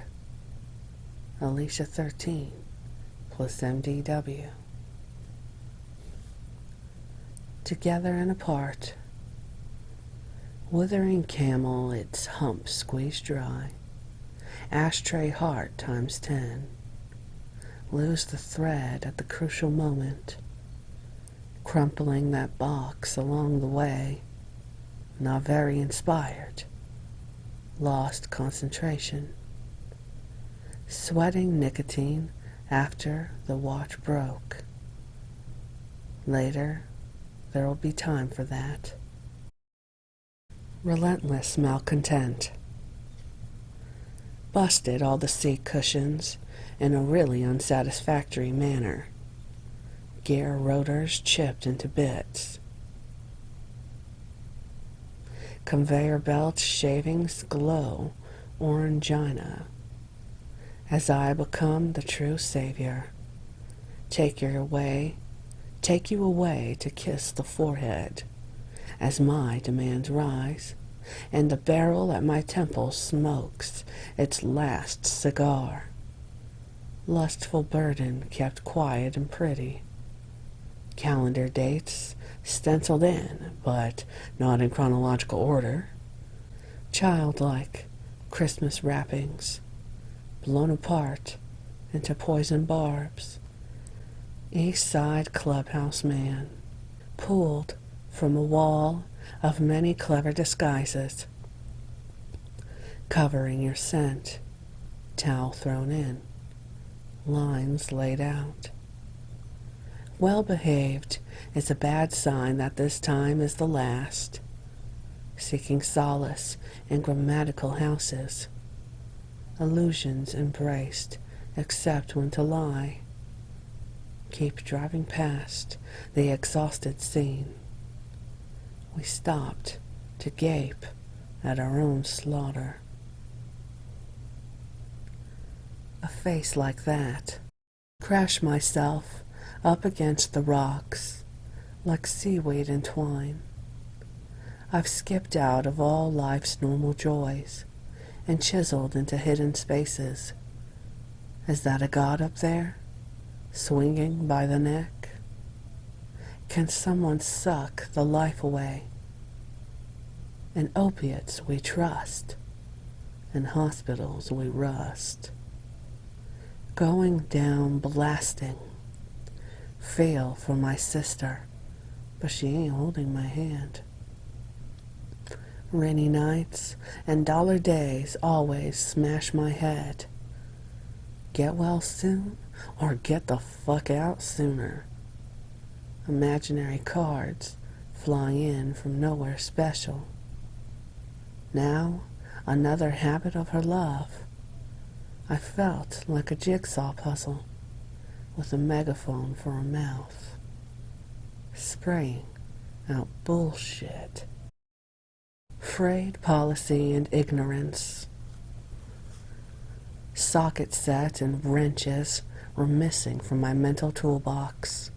Alicia 13 plus MDW. Together and apart. Withering camel, its hump squeezed dry. Ashtray heart times 10. Lose the thread at the crucial moment. Crumpling that box along the way. Not very inspired. Lost concentration. Sweating nicotine after the watch broke. Later, there will be time for that. Relentless malcontent. Busted all the seat cushions in a really unsatisfactory manner. Gear rotors chipped into bits. Conveyor belt shavings glow orangina. As I become the true savior, take you away to kiss the forehead, as my demands rise, and the barrel at my temple smokes its last cigar. Lustful burden kept quiet and pretty. Calendar dates stenciled in, but not in chronological order. Childlike Christmas wrappings, blown apart into poison barbs. East Side clubhouse man, pulled from a wall of many clever disguises, covering your scent, towel thrown in, lines laid out. Well behaved is a bad sign that this time is the last, seeking solace in grammatical houses, illusions embraced except when to lie. Keep driving past the exhausted scene. We stopped to gape at our own slaughter. A face like that. Crash myself up against the rocks like seaweed and twine. I've skipped out of all life's normal joys and chiseled into hidden spaces. Is that a god up there, swinging by the neck? Can someone suck the life away? In opiates we trust, in hospitals we rust. Going down blasting. Feel for my sister, but she ain't holding my hand. Rainy nights and dollar days always smash my head. Get well soon or get the fuck out sooner. Imaginary cards flying in from nowhere special. Now, another habit of her love. I felt like a jigsaw puzzle with a megaphone for a mouth, spraying out bullshit. Frayed policy and ignorance. Socket set and wrenches were missing from my mental toolbox.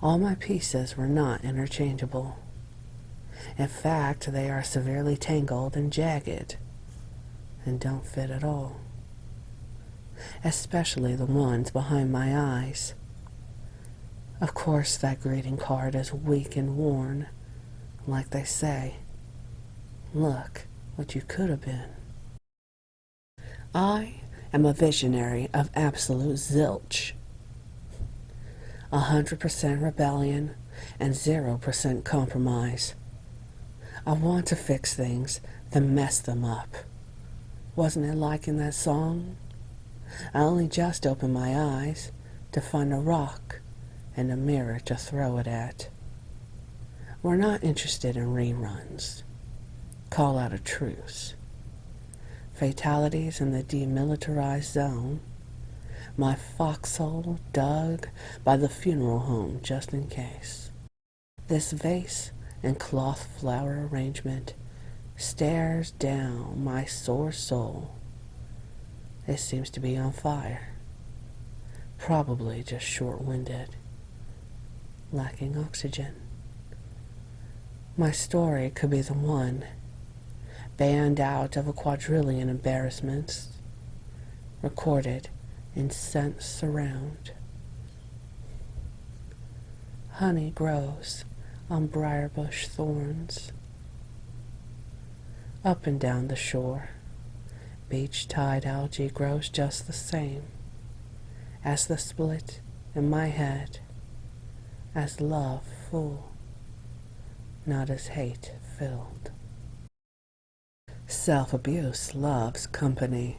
All my pieces were not interchangeable. In fact, they are severely tangled and jagged, and don't fit at all. Especially the ones behind my eyes. Of course, that greeting card is weak and worn, like they say. Look what you could have been. I am a visionary of absolute zilch. 100% rebellion and 0% compromise. I want to fix things, then mess them up. Wasn't it like in that song? I only just opened my eyes to find a rock and a mirror to throw it at. We're not interested in reruns. Call out a truce. Fatalities in the demilitarized zone. My foxhole dug by the funeral home just in case. This vase and cloth flower arrangement stares down my sore soul. It seems to be on fire. Probably just short-winded. Lacking oxygen. My story could be the one, banned out of a quadrillion embarrassments, recorded in sense surround. Honey grows on briarbush thorns. Up and down the shore, beach tide algae grows just the same as the split in my head, as love full, not as hate filled. Self-abuse loves company.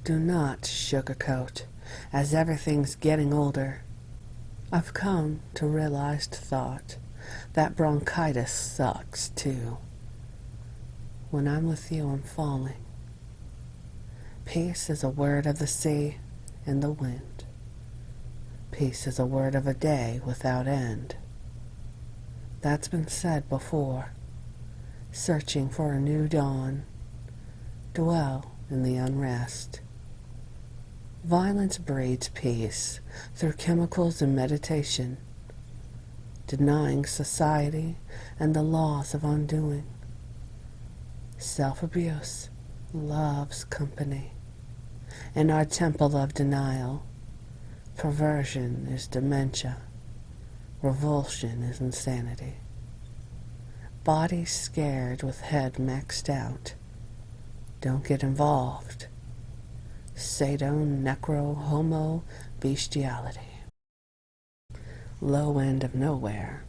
Do not sugarcoat, as everything's getting older. I've come to realized thought that bronchitis sucks too. When I'm with you, I'm falling. Peace is a word of the sea and the wind. Peace is a word of a day without end. That's been said before. Searching for a new dawn. Dwell in the unrest. Violence breeds peace through chemicals and meditation, denying society and the laws of undoing. Self-abuse loves company. In our temple of denial, perversion is dementia, revulsion is insanity. Body scared with head maxed out. Don't get involved. Sado, necro, homo, bestiality. Low end of nowhere.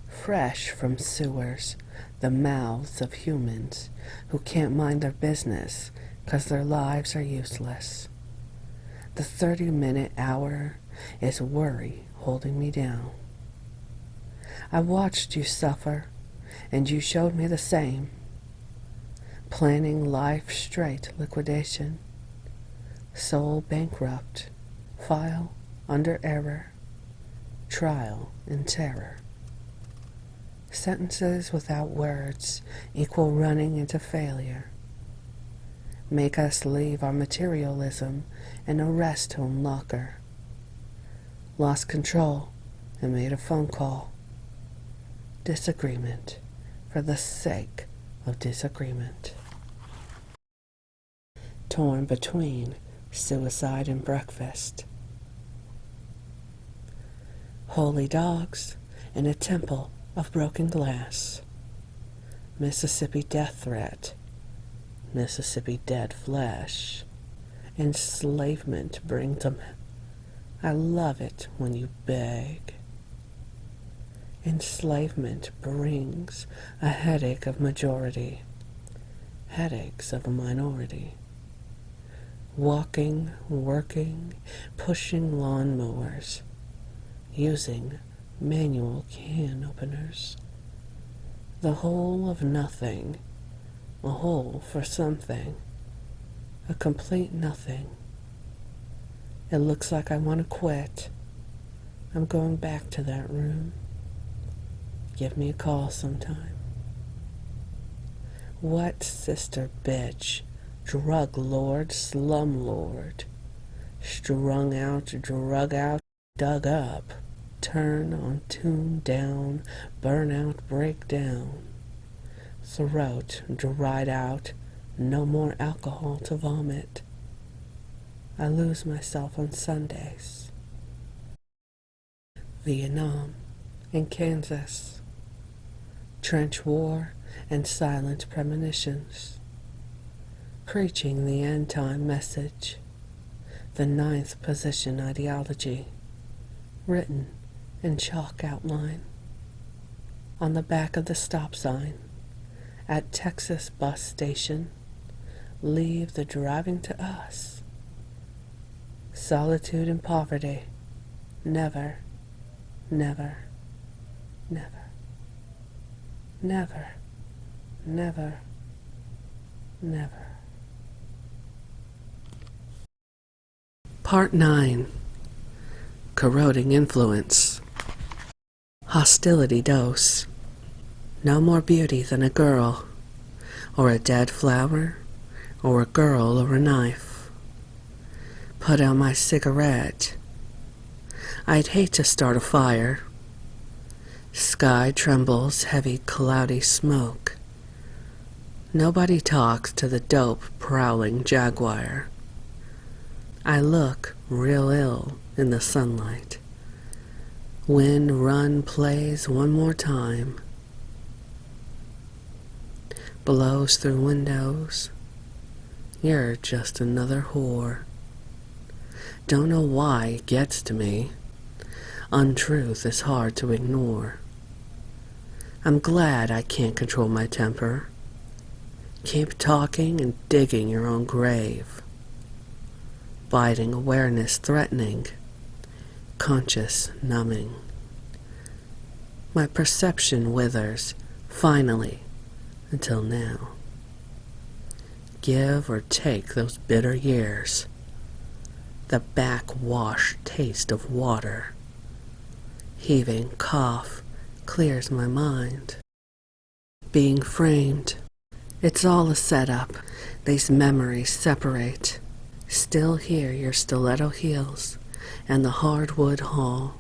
Fresh from sewers, the mouths of humans who can't mind their business 'cause their lives are useless. The 30-minute hour is worry holding me down. I watched you suffer, and you showed me the same. Planning life straight liquidation. Soul bankrupt. File under error. Trial in terror. Sentences without words equal running into failure. Make us leave our materialism in a rest home locker. Lost control and made a phone call. Disagreement for the sake of disagreement. Torn between suicide and breakfast. Holy dogs in a temple of broken glass. Mississippi death threat. Mississippi dead flesh. Enslavement brings them. I love it when you beg. Enslavement brings a headache of majority. Headaches of a minority. Walking, working, pushing lawnmowers. Using manual can openers. The whole of nothing. A whole for something. A complete nothing. It looks like I want to quit. I'm going back to that room. Give me a call sometime. What sister bitch, drug lord, slum lord, strung out, drug out, dug up, turn on, tune down, burn out, break down, throat dried out, no more alcohol to vomit. I lose myself on Sundays. Vietnam and Kansas. Trench war and silent premonitions. Preaching the end-time message. The ninth position ideology. Written in chalk outline. On the back of the stop sign. At Texas bus station. Leave the driving to us. Solitude and poverty. Never, never, never, never, never, never. Part 9. Corroding influence. Hostility dose. No more beauty than a girl, or a dead flower, or a girl or a knife. Put out my cigarette. I'd hate to start a fire. Sky trembles, heavy cloudy smoke. Nobody talks to the dope prowling jaguar. I look real ill in the sunlight. Wind Run plays one more time. Blows through windows. You're just another whore. Don't know why it gets to me. Untruth is hard to ignore. I'm glad I can't control my temper. Keep talking and digging your own grave. Biting awareness threatening. Conscious numbing. My perception withers, finally, until now. Give or take those bitter years. The backwash taste of water. Heaving cough clears my mind. Being framed. It's all a setup. These memories separate. Still hear your stiletto heels and the hardwood hall.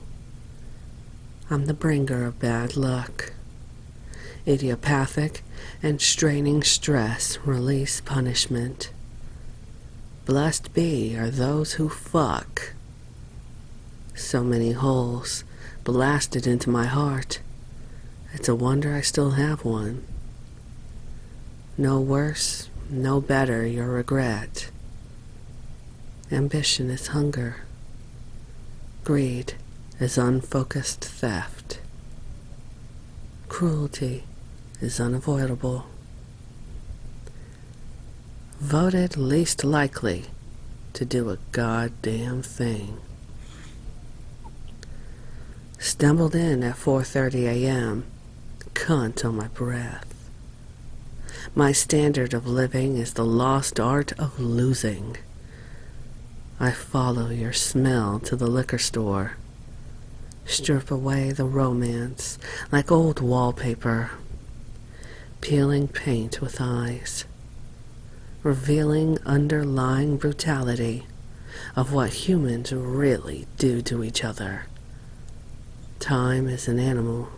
I'm the bringer of bad luck. Idiopathic and straining stress release punishment. Blessed be are those who fuck. So many holes blasted into my heart. It's a wonder I still have one. No worse, no better your regret. Ambition is hunger. Greed is unfocused theft. Cruelty is unavoidable. Voted least likely to do a goddamn thing. Stumbled in at 4:30 a.m. Cunt on my breath. My standard of living is the lost art of losing. I follow your smell to the liquor store. Strip away the romance like old wallpaper. Peeling paint with eyes. Revealing underlying brutality of what humans really do to each other. Time is an animal.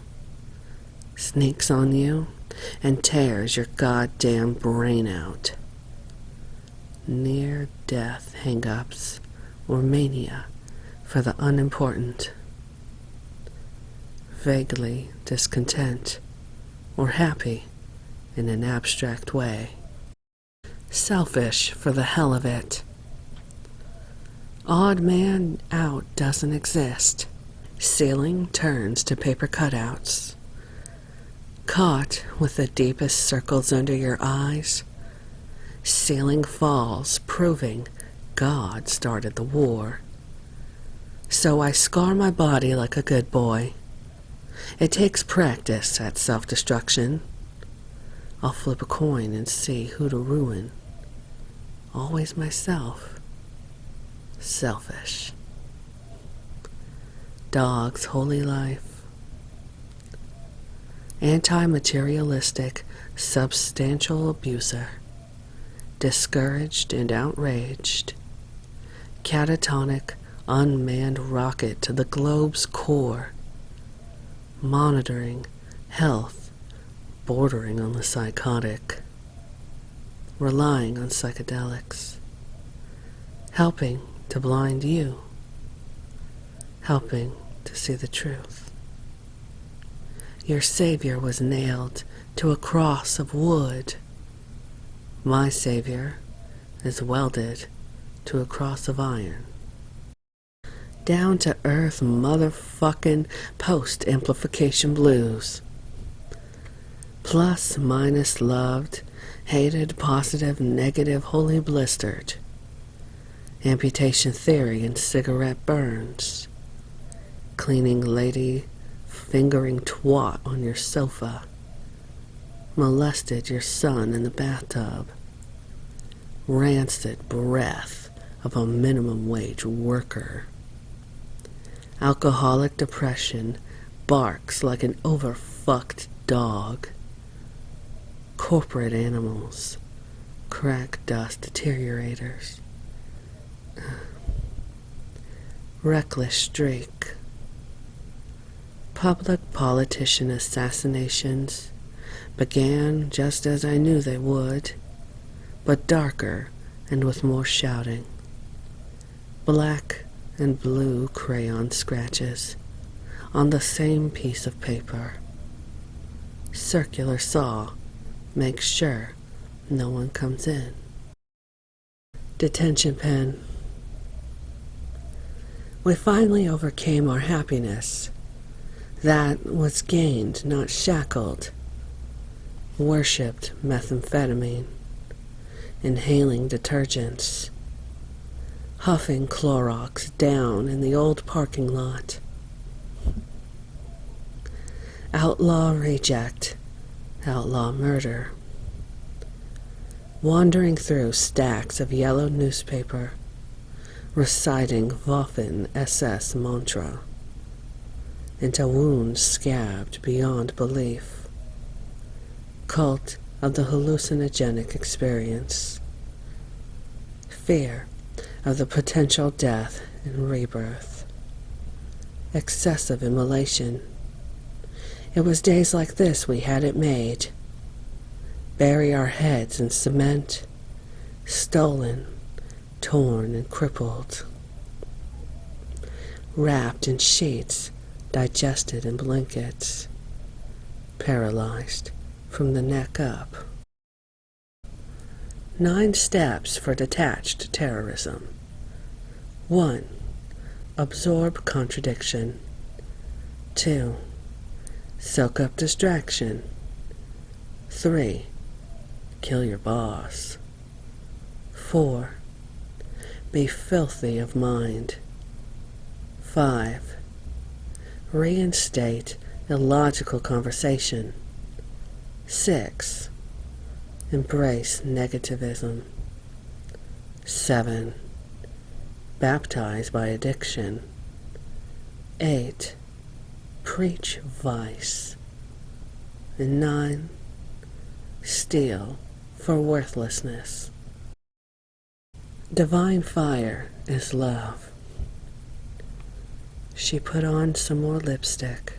Sneaks on you and tears your goddamn brain out. Near-death hang-ups or mania for the unimportant. Vaguely discontent or happy in an abstract way. Selfish for the hell of it. Odd man out doesn't exist. Ceiling turns to paper cutouts. Caught with the deepest circles under your eyes. Ceiling falls, proving God started the war. So I scar my body like a good boy. It takes practice at self-destruction. I'll flip a coin and see who to ruin. Always myself. Selfish. Dog's holy life. Anti-materialistic, substantial abuser. Discouraged and outraged. Catatonic, unmanned rocket to the globe's core. Monitoring health, bordering on the psychotic. Relying on psychedelics. Helping to blind you. Helping to see the truth. Your Savior was nailed to a cross of wood. My Savior is welded to a cross of iron. Down to earth motherfucking post-amplification blues. Plus minus loved Hated, positive, negative, wholly blistered. Amputation theory and cigarette burns. Cleaning lady, fingering twat on your sofa. Molested your son in the bathtub. Rancid breath of a minimum wage worker. Alcoholic depression barks like an overfucked dog. Corporate animals, crack dust deteriorators. Reckless streak. Public politician assassinations began just as I knew they would, but darker and with more shouting. Black and blue crayon scratches on the same piece of paper. Circular saw makes sure no one comes in. Detention pen. We finally overcame our happiness. That was gained, not shackled. Worshipped methamphetamine. Inhaling detergents. Huffing Clorox down in the old parking lot. Outlaw reject. Outlaw murder. Wandering through stacks of yellow newspaper, reciting Waffen SS mantra, into wounds scabbed beyond belief. Cult of the hallucinogenic experience. Fear of the potential death and rebirth. Excessive immolation. It was days like this we had it made. Bury our heads in cement, stolen, torn and crippled. Wrapped in sheets, digested in blankets. Paralyzed from the neck up. 9 steps for detached terrorism. 1. Absorb contradiction. 2. Soak up distraction. 3. Kill your boss. 4. Be filthy of mind. 5. Reinstate illogical conversation. 6. Embrace negativism. 7. Baptize by addiction. 8. Preach vice. And 9. Steal for worthlessness. Divine fire is love. She put on some more lipstick.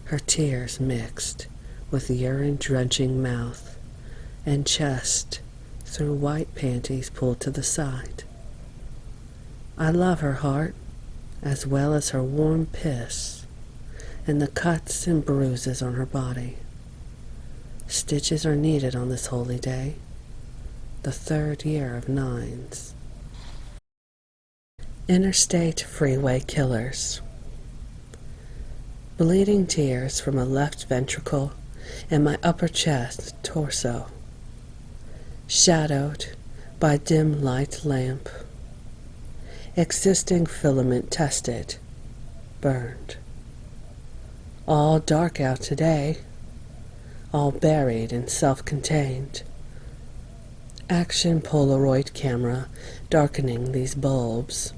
Her tears mixed with urine-drenching mouth and chest through white panties pulled to the side. I love her heart as well as her warm piss and the cuts and bruises on her body. Stitches are needed on this holy day, the 3rd year of 9s. Interstate freeway killers. Bleeding tears from a left ventricle and my upper chest, torso. Shadowed by dim light lamp. Existing filament tested, burned. All dark out today, all buried and self-contained. Action Polaroid camera darkening these bulbs.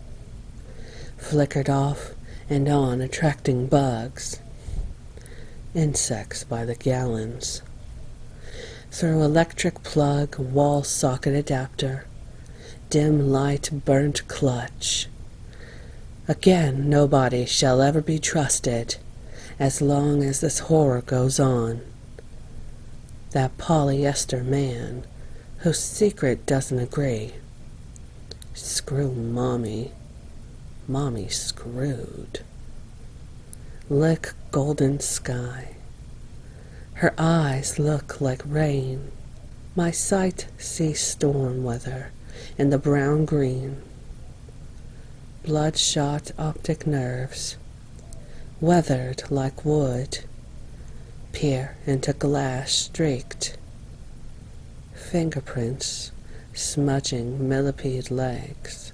Flickered off and on, attracting bugs. Insects by the gallons. Through electric plug, wall socket adapter. Dim light burnt clutch. Again, nobody shall ever be trusted as long as this horror goes on. That polyester man whose secret doesn't agree. Screw Mommy. Mommy screwed. Lick golden sky. Her eyes look like rain. My sight sees storm weather in the brown-green. Bloodshot optic nerves, weathered like wood, peer into glass streaked. fingerprints smudging millipede legs,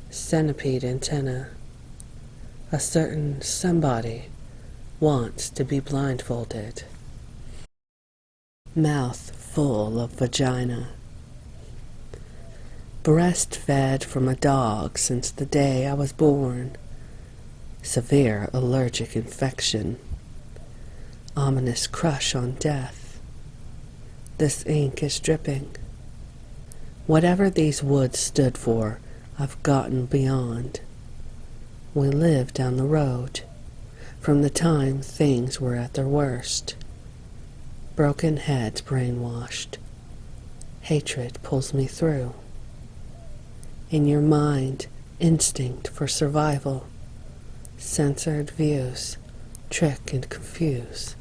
centipede antenna. A certain somebody wants to be blindfolded. Mouth full of vagina. Breastfed from a dog since the day I was born. Severe allergic infection. Ominous crush on death. This ink is dripping. Whatever these woods stood for, I've gotten beyond. We live down the road, from the time things were at their worst. Broken heads brainwashed. Hatred pulls me through. In your mind, instinct for survival. Censored views, trick and confuse.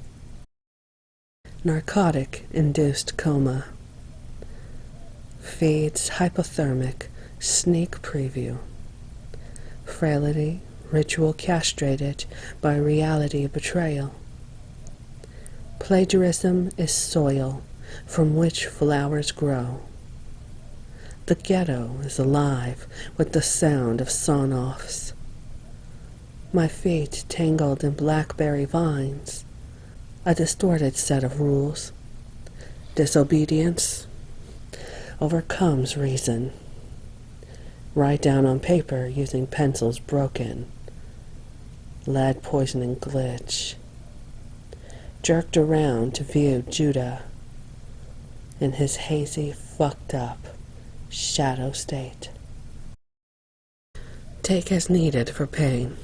Narcotic-induced coma. Feeds hypothermic, sneak preview. Frailty, ritual castrated by reality betrayal. Plagiarism is soil from which flowers grow. The ghetto is alive with the sound of sawn-offs. My feet tangled in blackberry vines, a distorted set of rules. Disobedience overcomes reason. Write down on paper using pencils broken. Lead poisoning glitch. Jerked around to view Judah in his hazy, fucked up shadow state. Take as needed for pain.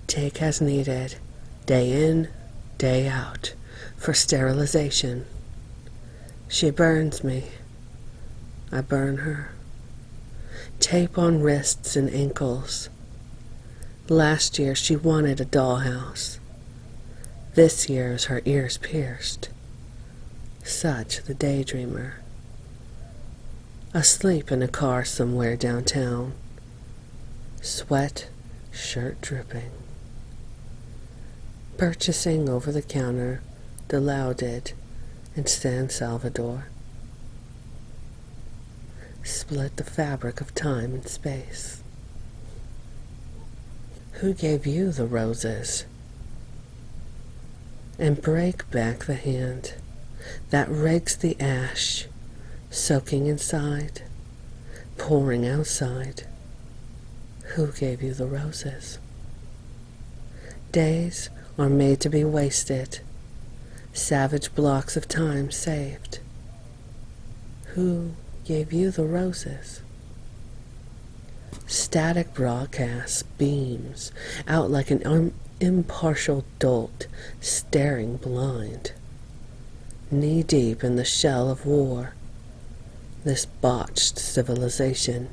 Take as needed, day in, day out, for sterilization. She burns me. I burn her. Tape on wrists and ankles. Last year she wanted a dollhouse. This year's her ears pierced. Such the daydreamer. Asleep in a car somewhere downtown. Sweat, shirt dripping. Purchasing over the counter, Dilaudid in San Salvador. Split the fabric of time and space. Who gave you the roses? And break back the hand that rakes the ash, soaking inside, pouring outside. Who gave you the roses? Days are made to be wasted, savage blocks of time saved. Who gave you the roses? Static broadcast beams out like an impartial dolt staring blind. Knee-deep in the shell of war, this botched civilization,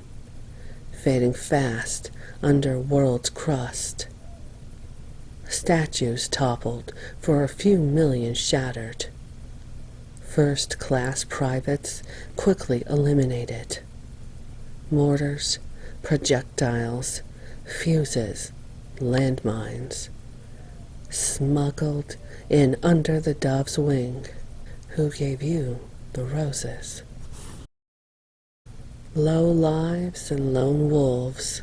fading fast under world's crust. Statues toppled for a few million shattered. First-class privates quickly eliminated. Mortars, projectiles, fuses, landmines, smuggled in under the dove's wing. Who gave you the roses? Low lives and lone wolves.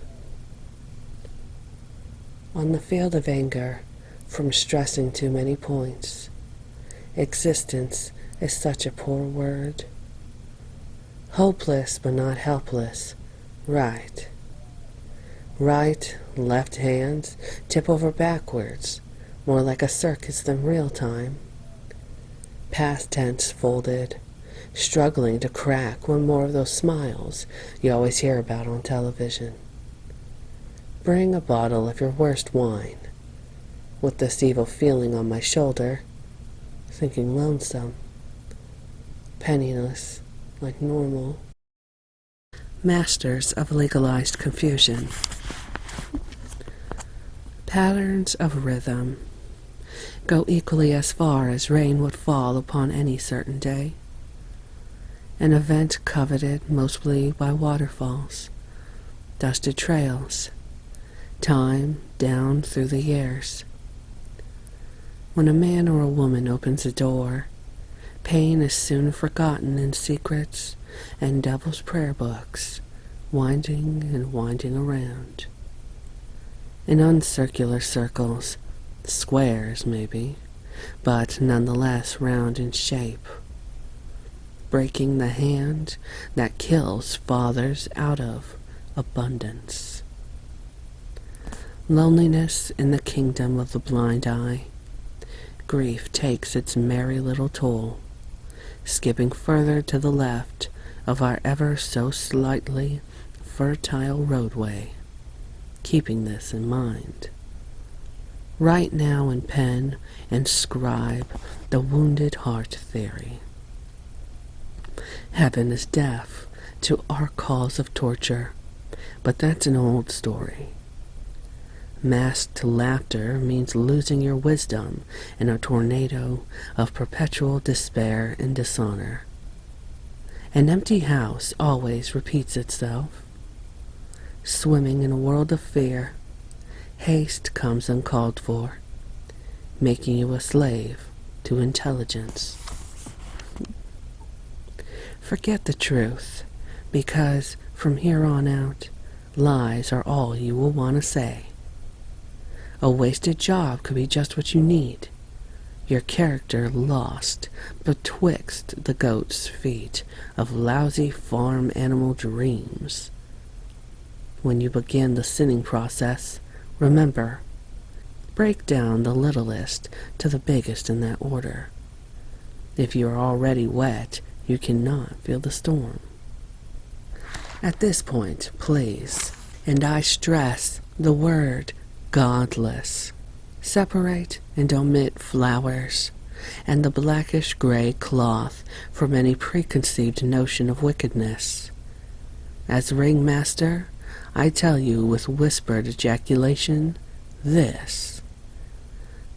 On the field of anger, from stressing too many points, existence is such a poor word. Hopeless but not helpless, right. Right, left hands tip over backwards, more like a circus than real time. Past tense folded, struggling to crack one more of those smiles you always hear about on television. Bring a bottle of your worst wine. With this evil feeling on my shoulder, thinking lonesome, penniless, like normal. Masters of legalized confusion. Patterns of rhythm go equally as far as rain would fall upon any certain day. An event coveted mostly by waterfalls, dusted trails, time down through the years. When a man or a woman opens a door, Pain is soon forgotten in secrets and devil's prayer books, winding and winding around. In uncircular circles, squares maybe, but nonetheless round in shape, breaking the hand that kills fathers out of abundance. Loneliness in the kingdom of the blind eye. Grief takes its merry little toll, skipping further to the left of our ever so slightly fertile roadway, keeping this in mind. Write now in pen and scribe the wounded heart theory. Heaven is deaf to our calls of torture, but that's an old story. Masked laughter means losing your wisdom in a tornado of perpetual despair and dishonor. An empty house always repeats itself. Swimming in a world of fear, haste comes uncalled for, making you a slave to intelligence. Forget the truth, because from here on out, lies are all you will want to say. A wasted job could be just what you need. Your character lost betwixt the goat's feet of lousy farm animal dreams. When you begin the sinning process, remember, break down the littlest to the biggest in that order. If you are already wet, you cannot feel the storm. At this point, please, and I stress the word godless, separate and omit flowers and the blackish-gray cloth from any preconceived notion of wickedness. As ringmaster, I tell you with whispered ejaculation this: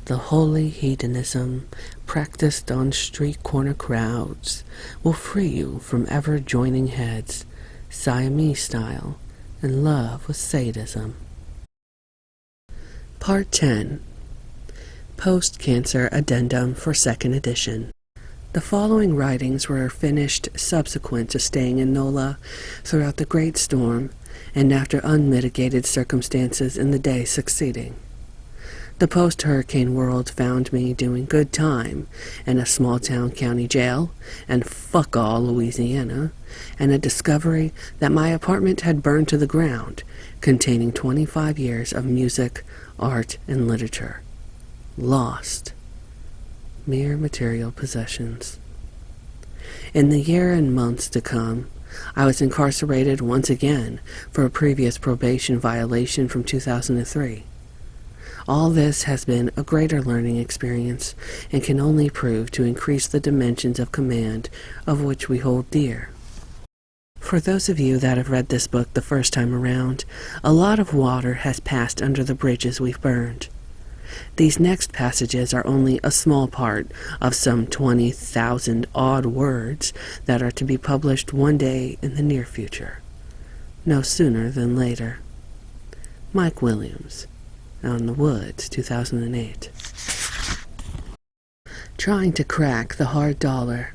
the holy hedonism practiced on street corner crowds will free you from ever joining heads, Siamese style, in love with sadism. Part 10. Post-Cancer Addendum for 2nd edition. The following writings were finished subsequent to staying in NOLA throughout the Great Storm and after unmitigated circumstances in the day succeeding. The post-hurricane world found me doing good time in a small-town county jail and fuck-all Louisiana, and a discovery that my apartment had burned to the ground, containing 25 years of music, art, and literature. Lost. Mere material possessions. In the year and months to come, I was incarcerated once again for a previous probation violation from 2003. All this has been a greater learning experience and can only prove to increase the dimensions of command of which we hold dear. For those of you that have read this book the first time around, a lot of water has passed under the bridges we've burned. These next passages are only a small part of some 20,000 odd words that are to be published one day in the near future. No sooner than later. Mike Williams, Out in the Woods, 2008. Trying to crack the hard dollar.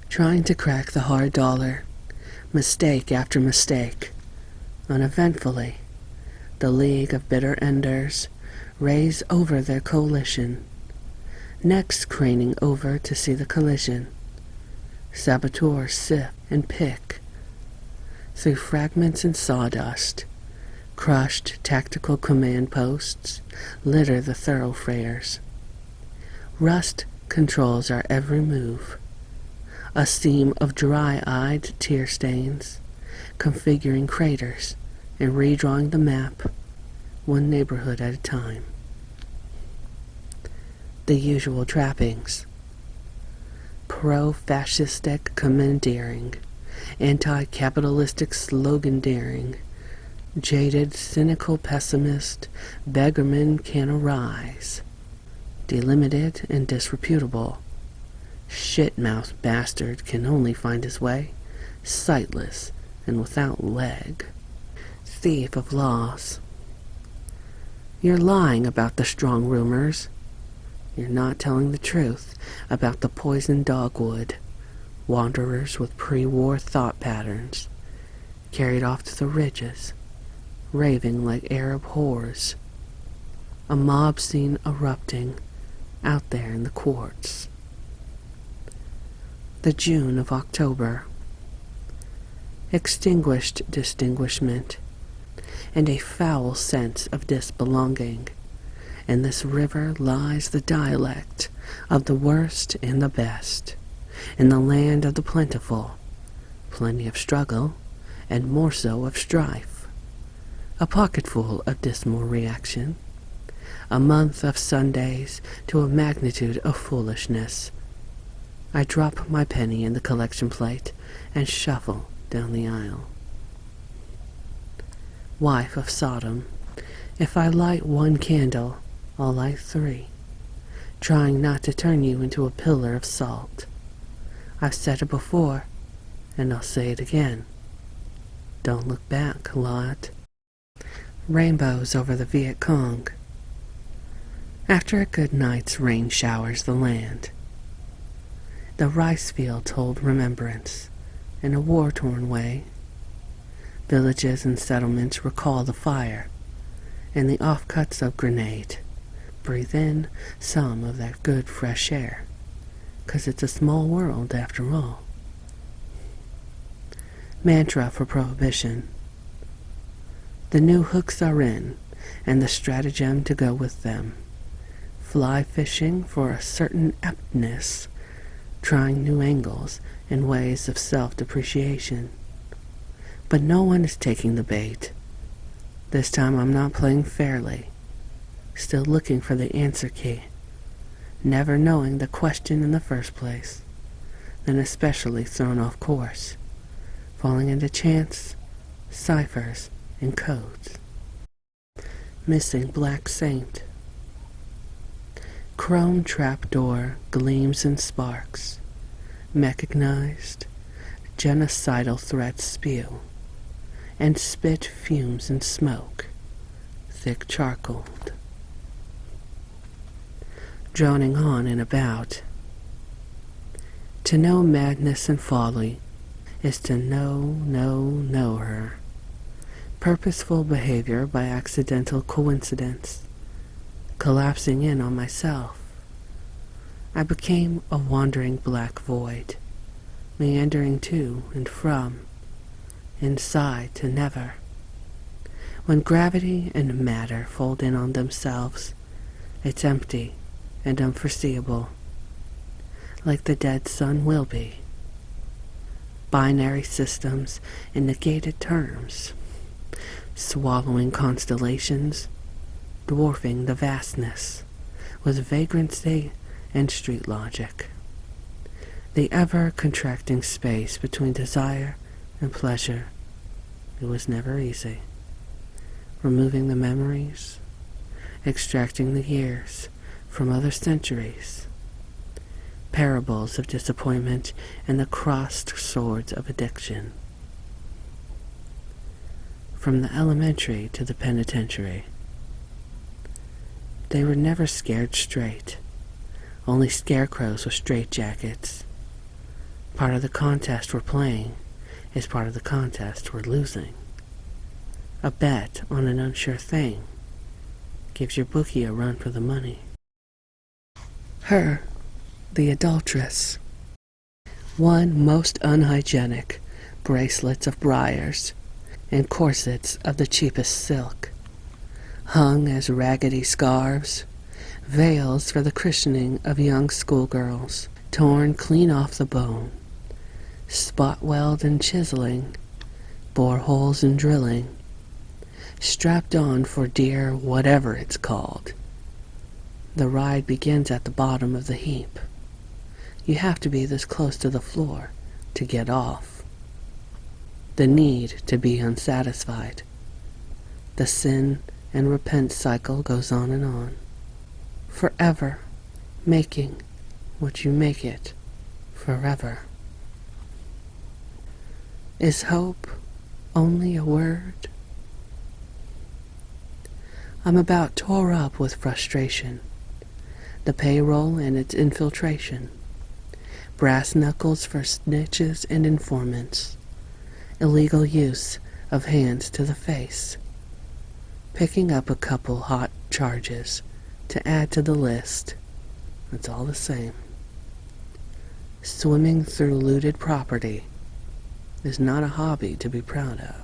Trying to crack the hard dollar. Mistake after mistake. Uneventfully, the League of Bitter Enders raise over their coalition, necks craning over to see the collision. Saboteurs sift and pick through fragments and sawdust. Crushed tactical command posts litter the thoroughfares. Rust controls our every move. A seam of dry-eyed tear stains, configuring craters and redrawing the map, one neighborhood at a time. The usual trappings. Pro-fascistic commandeering, anti-capitalistic slogan daring, jaded, cynical pessimist, beggarman can arise, delimited and disreputable. Shitmouth bastard can only find his way, sightless and without leg. Thief of laws. You're lying about the strong rumors. you're not telling the truth about the poisoned dogwood, wanderers with pre-war thought patterns, carried off to the ridges, raving like Arab whores, a mob scene erupting out there in the quartz. The June of October. Extinguished distinguishment, and a foul sense of disbelonging. In this river lies the dialect of the worst and the best, in the land of the plentiful, plenty of struggle, and more so of strife, a pocketful of dismal reaction, a month of Sundays to a magnitude of foolishness. I drop my penny in the collection plate and shuffle down the aisle. Wife of Sodom, if I light one candle, I'll light 3, trying not to turn you into a pillar of salt. I've said it before, and I'll say it again. Don't look back, lot. Rainbows over the Viet Cong. After a good night's rain showers the land. The rice fields hold remembrance, in a war-torn way. Villages and settlements recall the fire, and the offcuts of grenade. Breathe in some of that good fresh air, 'cause it's a small world after all. Mantra for prohibition. The new hooks are in, and the stratagem to go with them. Fly fishing for a certain aptness, trying new angles and ways of self-depreciation. But no one is taking the bait. This time I'm not playing fairly, still looking for the answer key, never knowing the question in the first place, then especially thrown off course, falling into chance, ciphers, and codes. Missing Black Saint. Chrome trapdoor gleams and sparks. Mechanized, genocidal threats spew, and spit fumes and smoke, thick charcoaled. Droning on and about. To know madness and folly is to know her. Purposeful behavior by accidental coincidence, collapsing in on myself. I became a wandering black void, meandering to and from, inside to never. When gravity and matter fold in on themselves, it's empty and unforeseeable, like the dead sun will be. Binary systems in negated terms, swallowing constellations, dwarfing the vastness with vagrancy and street logic. The ever-contracting space between desire and pleasure, it was never easy. Removing the memories, extracting the years from other centuries, parables of disappointment and the crossed swords of addiction. From the elementary to the penitentiary. They were never scared straight, only scarecrows with straitjackets. Part of the contest we're playing is part of the contest we're losing. A bet on an unsure thing gives your bookie a run for the money. Her, the adulteress. One most unhygienic, bracelets of briars, and corsets of the cheapest silk, hung as raggedy scarves, veils for the christening of young schoolgirls, torn clean off the bone, spot weld and chiseling, bore holes and drilling, strapped on for dear whatever it's called. The ride begins at the bottom of the heap. You have to be this close to the floor to get off. The need to be unsatisfied. The sin and repent cycle goes on and on. Forever making what you make it forever. Is hope only a word? I'm about tore up with frustration. the payroll and its infiltration, brass knuckles for snitches and informants, illegal use of hands to the face, picking up a couple hot charges to add to the list. It's all the same. Swimming through looted property is not a hobby to be proud of.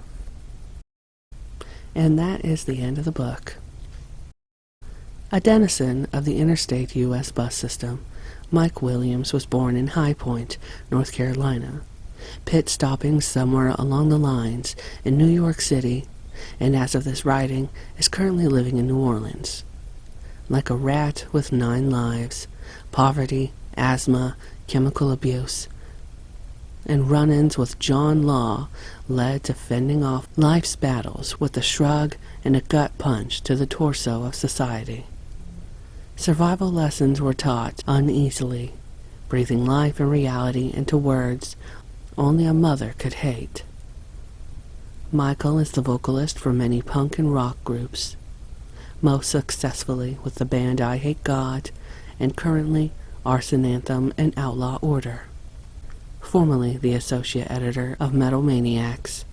And that is the end of the book. A denizen of the interstate U.S. bus system, Mike Williams was born in High Point, North Carolina, pit stopping somewhere along the lines in New York City, and as of this writing, is currently living in New Orleans. Like a rat with 9 lives, poverty, asthma, chemical abuse, and run-ins with John Law led to fending off life's battles with a shrug and a gut punch to the torso of society. Survival lessons were taught uneasily, breathing life and reality into words only a mother could hate. Michael is the vocalist for many punk and rock groups, most successfully with the band Eyehategod, and currently Arson Anthem and Outlaw Order. Formerly the associate editor of Metal Maniacs,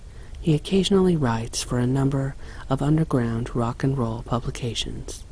he occasionally writes for a number of underground rock and roll publications.